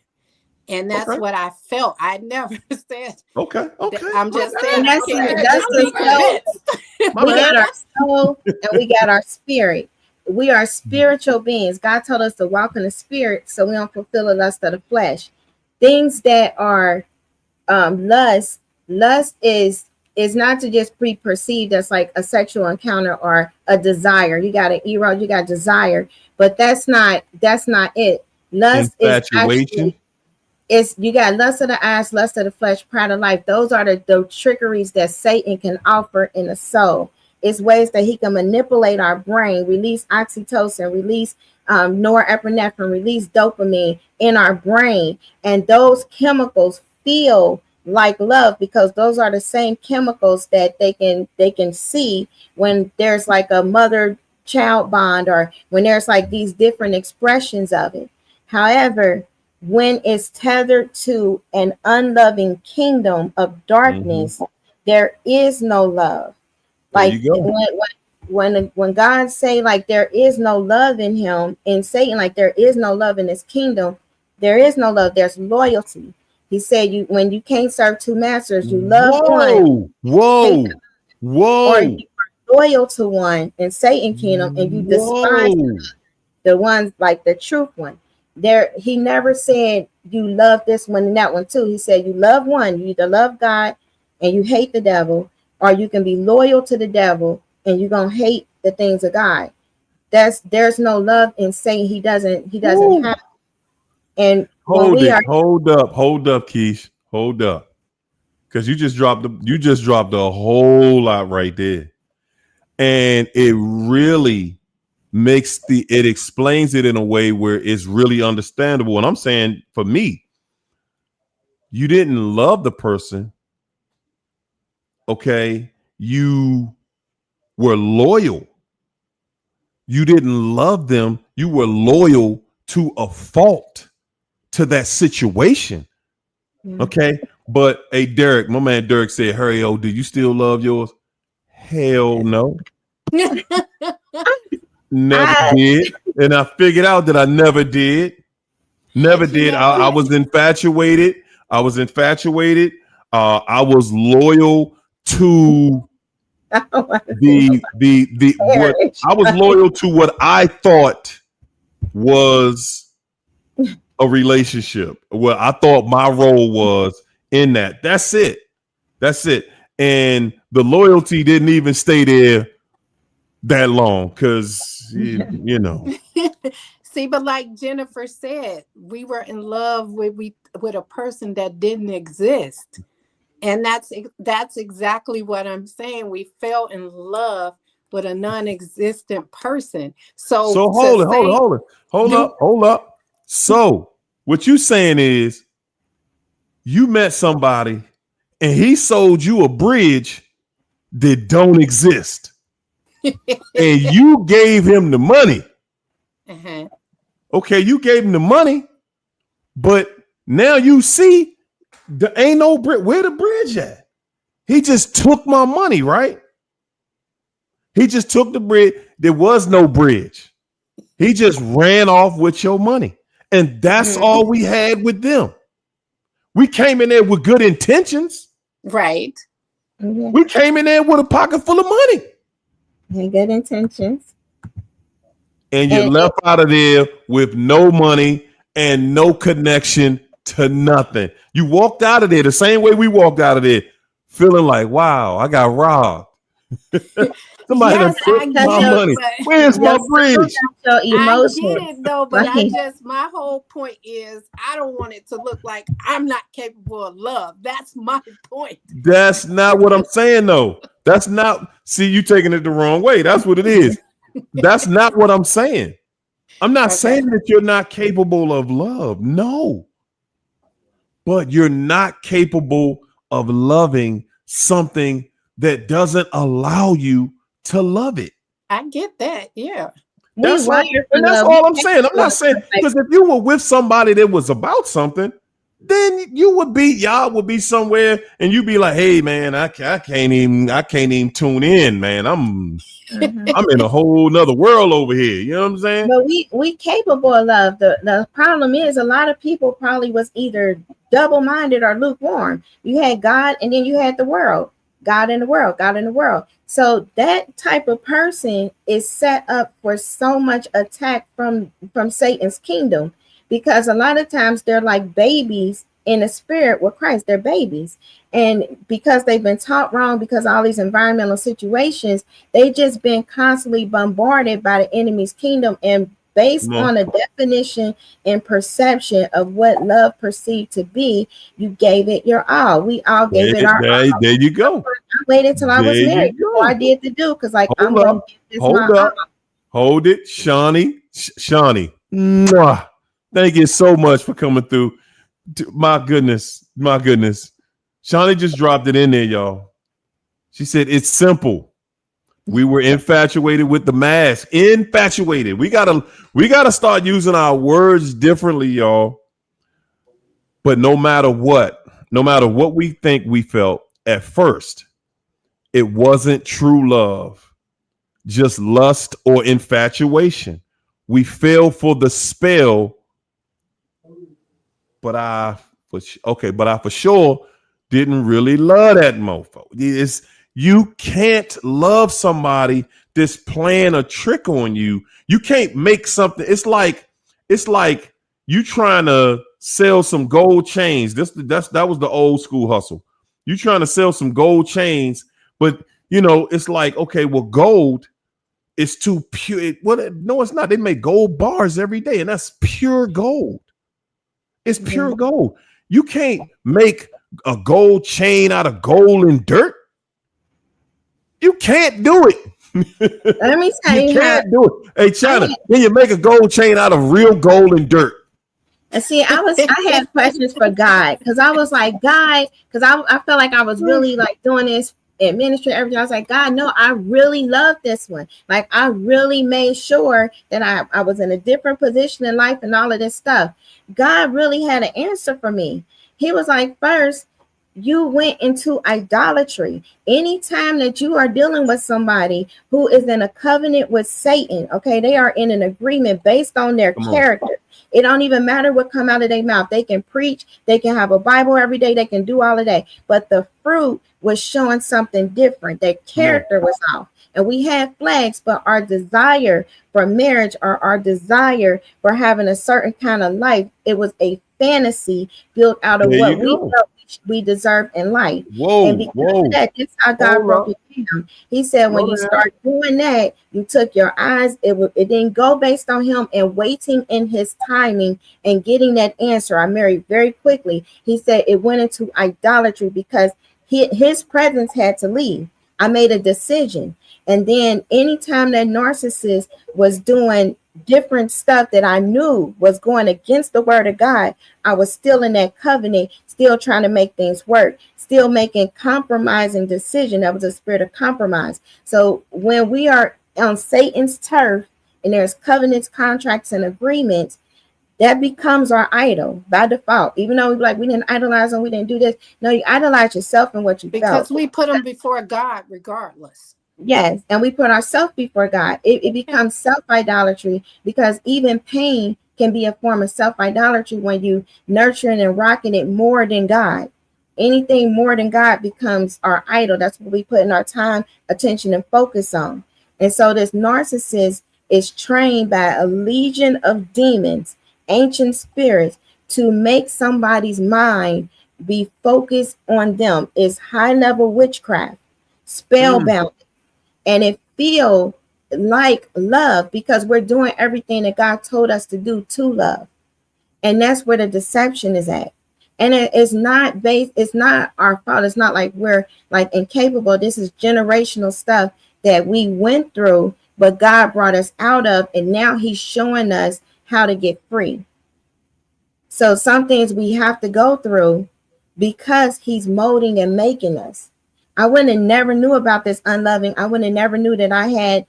And that's what I felt. I never said. Okay. I'm just saying. That's the soul. We got our soul and we got our spirit. We are spiritual beings. God told us to walk in the spirit so we don't fulfill the lust of the flesh. Things that are lust is not to just be perceived as like a sexual encounter or a desire. You got an eros, you got desire, but that's not it. Lust infatuation. You got lust of the eyes, lust of the flesh, pride of life. Those are the trickeries that Satan can offer in the soul. It's ways that he can manipulate our brain, release oxytocin, release norepinephrine, release dopamine in our brain, and those chemicals feel like love because those are the same chemicals that they can see when there's like a mother-child bond or when there's like these different expressions of it. However, when it's tethered to an unloving kingdom of darkness, there is no love. Like when God say like there is no love in him, and Satan like there is no love in his kingdom, there is no love. There's loyalty. He said when you can't serve two masters, you love one. Or you are loyal to one in Satan's kingdom, and you despise the ones like the truth one. There, he never said you love this one and that one too. He said you love one. You either love God and you hate the devil, or you can be loyal to the devil and you're gonna hate the things of God. There's no love in Satan. He doesn't have. And hold up, Keish. Hold up. Because you just dropped a whole lot right there. And it really it explains it in a way where it's really understandable. And I'm saying for me, you didn't love the person. Okay. You were loyal. You didn't love them. You were loyal to a fault, to that situation. Okay. But hey, Derek, my man Derek said, "Hurry, oh, do you still love yours?" Hell no. Never did. And I figured out that I never did. Never did. I was infatuated. I was infatuated. I was loyal to the what I was loyal to what I thought was a relationship. What I thought my role was in that. That's it. That's it. And the loyalty didn't even stay there that long because you know. See, but like Jennifer said, we were in love with a person that didn't exist. And that's exactly what I'm saying. We fell in love with a non-existent person. So hold up. So what you saying is you met somebody and he sold you a bridge that don't exist. And you gave him the money. Uh-huh. Okay, you gave him the money, but now you see there ain't no bridge. Where the bridge at? He just took my money, right? He just took the bridge. There was no bridge. He just ran off with your money. And that's all we had with them. We came in there with good intentions. Right. We came in there with a pocket full of money. And good intentions. And you left out of there with no money and no connection to nothing. You walked out of there the same way we walked out of there, feeling like, wow, I got robbed. Somebody done took my money. Where's my bridge? I get it though, but my whole point is I don't want it to look like I'm not capable of love. That's my point. That's not what I'm saying though. That's not, see, you taking it the wrong way. That's what it is. That's not what I'm saying. I'm not saying that you're not capable of love. No. But you're not capable of loving something that doesn't allow you to love it. I get that. Yeah. That's all I'm saying. I'm not saying, because if you were with somebody that was about something, then y'all would be somewhere and you'd be like, hey man, I can't even tune in, man. I'm in a whole nother world over here. You know what I'm saying? But we capable of love. The problem is a lot of people probably was either double-minded or lukewarm. You had God and then you had the world. God in the world, God in the world. So that type of person is set up for so much attack from Satan's kingdom, because a lot of times they're like babies in the spirit with Christ. They're babies. And because they've been taught wrong, because all these environmental situations, they've just been constantly bombarded by the enemy's kingdom. And based on a definition and perception of what love perceived to be, you gave it your all. We all gave it our all. There you go. I waited till I was married before I did the do, because like I'm going to give this my all. Hold it, Shawnee. Mwah. Thank you so much for coming through. My goodness. Shawnee just dropped it in there, y'all. She said, it's simple. We were infatuated with the mask. Infatuated. We gotta start using our words differently, y'all. But no matter what we think we felt at first, it wasn't true love, just lust or infatuation. We fell for the spell. But I for sure didn't really love that mofo. You can't love somebody that's playing a trick on you. You can't make something. It's like you trying to sell some gold chains. That was the old school hustle. You trying to sell some gold chains, but it's like, okay, well, gold is too pure. No, it's not. They make gold bars every day, and that's pure gold. It's pure gold. You can't make a gold chain out of gold and dirt. You can't do it. Let me tell you can't do it. Hey, China, can you make a gold chain out of real gold and dirt? And see, I had questions for God, because I was like, God, because I felt like I was really like doing this in ministry, everything. I was like, God, no, I really love this one. Like, I really made sure that I was in a different position in life and all of this stuff. God really had an answer for me. He was like, first, you went into idolatry. Anytime that you are dealing with somebody who is in a covenant with Satan, okay, they are in an agreement based on their Come on. character. It don't even matter what come out of their mouth. They can preach, they can have a Bible every day, they can do all of that. But the fruit was showing something different. Their character was off. And we had flags, but our desire for marriage or our desire for having a certain kind of life, it was a fantasy built out of There what you we go. felt we deserve in life. And Whoa, because whoa. of that, this is how God Hold broke up. it down. He said, when Slow you down. start doing that, you took your eyes, it didn't go based on him and waiting in his timing and getting that answer. I married very quickly. He said it went into idolatry because his presence had to leave. I made a decision. And then anytime that narcissist was doing different stuff that I knew was going against the word of God, I was still in that covenant, still trying to make things work, still making compromising decision. That was a spirit of compromise. So when we are on Satan's turf and there's covenants, contracts, and agreements, that becomes our idol by default. Even though we didn't idolize them, we didn't do this. No, you idolize yourself and what you Because felt. we put them before God regardless. Yes, and we put ourselves before God. It becomes self-idolatry because even pain can be a form of self-idolatry when you nurturing and rocking it more than God. Anything more than God becomes our idol. That's what we put in our time, attention, and focus on. And so this narcissist is trained by a legion of demons, ancient spirits, to make somebody's mind be focused on them. It's high-level witchcraft, spellbound, and it feel like love because we're doing everything that God told us to do to love. And that's where the deception is at. And it's not based, it's not our fault. It's not like we're like incapable. This is generational stuff that we went through, but God brought us out of, and now he's showing us how to get free. So some things we have to go through because he's molding and making us. I wouldn't have never knew about this unloving. I wouldn't have never knew that I had,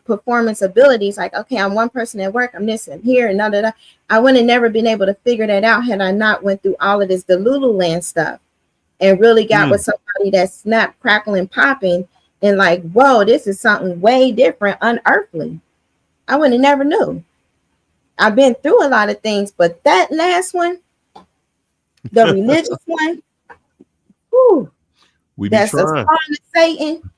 performance abilities. Like, okay, I'm one person at work. I'm this and here and none of that. I wouldn't have never been able to figure that out had I not went through all of this Delululand stuff and really got with somebody that snapped, crackling, popping, and like, whoa, this is something way different, unearthly. I wouldn't have never knew. I've been through a lot of things, but that last one, the religious one, whew, We be that's a trying. spawn of Satan.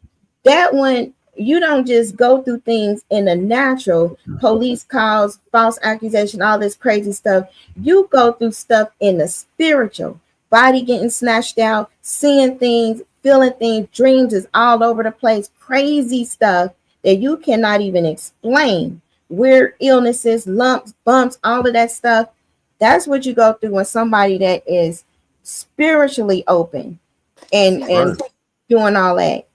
That one, you don't just go through things in the natural, police calls, false accusation, all this crazy stuff. You go through stuff in the spiritual, body getting snatched out, seeing things, feeling things, dreams is all over the place, crazy stuff that you cannot even explain. Weird illnesses, lumps, bumps, all of that stuff. That's what you go through when somebody that is spiritually open and See, Right. doing all that.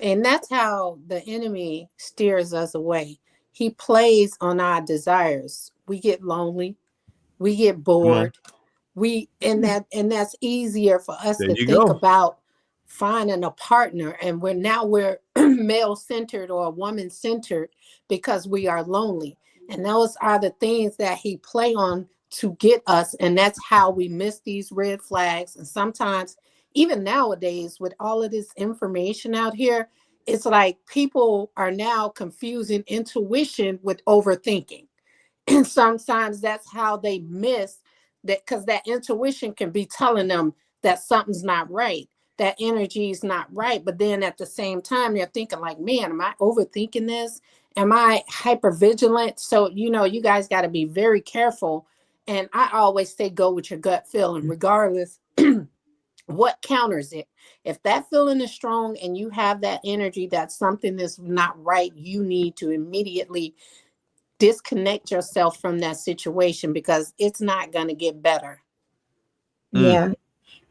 and that's how the enemy steers us away. He plays on our desires. We get lonely, we get Come on. bored. And that's easier for us There to you think go. about finding a partner, and we're male centered or woman centered because we are lonely. And those are the things that he play on to get us, and that's how we miss these red flags. And sometimes even nowadays with all of this information out here, it's like people are now confusing intuition with overthinking. And sometimes that's how they miss that, because that intuition can be telling them that something's not right, that energy is not right, but then at the same time they're thinking like, man, am I overthinking this? Am I hyper vigilant? So you guys got to be very careful. And I always say go with your gut feeling regardless what counters it. If that feeling is strong and you have that energy that something is not right, you need to immediately disconnect yourself from that situation because it's not going to get better. Mm. Yeah.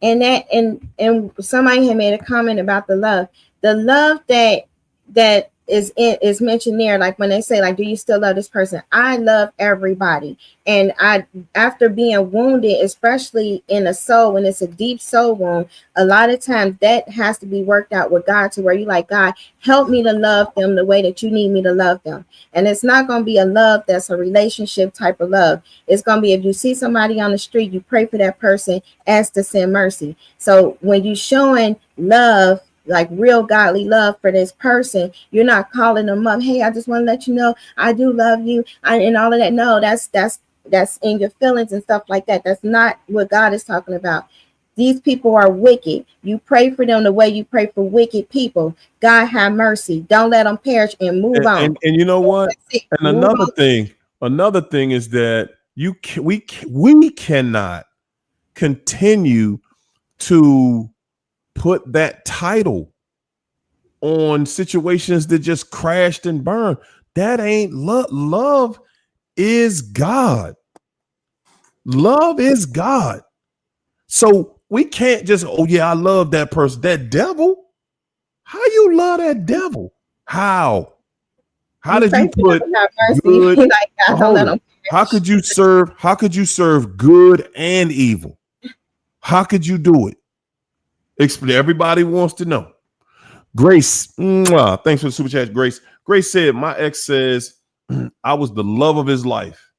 And somebody had made a comment about the love that is mentioned there. Like when they say, like, do you still love this person? I love everybody. And I, after being wounded, especially in a soul, when it's a deep soul wound, a lot of times that has to be worked out with God, to where you like, God, help me to love them the way that you need me to love them. And it's not going to be a love that's a relationship type of love. It's going to be, if you see somebody on the street, you pray for that person, ask to send mercy. So when you showing love, like real godly love for this person, you're not calling them up, hey, I just want to let you know I do love you, and all of that. No, that's in your feelings and stuff like that. That's not what God is talking about. These people are wicked. You pray for them the way you pray for wicked people. God have mercy. Don't let them perish, and move on. And you know what? And Move another thing is that we cannot continue to put that title on situations that just crashed and burned. That ain't love. Love is God. Love is God. So we can't just, oh yeah, I love that person. That devil. How you love that devil? How? How did you put good? like, God, don't let them How could you serve good and evil? How could you do it? Everybody wants to know. Grace, thanks for the super chat, Grace. Grace said, my ex says I was the love of his life.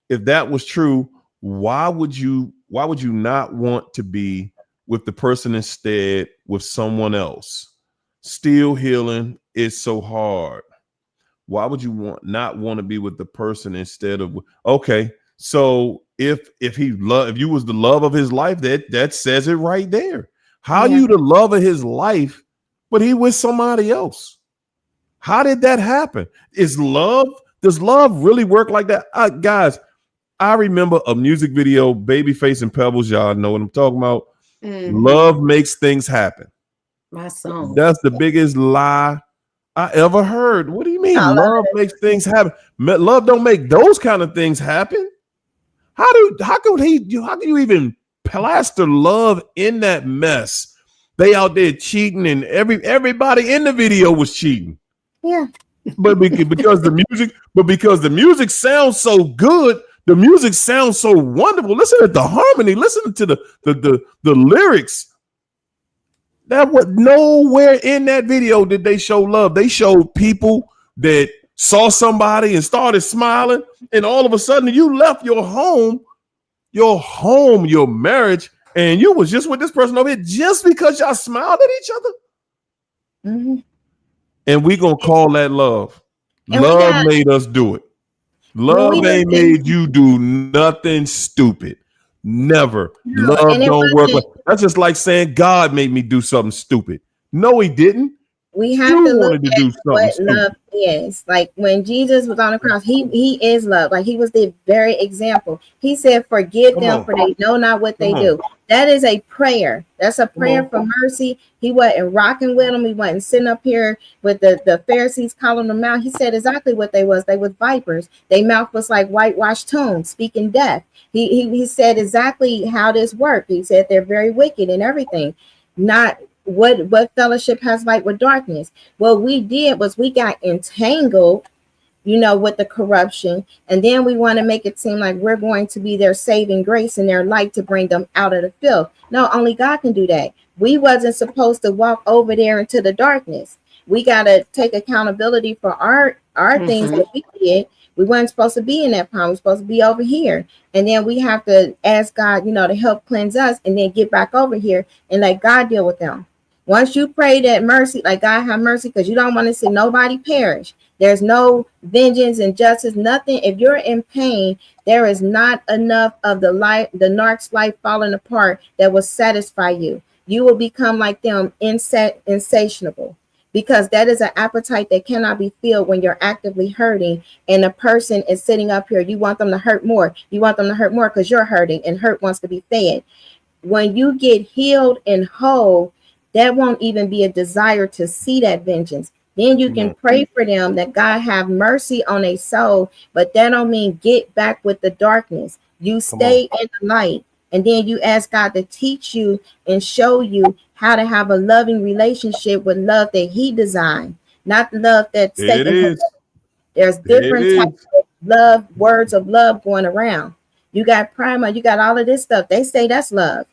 If that was true, why would you not want to be with the person instead with someone else? Still healing is so hard. Why would you not want to be with the person instead of, okay, so if you was the love of his life, that says it right there. How you the love of his life, but he with somebody else? How did that happen? Does love really work like that? Guys, I remember a music video, Babyface and Pebbles. Y'all know what I'm talking about. Mm-hmm. Love makes things happen. My song. That's the biggest lie I ever heard. What do you mean? Love makes things happen. Love don't make those kind of things happen. How can you even plaster love in that mess? They out there cheating, and everybody in the video was cheating. Yeah. But because the music sounds so good, the music sounds so wonderful. Listen to the harmony. Listen to the lyrics. That was nowhere in that video did they show love. They showed people that saw somebody and started smiling, and all of a sudden you left your home, your marriage, and you was just with this person over here just because y'all smiled at each other. Mm-hmm. And we gonna call that love. And love made us do it. Love ain't made you do nothing stupid. Never. No, love don't work. That's just like saying God made me do something stupid. No, he didn't. We have to look at what love is. Like when Jesus was on the cross, he is love. Like he was the very example. He said, forgive them for they know not what they do. That is a prayer. That's a prayer for mercy. He wasn't rocking with them. He wasn't sitting up here with the Pharisees calling them out. He said exactly what they was. They was vipers. Their mouth was like whitewashed tones, speaking death. He said exactly how this worked. He said they're very wicked and everything. Not what fellowship has light with darkness. What we did was we got entangled, with the corruption, and then we want to make it seem like we're going to be their saving grace and their light to bring them out of the filth. No, only God can do that. We wasn't supposed to walk over there into the darkness. We got to take accountability for our things that we did. We weren't supposed to be in that pond. We're supposed to be over here. And then we have to ask God, to help cleanse us, and then get back over here and let God deal with them. Once you pray that mercy, like God have mercy, because you don't want to see nobody perish. There's no vengeance and justice, nothing. If you're in pain, there is not enough of the narc's life falling apart that will satisfy you. You will become like them, insatiable, because that is an appetite that cannot be filled when you're actively hurting and a person is sitting up here. You want them to hurt more. You want them to hurt more because you're hurting, and hurt wants to be fed. When you get healed and whole, that won't even be a desire to see that vengeance. Then you can pray for them that God have mercy on a soul, but that don't mean get back with the darkness. You stay in the light, and then you ask God to teach you and show you how to have a loving relationship with love that he designed. not the love that's There it taken. is. There's There it different is. types of love, words of love going around. You got primer, you got all of this stuff. They say that's love.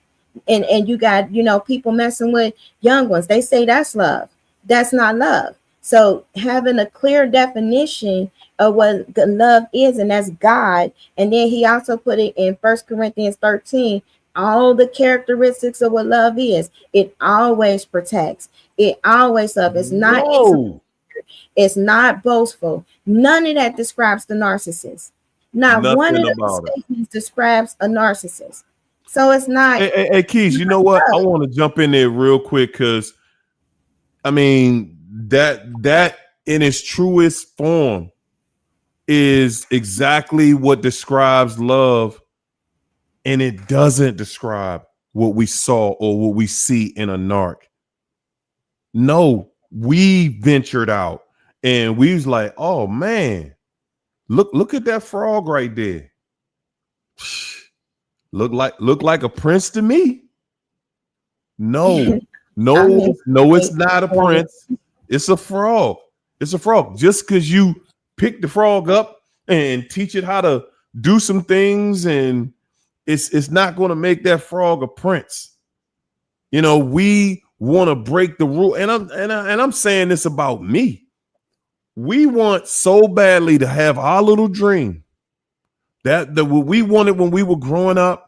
And you got, people messing with young ones. They say that's love. That's not love. So having a clear definition of what the love is, and that's God. And then he also put it in 1 Corinthians 13, all the characteristics of what love is. It always protects. It always loves. It's not Whoa. it's not boastful. None of that describes the narcissist. Not one Nothing of those about it. statements describes a narcissist. So it's not. Hey, Keys, you know what? I want to jump in there real quick because I mean that in its truest form is exactly what describes love, and it doesn't describe what we saw or what we see in a narc. No, we ventured out and we was like, oh man, look at that frog right there. Look like a prince to me. No, I mean, no, it's not a prince. It's a frog. It's a frog. Just because you pick the frog up and teach it how to do some things, and it's not going to make that frog a prince. We want to break the rule, and I'm saying this about me. We want so badly to have our little dream that what we wanted when we were growing up.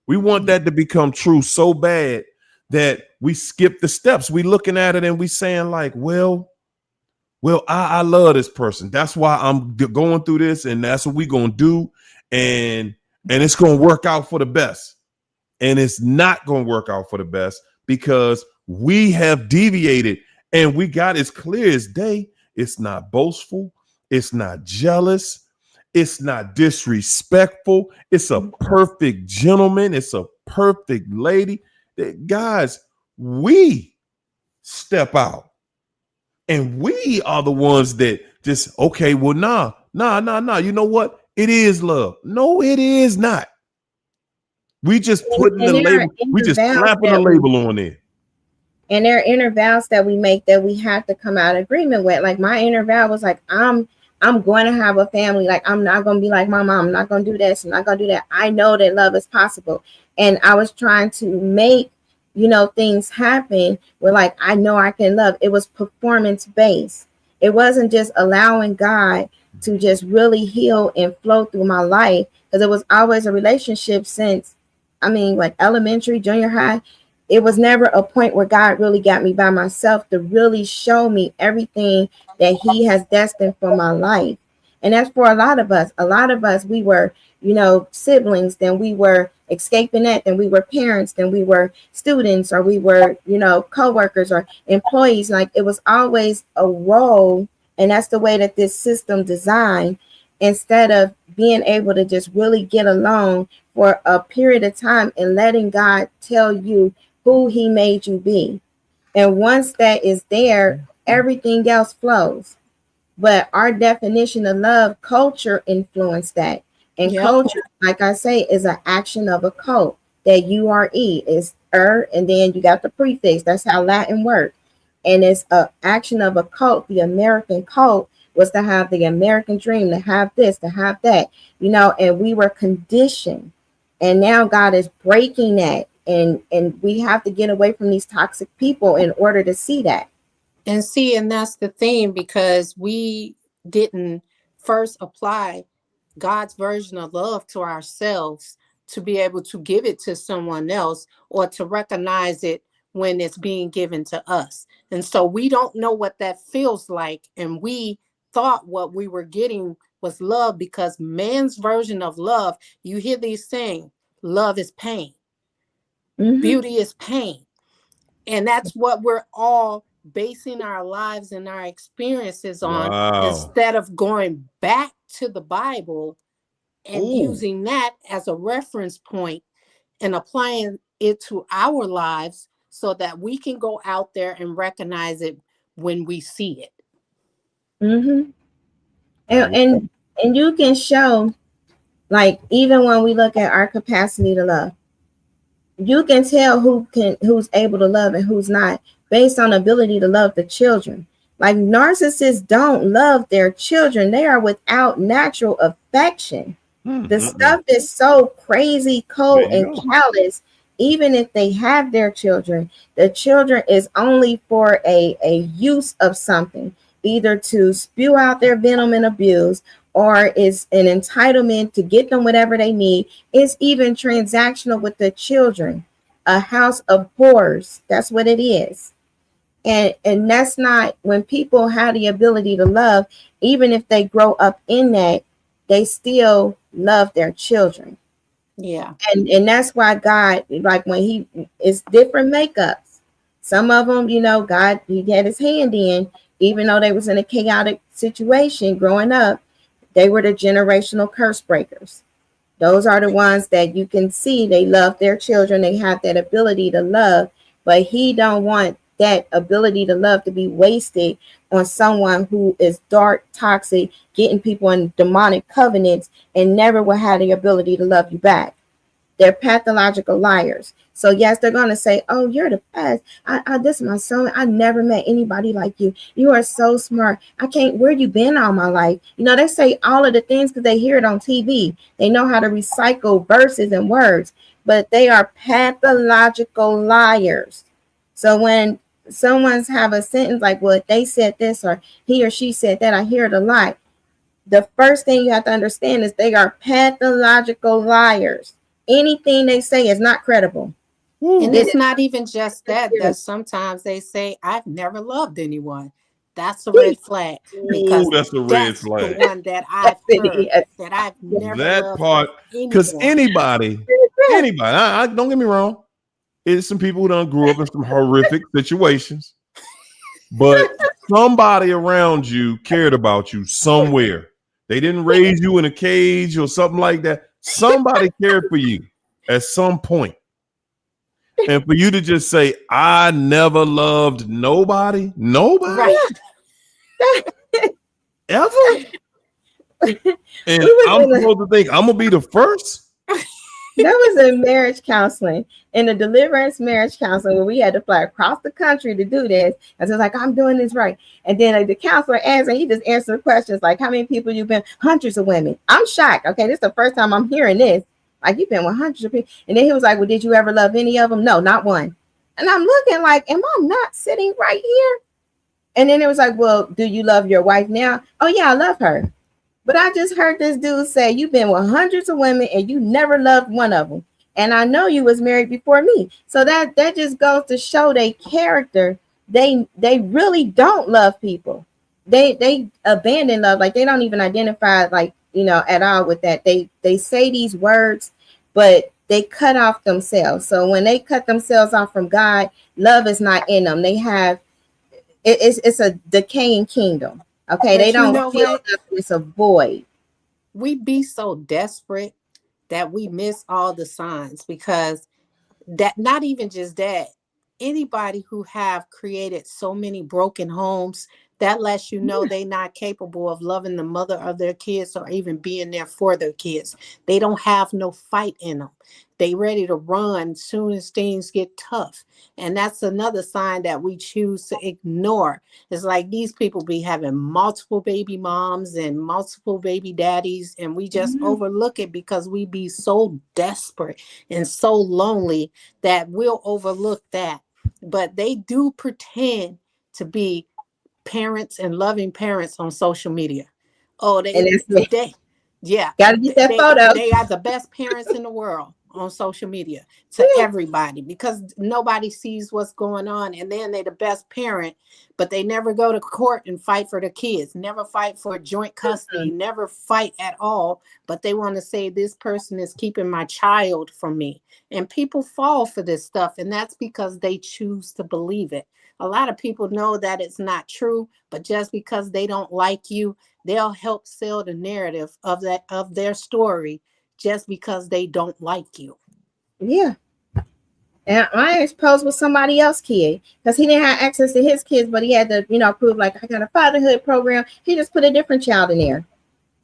We want that to become true so bad that we skip the steps. We looking at it and we saying like, well, I love this person. That's why I'm going through this, and that's what we gonna do, and it's gonna work out for the best. And it's not gonna work out for the best because we have deviated, and we got as clear as day. It's not boastful. It's not jealous. It's not disrespectful. It's a perfect gentleman. It's a perfect lady. Guys, we step out. And we are the ones that just, okay, well, nah. You know what? It is love. No, it is not. We just putting the label, we just slapping a label on it. And there are inner vows that we make that we have to come out of agreement with. Like my inner vow was like, I'm going to have a family. Like I'm not going to be like my mom. I'm not going to do this. I'm not going to do that. I know that love is possible. And I was trying to make, things happen where like, I know I can love. It was performance based. It wasn't just allowing God to just really heal and flow through my life, because it was always a relationship since, like elementary, junior high. It was never a point where God really got me by myself to really show me everything that he has destined for my life. And that's for a lot of us. A lot of us, we were, siblings, then we were escaping that, then we were parents, then we were students, or we were, co-workers or employees. Like it was always a role. And that's the way that this system designed, instead of being able to just really get along for a period of time and letting God tell you who he made you be. And once that is there, everything else flows. But our definition of love, culture influenced that. And culture, like I say, is an action of a cult. That U-R-E is and then you got the prefix. That's how Latin works. And it's an action of a cult. The American cult was to have the American dream, to have this, to have that, and we were conditioned. And now God is breaking that. And we have to get away from these toxic people in order to see that. And that's the thing, because we didn't first apply God's version of love to ourselves to be able to give it to someone else, or to recognize it when it's being given to us. And so we don't know what that feels like. And we thought what we were getting was love, because man's version of love, you hear these saying, love is pain. Mm-hmm. Beauty is pain. And that's what we're all basing our lives and our experiences on, instead of going back to the Bible and using that as a reference point and applying it to our lives, so that we can go out there and recognize it when we see it. Mm-hmm. And you can show, like, even when we look at our capacity to love, you can tell who's able to love and who's not, based on ability to love the children. Like narcissists don't love their children. They are without natural affection. The stuff is so crazy, There cold, you and go. callous. Even if they have their children, the children is only for a use of something, either to spew out their venom and abuse, or is an entitlement to get them whatever they need. It's even transactional with the children. A house of horrors. That's what it is. And that's not, when people have the ability to love, even if they grow up in that, they still love their children. Yeah. And that's why God, like when he, it's different makeups. Some of them, God, he had his hand in, even though they was in a chaotic situation growing up. They were the generational curse breakers. Those are the ones that you can see they love their children. They have that ability to love, but he don't want that ability to love to be wasted on someone who is dark, toxic, getting people in demonic covenants, and never will have the ability to love you back. They're pathological liars. So yes, they're gonna say, "Oh, you're the best. This is my son. I never met anybody like you. You are so smart. I can't. Where you been all my life?" They say all of the things because they hear it on TV. They know how to recycle verses and words, but they are pathological liars. So when someone's have a sentence like, "Well, if they said this or he or she said that," I hear it a lot. The first thing you have to understand is they are pathological liars. Anything they say is not credible. And It it's is not even just that, not that sometimes they say, I've never loved anyone. That's a serious. red flag, Ooh, because that's a red that's the flag. one that Yes, I've it heard, is. that I've never That loved part, because anyone. anybody, I don't get me wrong. It's some people who done grew up in some horrific situations, but somebody around you cared about you somewhere. They didn't raise you in a cage or something like that. Somebody cared for you at some point. And for you to just say, I never loved nobody Right. ever, and We was I'm in a supposed to think I'm gonna be the first. That was in marriage counseling, in the deliverance marriage counseling, where we had to fly across the country to do this. And so it's like, I'm doing this right. And then the counselor answered, he just answered questions like, how many people you've been? Hundreds of women. I'm shocked. Okay, this is the first time I'm hearing this. Like, you've been with hundreds of people. And then he was like, well, did you ever love any of them? No, not one. And I'm looking like, am I not sitting right here? And then it was like, well, do you love your wife now? Oh, yeah, I love her. But I just heard this dude say, you've been with hundreds of women and you never loved one of them. And I know you was married before me. So that just goes to show their character. They really don't love people. They abandon love. Like, they don't even identify, like, at all with that. They say these words, but they cut off themselves. So when they cut themselves off from God, love is not in them. They have it's a decaying kingdom. Okay, they But you don't know feel what? nothing. It's a void. We be so desperate that we miss all the signs, because that, not even just that, anybody who have created so many broken homes, that lets you know they not capable of loving the mother of their kids or even being there for their kids. They don't have no fight in them. They ready to run soon as things get tough. And that's another sign that we choose to ignore. It's like these people be having multiple baby moms and multiple baby daddies, and we just Mhm. overlook it because we be so desperate and so lonely that we'll overlook that. But they do pretend to be parents and loving parents on social media. Oh, And that's me. they yeah, Got to get that photo. they are the best parents in the world on social media to everybody, because nobody sees what's going on, and then they're the best parent, but they never go to court and fight for the kids, never fight for joint custody, never fight at all, but they want to say this person is keeping my child from me. And people fall for this stuff, and that's because they choose to believe it. A lot of people know that it's not true, but just because they don't like you, they'll help sell the narrative of their story just because they don't like you. Yeah. And I exposed with somebody else's kid because he didn't have access to his kids, but he had to, prove like I got a fatherhood program. He just put a different child in there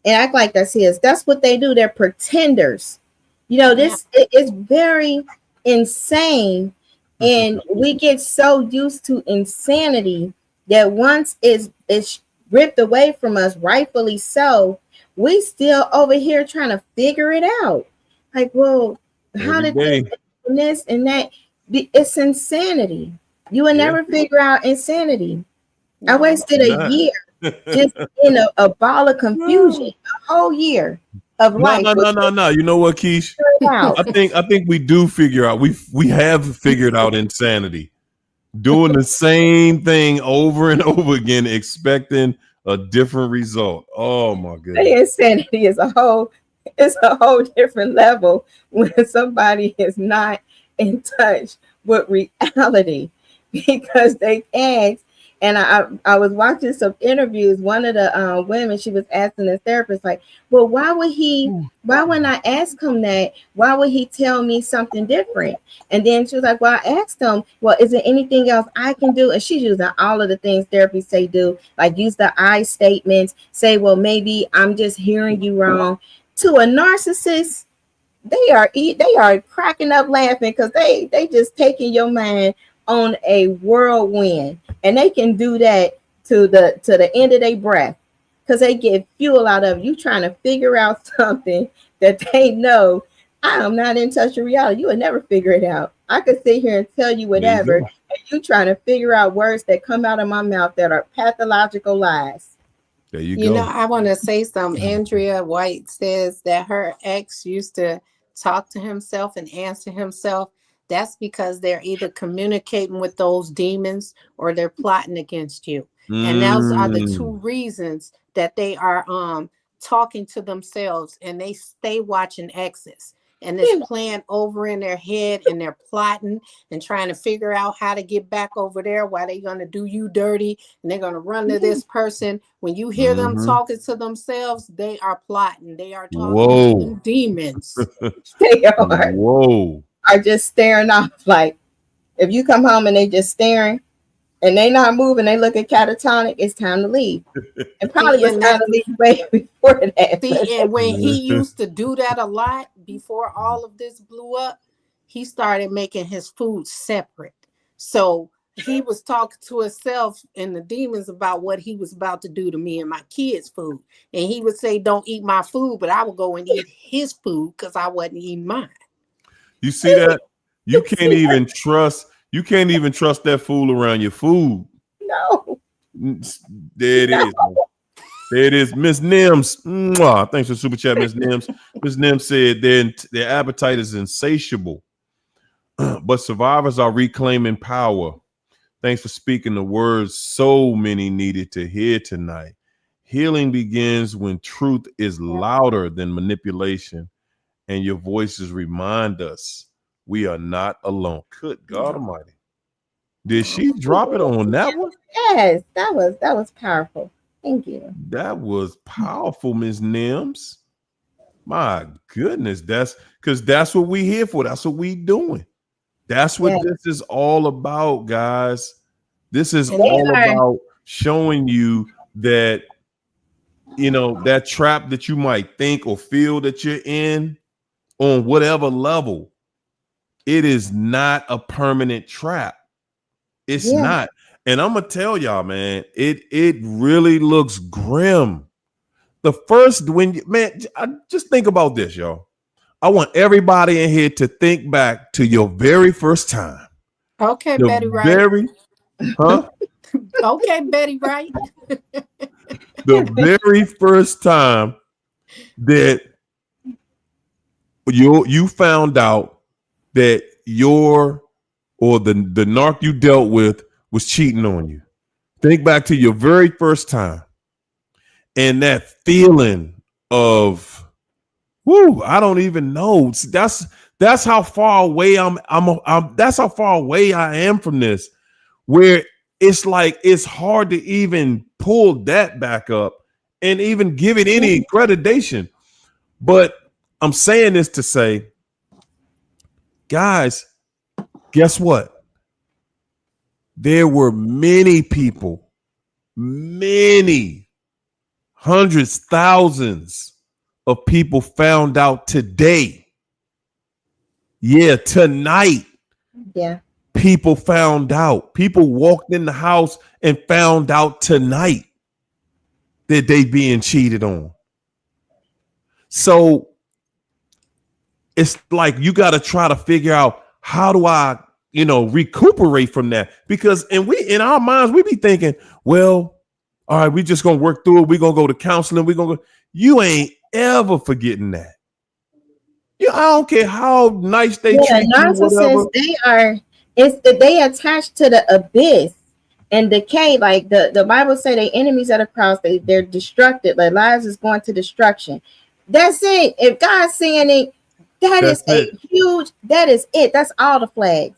and act like that's his. That's what they do. They're pretenders. Yeah. This is very insane. And we get so used to insanity that once it's ripped away from us, rightfully so, we still over here trying to figure it out. Like, well, how Every did this day. and this and that? It's insanity. You will Yeah. never figure out insanity. I No. wasted a Not. year just in a ball of confusion, a whole year of No, life no, was no, no, no. You know what, Keish? figured out. I think we do figure out. We have figured out insanity. Doing the same thing over and over again, expecting a different result. Oh my The goodness. insanity is it's a whole different level when somebody is not in touch with reality because they ask. And I was watching some interviews. One of the women, she was asking the therapist, like, well, why when I ask him that, why would he tell me something different? And then she was like, well, I asked him, well, is there anything else I can do? And she's using all of the things therapists say do, like use the I statements, say, well, maybe I'm just hearing you wrong. To a narcissist, they are cracking up laughing because they just taking your mind on a whirlwind, and they can do that to the end of their breath because they get fuel out of you trying to figure out something that they know. I am not in touch with reality. You would never figure it out. I could sit here and tell you There you whatever, go. and you trying to figure out words that come out of my mouth that are pathological lies. There you You know, go. I want to say something. Andrea White says that her ex used to talk to himself and answer himself. That's because they're either communicating with those demons or they're plotting against you. And those are the two Mm. reasons that they are talking to themselves, and they stay watching exes. And it's Yeah, playing over in their head, and they're plotting and trying to figure out how to get back over there, why they're going to do you dirty, and they're going to run to yeah. this person. When you hear them Hmm. talking to themselves, they are plotting. They are talking to Whoa. them demons. They Whoa. are just staring off. Like if you come home and they just staring and they not moving, they looking catatonic, it's time to leave. And probably See, was and time that to leave way before that. But and when he used to do that a lot before all of this blew up, he started making his food separate. So he was talking to himself and the demons about what he was about to do to me and my kids' food. And he would say, don't eat my food, but I would go and eat his food because I wasn't eating mine. You see that? You can't even trust. You can't even trust that fool around your food. no, There it is. no. There it is. Miss Nims. Mwah. Thanks for super chat, Miss Nims. Miss Nims said their appetite is insatiable, but survivors are reclaiming power. Thanks for speaking the words so many needed to hear tonight. Healing begins when truth is louder than manipulation, and your voices remind us we are not alone. Good God No. Almighty. Did she drop it on that one? Yes, that was powerful. Thank you. That was powerful, Miss Nims. My goodness, that's because that's what we here for. That's what we doing. That's what Yeah, this is all about, guys. This is And they all are. about showing you that that trap that you might think or feel that you're in on whatever level, it is not a permanent trap. It's Yeah, not. And I'm gonna tell y'all, man, it really looks grim. The first when you, man, just think about this, y'all. I want everybody in here to think back to your very first time. okay, The Betty Wright. very, huh? Okay, Betty Wright. The very first time that you found out that your or the narc you dealt with was cheating on you. Think back to your very first time and that feeling of whoo, I don't even know. See, that's how far away I'm that's how far away I am from this. Where it's like it's hard to even pull that back up and even give it any accreditation. But I'm saying this to say, guys, guess what? There were many people, many hundreds, thousands of people found out today. Yeah, tonight yeah. people found out. People walked in the house and found out tonight that they being cheated on. So it's like you got to try to figure out, how do I, recuperate from that? Because in our minds, we be thinking, well, all right, we just gonna work through it. We're gonna go to counseling. We're gonna go. You ain't ever forgetting that. I don't care how nice they treat you, whatever. They attach to the abyss and decay. Like the Bible say, they enemies of the cross, they're destructive. Their lives is going to destruction. That's it. If God's saying it, That's it. that is it. That's all the flags.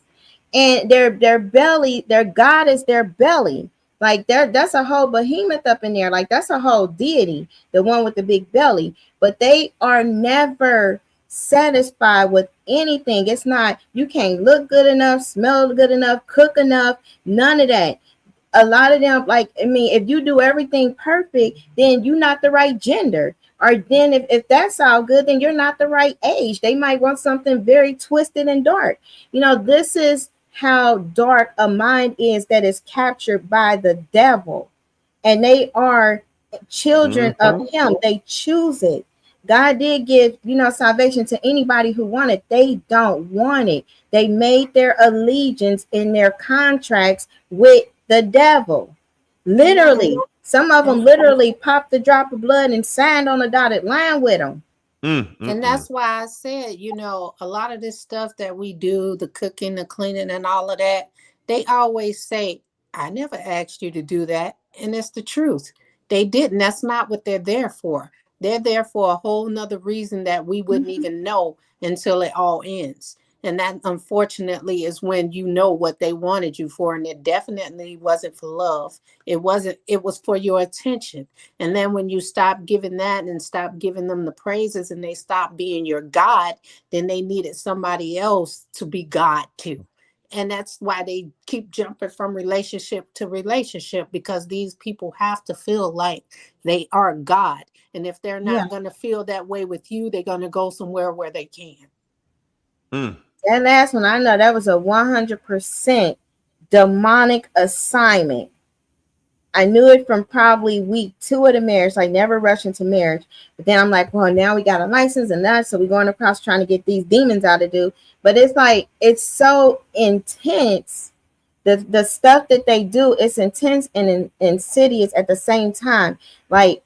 And their belly, their God is their belly. Like that's a whole behemoth up in there. Like that's a whole deity, the one with the big belly. But they are never satisfied with anything. It's not, you can't look good enough, smell good enough, cook enough, none of that. A lot of them, like, I mean, if you do everything perfect, then you're not the right gender. Or then if that's all good, then you're not the right age. They might want something very twisted and dark. This is how dark a mind is that is captured by the devil. And they are children of him. They choose it. God did give, salvation to anybody who wanted. They don't want it. They made their allegiance in their contracts with the devil. Literally, some of them literally popped the drop of blood and signed on a dotted line with them. And that's why I said, a lot of this stuff that we do, the cooking, the cleaning, and all of that, they always say, I never asked you to do that. And it's the truth. They didn't. That's not what they're there for. They're there for a whole nother reason that we wouldn't even know until it all ends. And that, unfortunately, is when you know what they wanted you for. And it definitely wasn't for love. It wasn't. It was for your attention. And then when you stop giving that and stop giving them the praises and they stop being your God, then they needed somebody else to be God too. And that's why they keep jumping from relationship to relationship, because these people have to feel like they are God. And if they're not going to feel that way with you, they're going to go somewhere where they can. That last one, I know that was a 100% demonic assignment. I knew it from probably week 2 of the marriage, like never rush into marriage. But then I'm like, well, now we got a license and that, so we're going across trying to get these demons out of do. But it's like, it's so intense. The stuff that they do is intense and insidious at the same time. Like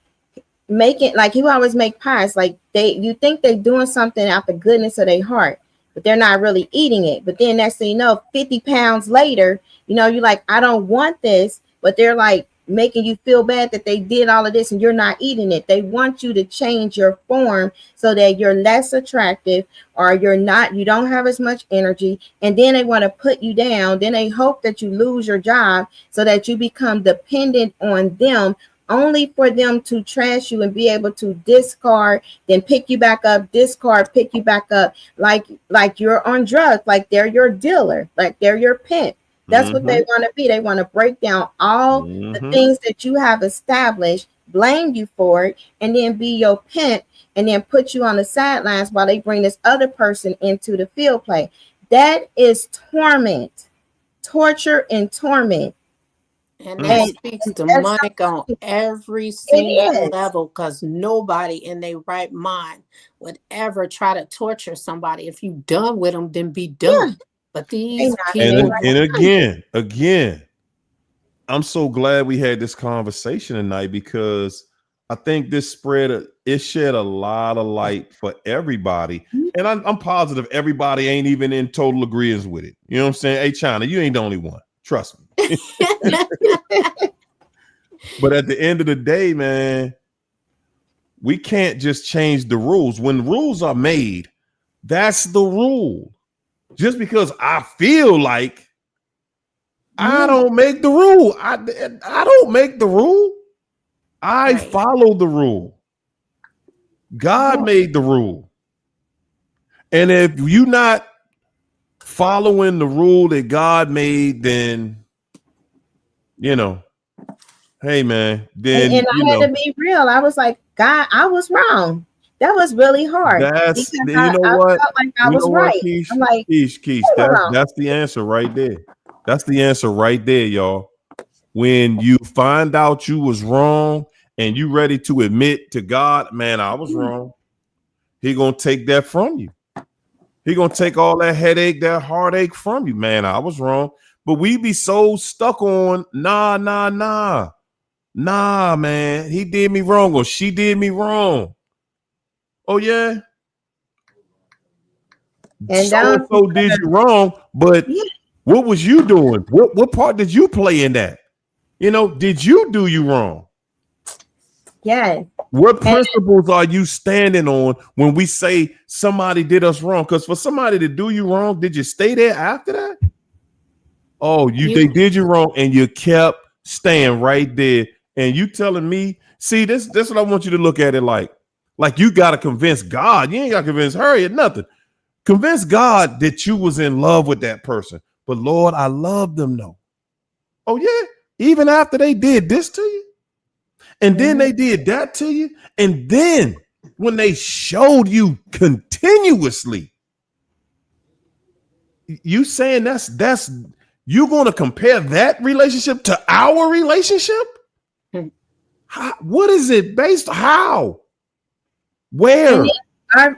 making, like he would always make pies. Like you think they're doing something out the goodness of their heart, but they're not really eating it. But then next thing you know, 50 pounds later, you're like, I don't want this. But they're like making you feel bad that they did all of this and you're not eating it. They want you to change your form so that you're less attractive, or you don't have as much energy. And then they want to put you down. Then they hope that you lose your job so that you become dependent on them, only for them to trash you and be able to discard, then pick you back up, discard, pick you back up, like you're on drugs, like they're your dealer, like they're your pimp. That's what they want to be. They want to break down all the things that you have established, blame you for it, and then be your pimp, and then put you on the sidelines while they bring this other person into the field play. That is torment, torture and torment. And that speaks demonic on every single level, because nobody in their right mind would ever try to torture somebody. If you done with them, then be done. Yeah. But these people, and again, I'm so glad we had this conversation tonight, because I think this shed a lot of light for everybody. And I'm positive everybody ain't even in total agreement with it. You know what I'm saying? Hey, China, you ain't the only one. Trust me. But at the end of the day, man, we can't just change the rules. When rules are made, that's the rule. Just because I feel like, I don't make the rule. I don't make the rule. I follow the rule. God made the rule. And if you're not following the rule that God made, then, hey man, then and I had to be real. I was like, God, I was wrong. That was really hard That's because you know I what? felt like I You know was what, right. Keish? I'm like, Keish. hold on. That's the answer right there. That's the answer right there, y'all. When you find out you was wrong and you ready to admit to God, man, I was wrong. He gonna take that from you. He gonna take all that headache, that heartache from you, man. I was wrong. But we be so stuck on nah, man. He did me wrong or she did me wrong. Oh yeah, And so and down, so did you wrong, but yeah, what was you doing? What part did you play in that? You know, did you do you wrong? yeah. What And principles are you standing on when we say somebody did us wrong? Because for somebody to do you wrong, did you stay there after that? Oh, they You did you wrong and you kept staying right there. And you telling me, see, this what I want you to look at it like. Like you gotta convince God. You ain't gotta convince her or nothing. Convince God that you was in love with that person. But Lord, I love them though. Oh, yeah. Even after they did this to you, and then they did that to you, and then when they showed you continuously, you saying that's you gonna compare that relationship to our relationship? What is it based? How? and Where?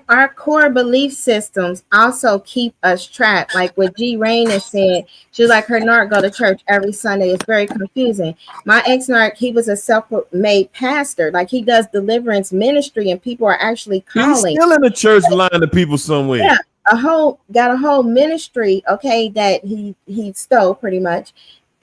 our core belief systems also keep us trapped. Like what G Rain has said, she's like her narc go to church every Sunday. It's very confusing. My ex narc, he was a self-made pastor. Like he does deliverance ministry, and people are actually He's calling. still in the church line to people somewhere. Yeah, got a whole ministry, okay, that he stole pretty much,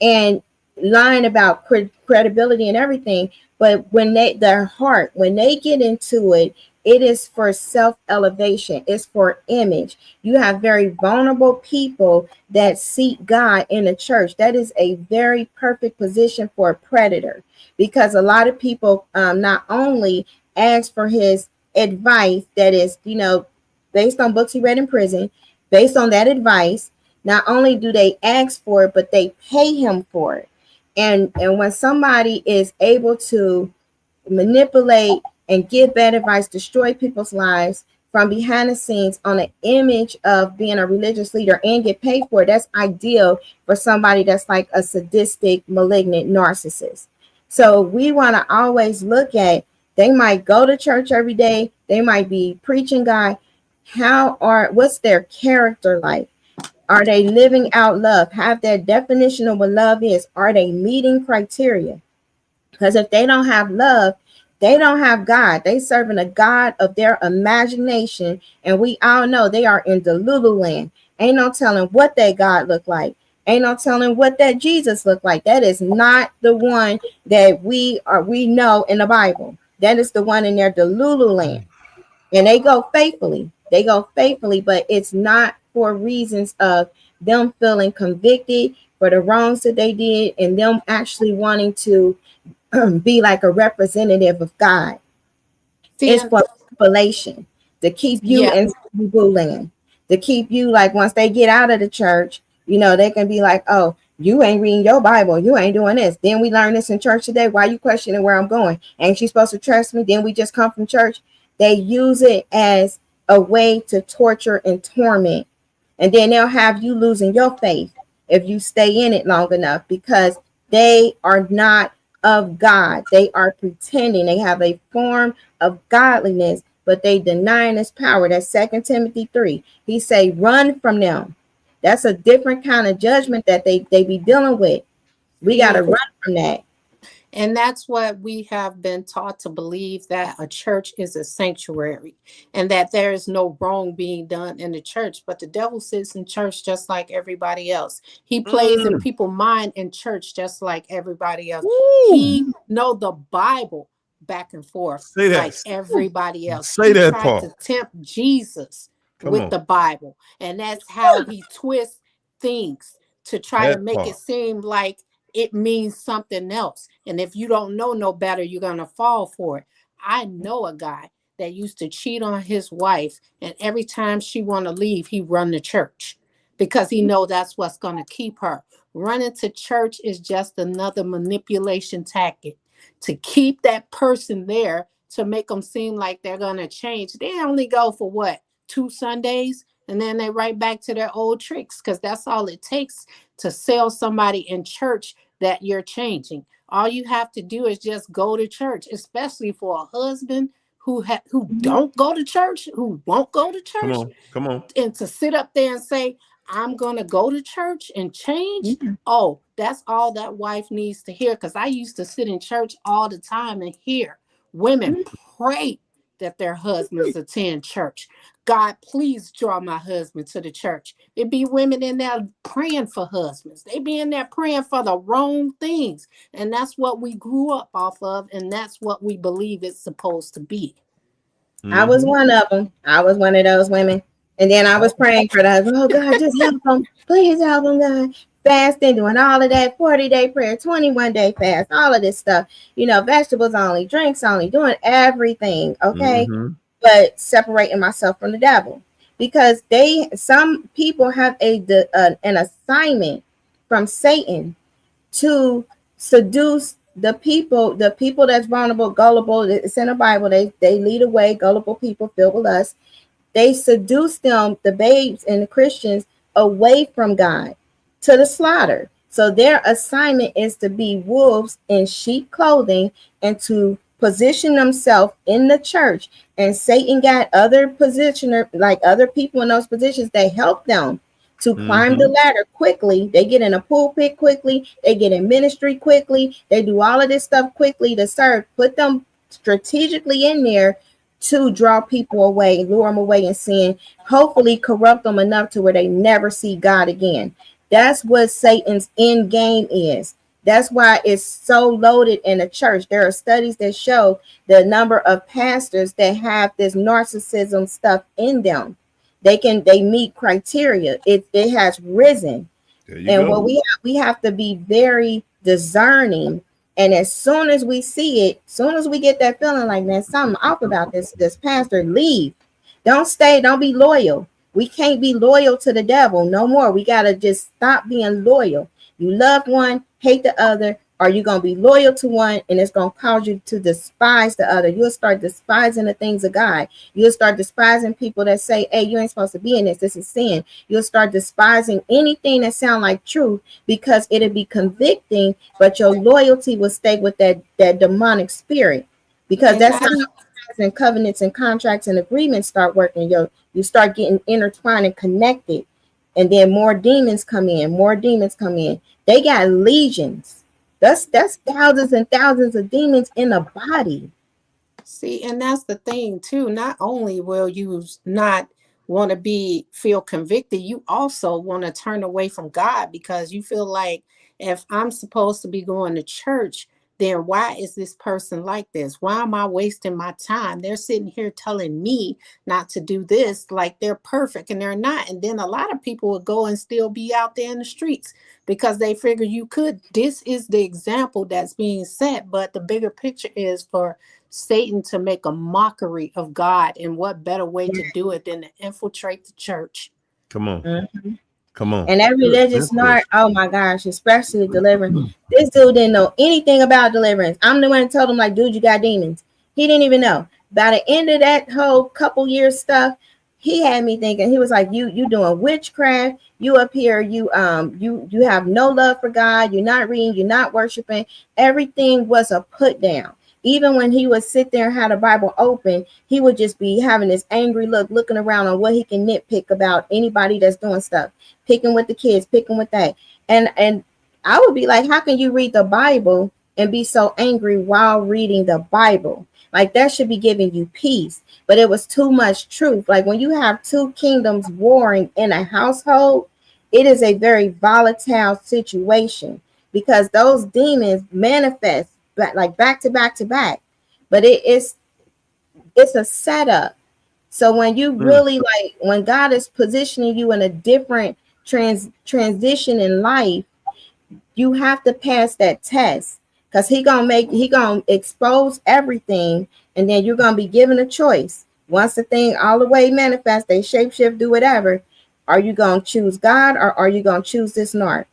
and lying about credibility and everything. But when their heart, when they get into it, it is for self elevation. It's for image. You have very vulnerable people that seek God in the church. That is a very perfect position for a predator, because a lot of people not only ask for his advice, that is, based on books he read in prison, based on that advice. Not only do they ask for it, but they pay him for it. And when somebody is able to manipulate and give bad advice, destroy people's lives from behind the scenes on an image of being a religious leader and get paid for it, that's ideal for somebody that's like a sadistic, malignant narcissist. So we want to always look at, they might go to church every day, they might be preaching God. What's their character like? Are they living out love? Have their definition of what love is? Are they meeting criteria? Because if they don't have love, they don't have God. They serving a God of their imagination. And we all know they are in the Lululand. Ain't no telling what that God look like. Ain't no telling what that Jesus look like. That is not the one that we know in the Bible. That is the one in there, the Lululand. And they go faithfully. They go faithfully, but it's not for reasons of them feeling convicted for the wrongs that they did and them actually wanting to be like a representative of God. see, It's for manipulation to keep you yeah, in boo land, to keep you like once they get out of the church, they can be like, oh, you ain't reading your Bible, you ain't doing this. Then we learn this in church today. Why you questioning where I'm going? Ain't you supposed to trust me? Then we just come from church. They use it as a way to torture and torment. And then they'll have you losing your faith if you stay in it long enough, because they are not of God. They are pretending. They have a form of godliness, but they denying his power. That's 2 Timothy 3. He say, run from them. That's a different kind of judgment that they be dealing with. We got yeah. to run from that. And that's what we have been taught to believe, that a church is a sanctuary and that there is no wrong being done in the church. But the devil sits in church just like everybody else. He plays in Mm. people's mind in church just like everybody else. Woo. He know the Bible back and forth Say that. like everybody else. Say He that tried part. to tempt Jesus Come with on. the Bible. And that's how he twists things to try to That make it part. seem like it means something else. And if you don't know no better, you're going to fall for it. I know a guy that used to cheat on his wife, and every time she want to leave, he run to church because he know that's what's going to keep her. Running to church is just another manipulation tactic to keep that person there to make them seem like they're going to change. They only go for what, 2 Sundays, and then they right back to their old tricks, because that's all it takes to sell somebody in church that you're changing. All you have to do is just go to church, especially for a husband who don't go to church, who won't go to Come church, on. Come on. and to sit up there and say, I'm going to go to church and change. Yeah. Oh, that's all that wife needs to hear. Because I used to sit in church all the time and hear women pray that their husbands attend church. God, please draw my husband to the church. It be women in there praying for husbands. They be in there praying for the wrong things. And that's what we grew up off of. And that's what we believe it's supposed to be. I was Mhm. one of them. I was one of those women. And then I was praying for the husband. Oh, God, just help him. Please help him, God. Fasting, doing all of that, 40-day prayer, 21-day fast, all of this stuff. Vegetables only, drinks only, doing everything, okay? Mhm. But separating myself from the devil. Because some people have an assignment from Satan to seduce the people that's vulnerable, gullible. It's in the Bible. They lead away, gullible people filled with lust. They seduce them, the babes and the Christians, away from God to the slaughter. So their assignment is to be wolves in sheep clothing and to position themselves in the church. And Satan got other positioner, like other people in those positions that help them to climb the Mhm. ladder quickly. They get in a pulpit quickly. They get in ministry quickly. They do all of this stuff quickly to serve. Put them strategically in there to draw people away, lure them away in sin, hopefully corrupt them enough to where they never see God again. That's what Satan's end game is. That's why it's so loaded in the church. There are studies that show the number of pastors that have this narcissism stuff in them. They meet criteria. It has risen. There you And what go. we have to be very discerning. And as soon as we see it, as soon as we get that feeling like, man, something off about this pastor, leave. Don't stay. Don't be loyal. We can't be loyal to the devil no more. We got to just stop being loyal. You love one, hate the other. Are you going to be loyal to one and it's going to cause you to despise the other? You'll start despising the things of God. You'll start despising people that say, hey, you ain't supposed to be in this. This is sin. You'll start despising anything that sound like truth because it'll be convicting, but your loyalty will stay with that demonic spirit, because And that's not how even, and covenants and contracts and agreements start working. You start getting intertwined and connected, and then more demons come in. They got legions. That's thousands and thousands of demons in a body. see, and that's the thing too. Not only will you not want to feel convicted, you also want to turn away from God, because you feel like, if I'm supposed to be going to church, then why is this person like this? Why am I wasting my time? They're sitting here telling me not to do this, like they're perfect, and they're not. And then a lot of people will go and still be out there in the streets because they figure you could. This is the example that's being set, but the bigger picture is for Satan to make a mockery of God. And what better way to do it than to infiltrate the church? Come on. Mhm. Come on. And that Good religious information. snark, oh my gosh, especially deliverance. This dude didn't know anything about deliverance. I'm the one who told him, like, dude, you got demons. He didn't even know. By the end of that whole couple years stuff, he had me thinking. He was like, you doing witchcraft. You up here, you have no love for God. You're not reading, you're not worshiping. Everything was a put down. Even when he would sit there and have the Bible open, he would just be having this angry look, looking around on what he can nitpick about anybody that's doing stuff, picking with the kids, picking with that. And I would be like, how can you read the Bible and be so angry while reading the Bible? Like, that should be giving you peace. But it was too much truth. Like, when you have two kingdoms warring in a household, it is a very volatile situation, because those demons manifest like back to back to back. But it's a setup. So when you Mm. really, like, when God is positioning you in a different transition in life, you have to pass that test, because he gonna expose everything, and then you're gonna be given a choice. Once the thing all the way manifests, they shapeshift, do whatever. Are you gonna choose God, or are you gonna choose this narc?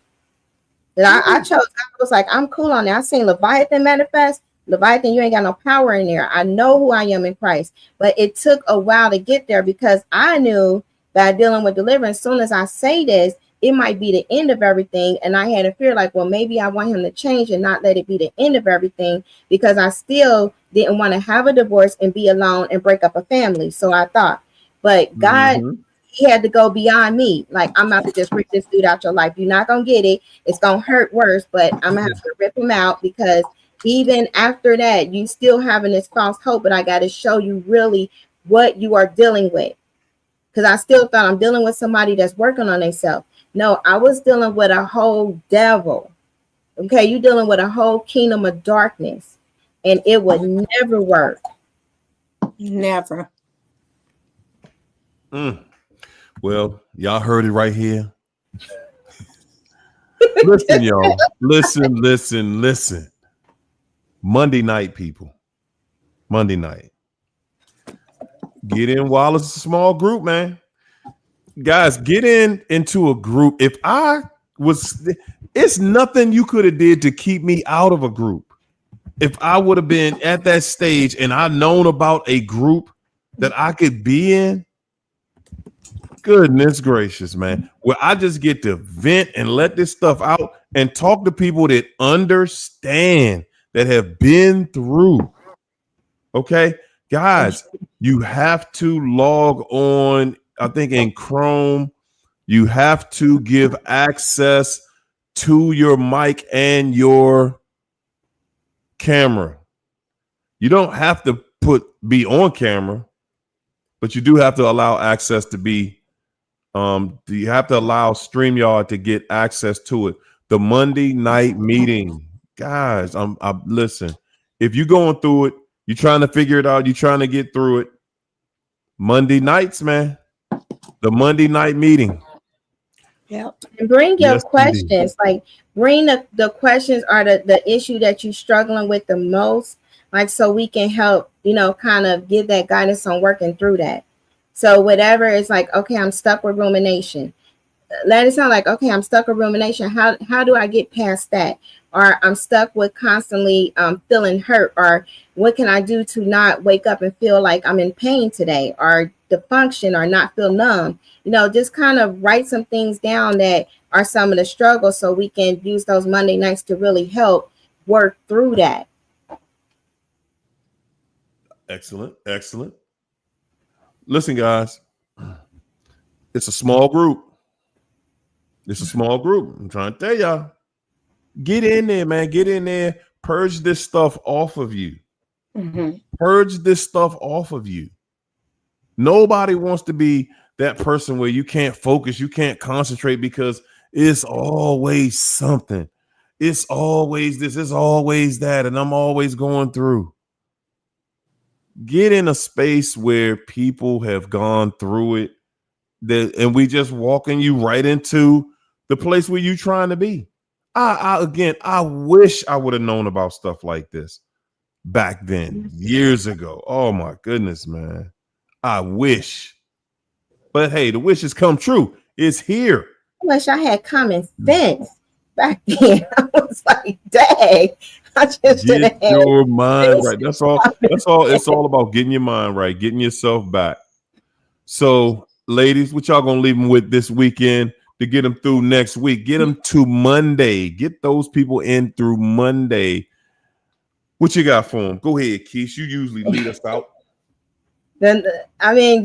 That I chose God. I was like, I'm cool on that. I seen Leviathan manifest. Leviathan, you ain't got no power in there. I know who I am in Christ. But it took a while to get there because I knew that dealing with deliverance, as soon as I say this, it might be the end of everything. And I had a fear like, well, maybe I want him to change and not let it be the end of everything, because I still didn't want to have a divorce and be alone and break up a family. So I thought, but God, he had to go beyond me. Like, I'm about to just rip this dude out your life. You're not going to get it. It's going to hurt worse, but I'm going to have to rip him out, because even after that, you still having this false hope, but I got to show you really what you are dealing with. Because I still thought I'm dealing with somebody that's working on themselves. No, I was dealing with a whole devil. Okay, you're dealing with a whole kingdom of darkness, and it would never work. Never. Well, y'all heard it right here. Listen, y'all. Listen. Monday night, people. Monday night. Get in while it's a small group, man. Guys, get into a group. If I was, it's nothing you could have did to keep me out of a group. If I would have been at that stage and I known about a group that I could be in, goodness gracious, man, where I just get to vent and let this stuff out and talk to people that understand, that have been through. Okay, guys, you have to log on. I think in Chrome, you have to give access to your mic and your camera. You don't have to be on camera, but you do have to allow access to be. You have to allow StreamYard to get access to it. The Monday night meeting, guys. I'm listen. If you're going through it, you're trying to figure it out, you're trying to get through it. Monday nights, man. The Monday night meeting. Yep. And bring your questions. Indeed. Like, bring the questions are the issue that you're struggling with the most. Like, so we can help, kind of give that guidance on working through that. So whatever is like, okay, I'm stuck with rumination. Let it sound like, okay, I'm stuck with rumination. How do I get past that? Or I'm stuck with constantly feeling hurt. Or what can I do to not wake up and feel like I'm in pain today? Or to function or not feel numb? Just kind of write some things down that are some of the struggles, so we can use those Monday nights to really help work through that. Excellent. Listen, guys, it's a small group. I'm trying to tell y'all. Get in there, man. Get in there. Purge this stuff off of you. Mm-hmm. Purge this stuff off of you. Nobody wants to be that person where you can't focus, you can't concentrate, because it's always something. It's always this, it's always that, and I'm always going through. Get in a space where people have gone through it, and we just walking you right into the place where you're trying to be. I wish I would have known about stuff like this back then, years ago. Oh my goodness, man. I wish. But hey, the wish has come true. It's here. I wish I had common sense back then. I was like, dang, I just get your mind right. That's all. It's all about getting your mind right, getting yourself back. So, ladies, what y'all gonna leave them with this weekend to get them through next week? Get them to Monday. Get those people in through Monday. What you got for them? Go ahead, Keith. You usually lead us out. Then,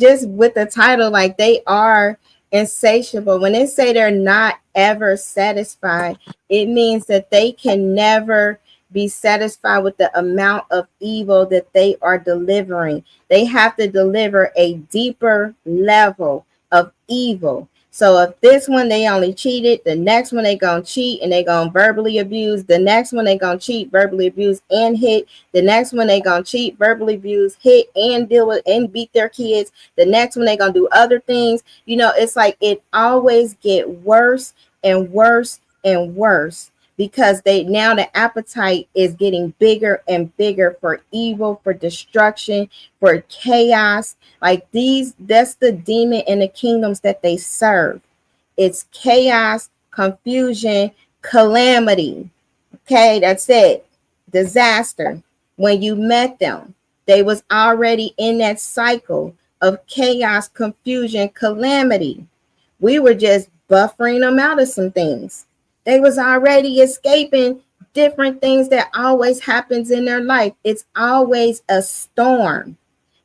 just with the title, like, they are insatiable. When they say they're not ever satisfied, it means that they can never be satisfied with the amount of evil that they are delivering. They have to deliver a deeper level of evil. So if this one they only cheated, the next one they gonna cheat and they gonna verbally abuse. The next one they gonna cheat, verbally abuse, and hit. The next one they gonna cheat, verbally abuse, hit, and deal with and beat their kids. The next one they gonna do other things. It's like it always get worse and worse and worse, because now the appetite is getting bigger and bigger for evil, for destruction, for chaos. Like that's the demon in the kingdoms that they serve. It's chaos, confusion, calamity. Okay, that's it. Disaster. when you met them. They was already in that cycle of chaos, confusion, calamity. We were just buffering them out of some things. They was already escaping different things that always happens in their life. It's always a storm.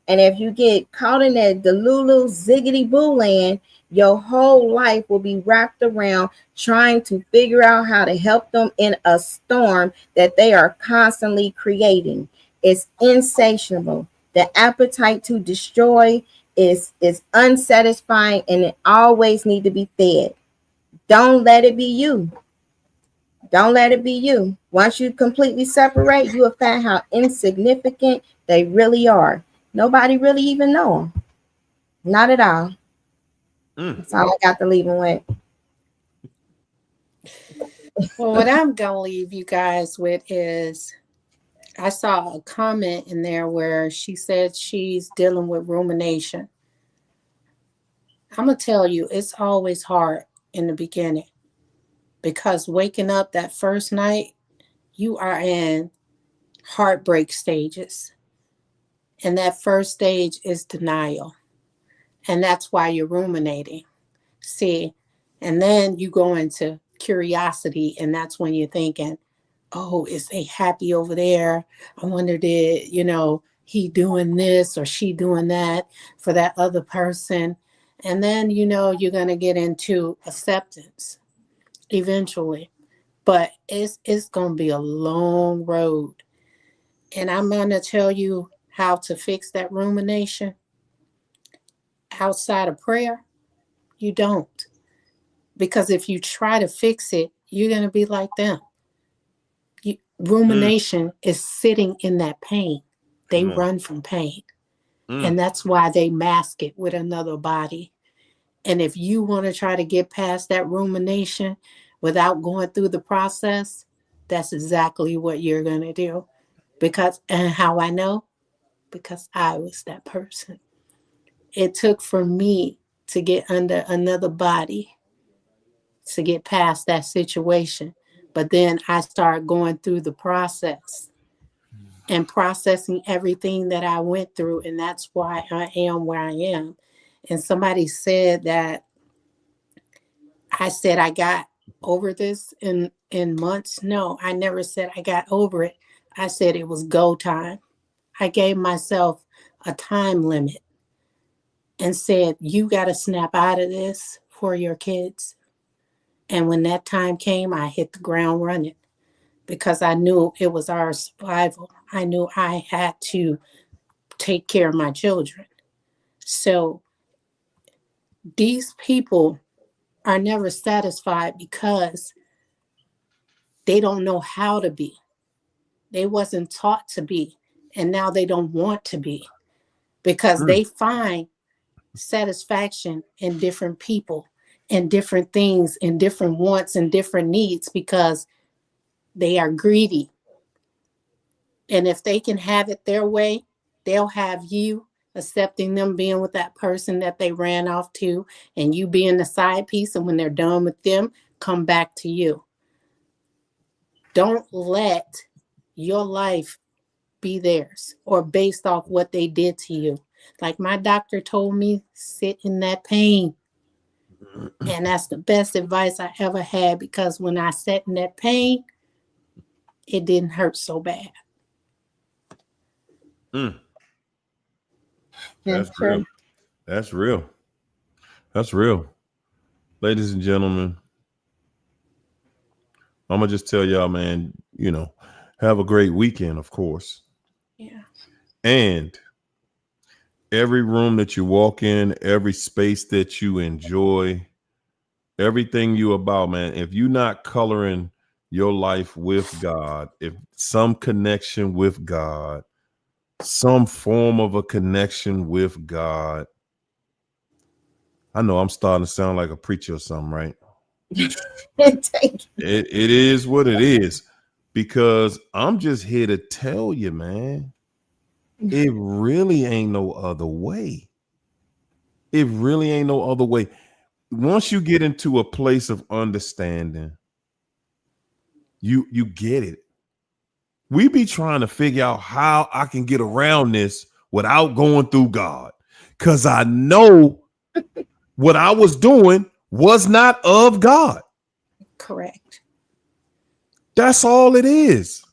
And if you get caught in that delulu ziggity boo land, your whole life will be wrapped around trying to figure out how to help them in a storm that they are constantly creating. It's insatiable. The appetite to destroy is unsatisfying, and it always need to be fed. Don't let it be you. Don't let it be you. Once you completely separate, you will find how insignificant they really are. Nobody really even know them. Not at all. That's all I got to leave them with. Well, what I'm going to leave you guys with is I saw a comment in there where she said she's dealing with rumination. I'm going to tell you, it's always hard in the beginning because waking up that first night, you are in heartbreak stages. And that first stage is denial. And that's why you're ruminating. See, and then you go into curiosity, and that's when you're thinking, oh, is they happy over there? I wonder, did, he doing this or she doing that for that other person? And then, you're going to get into acceptance eventually. But it's going to be a long road. And I'm going to tell you how to fix that rumination outside of prayer. You don't. Because if you try to fix it, you're going to be like them. Rumination is sitting in that pain. They run from pain. And that's why they mask it with another body. And if you want to try to get past that rumination without going through the process, that's exactly what you're going to do. And how I know? Because I was that person. It took for me to get under another body to get past that situation. But then I started going through the process and processing everything that I went through. And that's why I am where I am. And somebody said that I said I got over this in months. No, I never said I got over it. I said it was go time. I gave myself a time limit and said, you got to snap out of this for your kids. And when that time came, I hit the ground running because I knew it was our survival. I knew I had to take care of my children. So these people are never satisfied because they don't know how to be. They wasn't taught to be. And now they don't want to be because they find satisfaction in different people and different things and different wants and different needs because they are greedy. And if they can have it their way, they'll have you accepting them being with that person that they ran off to and you being the side piece. And when they're done with them, come back to you. Don't let your life be theirs or based off what they did to you. Like my doctor told me, sit in that pain. And that's the best advice I ever had because when I sat in that pain, it didn't hurt so bad. That's real. That's real. That's real. Ladies and gentlemen, I'm going to just tell y'all, man, have a great weekend, of course. Yeah. And every room that you walk in, every space that you enjoy, everything you about, man, if you're not coloring your life with God, if some connection with God, some form of a connection with God, I know I'm starting to sound like a preacher or something, right? it is what it is, because I'm just here to tell you, man, it really ain't no other way. It really ain't no other way. Once you get into a place of understanding, you get it. we be trying to figure out how I can get around this without going through God. Because I know what I was doing was not of God. Correct. That's all it is.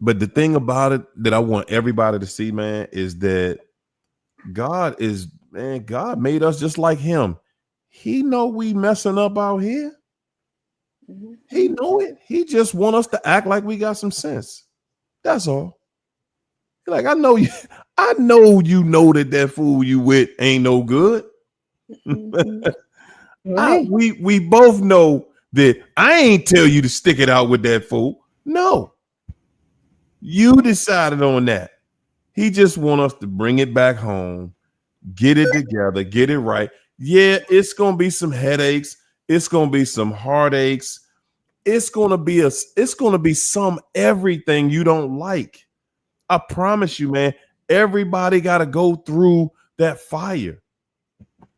But the thing about it that I want everybody to see, man, is that God made us just like him. He know we messing up out here. He know it. He just want us to act like we got some sense. That's all. Like, I know you know that fool you with ain't no good. Right. We both know that I ain't tell you to stick it out with that fool. No. You decided on that. He just want us to bring it back home, get it together, get it right. Yeah, it's gonna be some headaches. It's gonna be some heartaches. It's gonna be some everything you don't like. I promise you, man. Everybody got to go through that fire.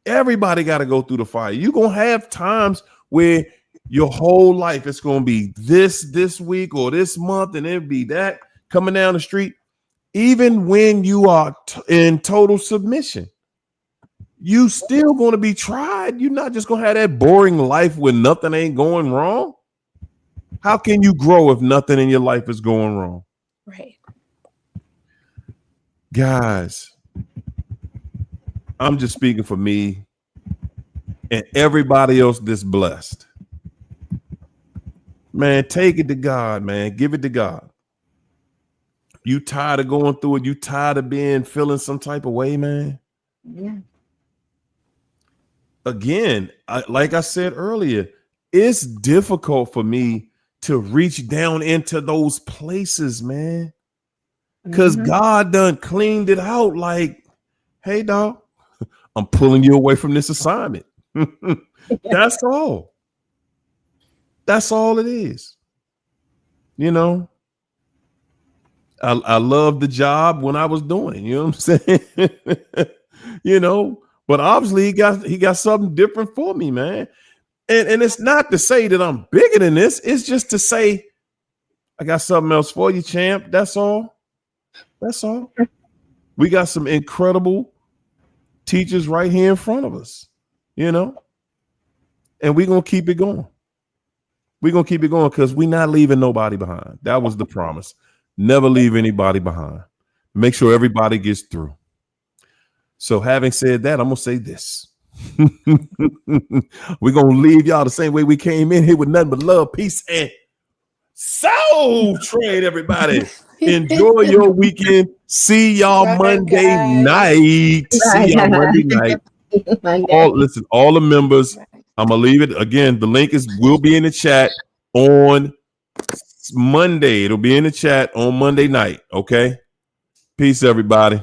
Everybody got to go through the fire. You're gonna have times where your whole life it's gonna be this week or this month, and it'll be that coming down the street. Even when you are in total submission, you still going to be tried. You're not just going to have that boring life where nothing ain't going wrong. How can you grow if nothing in your life is going wrong? Right. Guys, I'm just speaking for me and everybody else that's blessed. Man, take it to God, man. Give it to God. You tired of going through it? You tired of feeling some type of way, man? Yeah. Again, like I said earlier, it's difficult for me to reach down into those places, man. Because God done cleaned it out like, hey, dog, I'm pulling you away from this assignment. That's all. That's all it is. You know? I love the job when I was doing it, you know what I'm saying? You know, but obviously he got something different for me, man. And it's not to say that I'm bigger than this, it's just to say I got something else for you, champ. That's all. That's all. We got some incredible teachers right here in front of us, you know, and we're gonna keep it going. We're gonna keep it going because we're not leaving nobody behind. That was the promise. Never leave anybody behind. Make sure everybody gets through. So having said that, I'm going to say this. We're going to leave y'all the same way we came in here with nothing but love, peace, and soul trade, everybody. Enjoy your weekend. See y'all Monday night. See y'all Monday night. All the members, I'm going to leave it. Again, the link will be in the chat on Monday. It'll be in the chat on Monday night. Okay. Peace, everybody.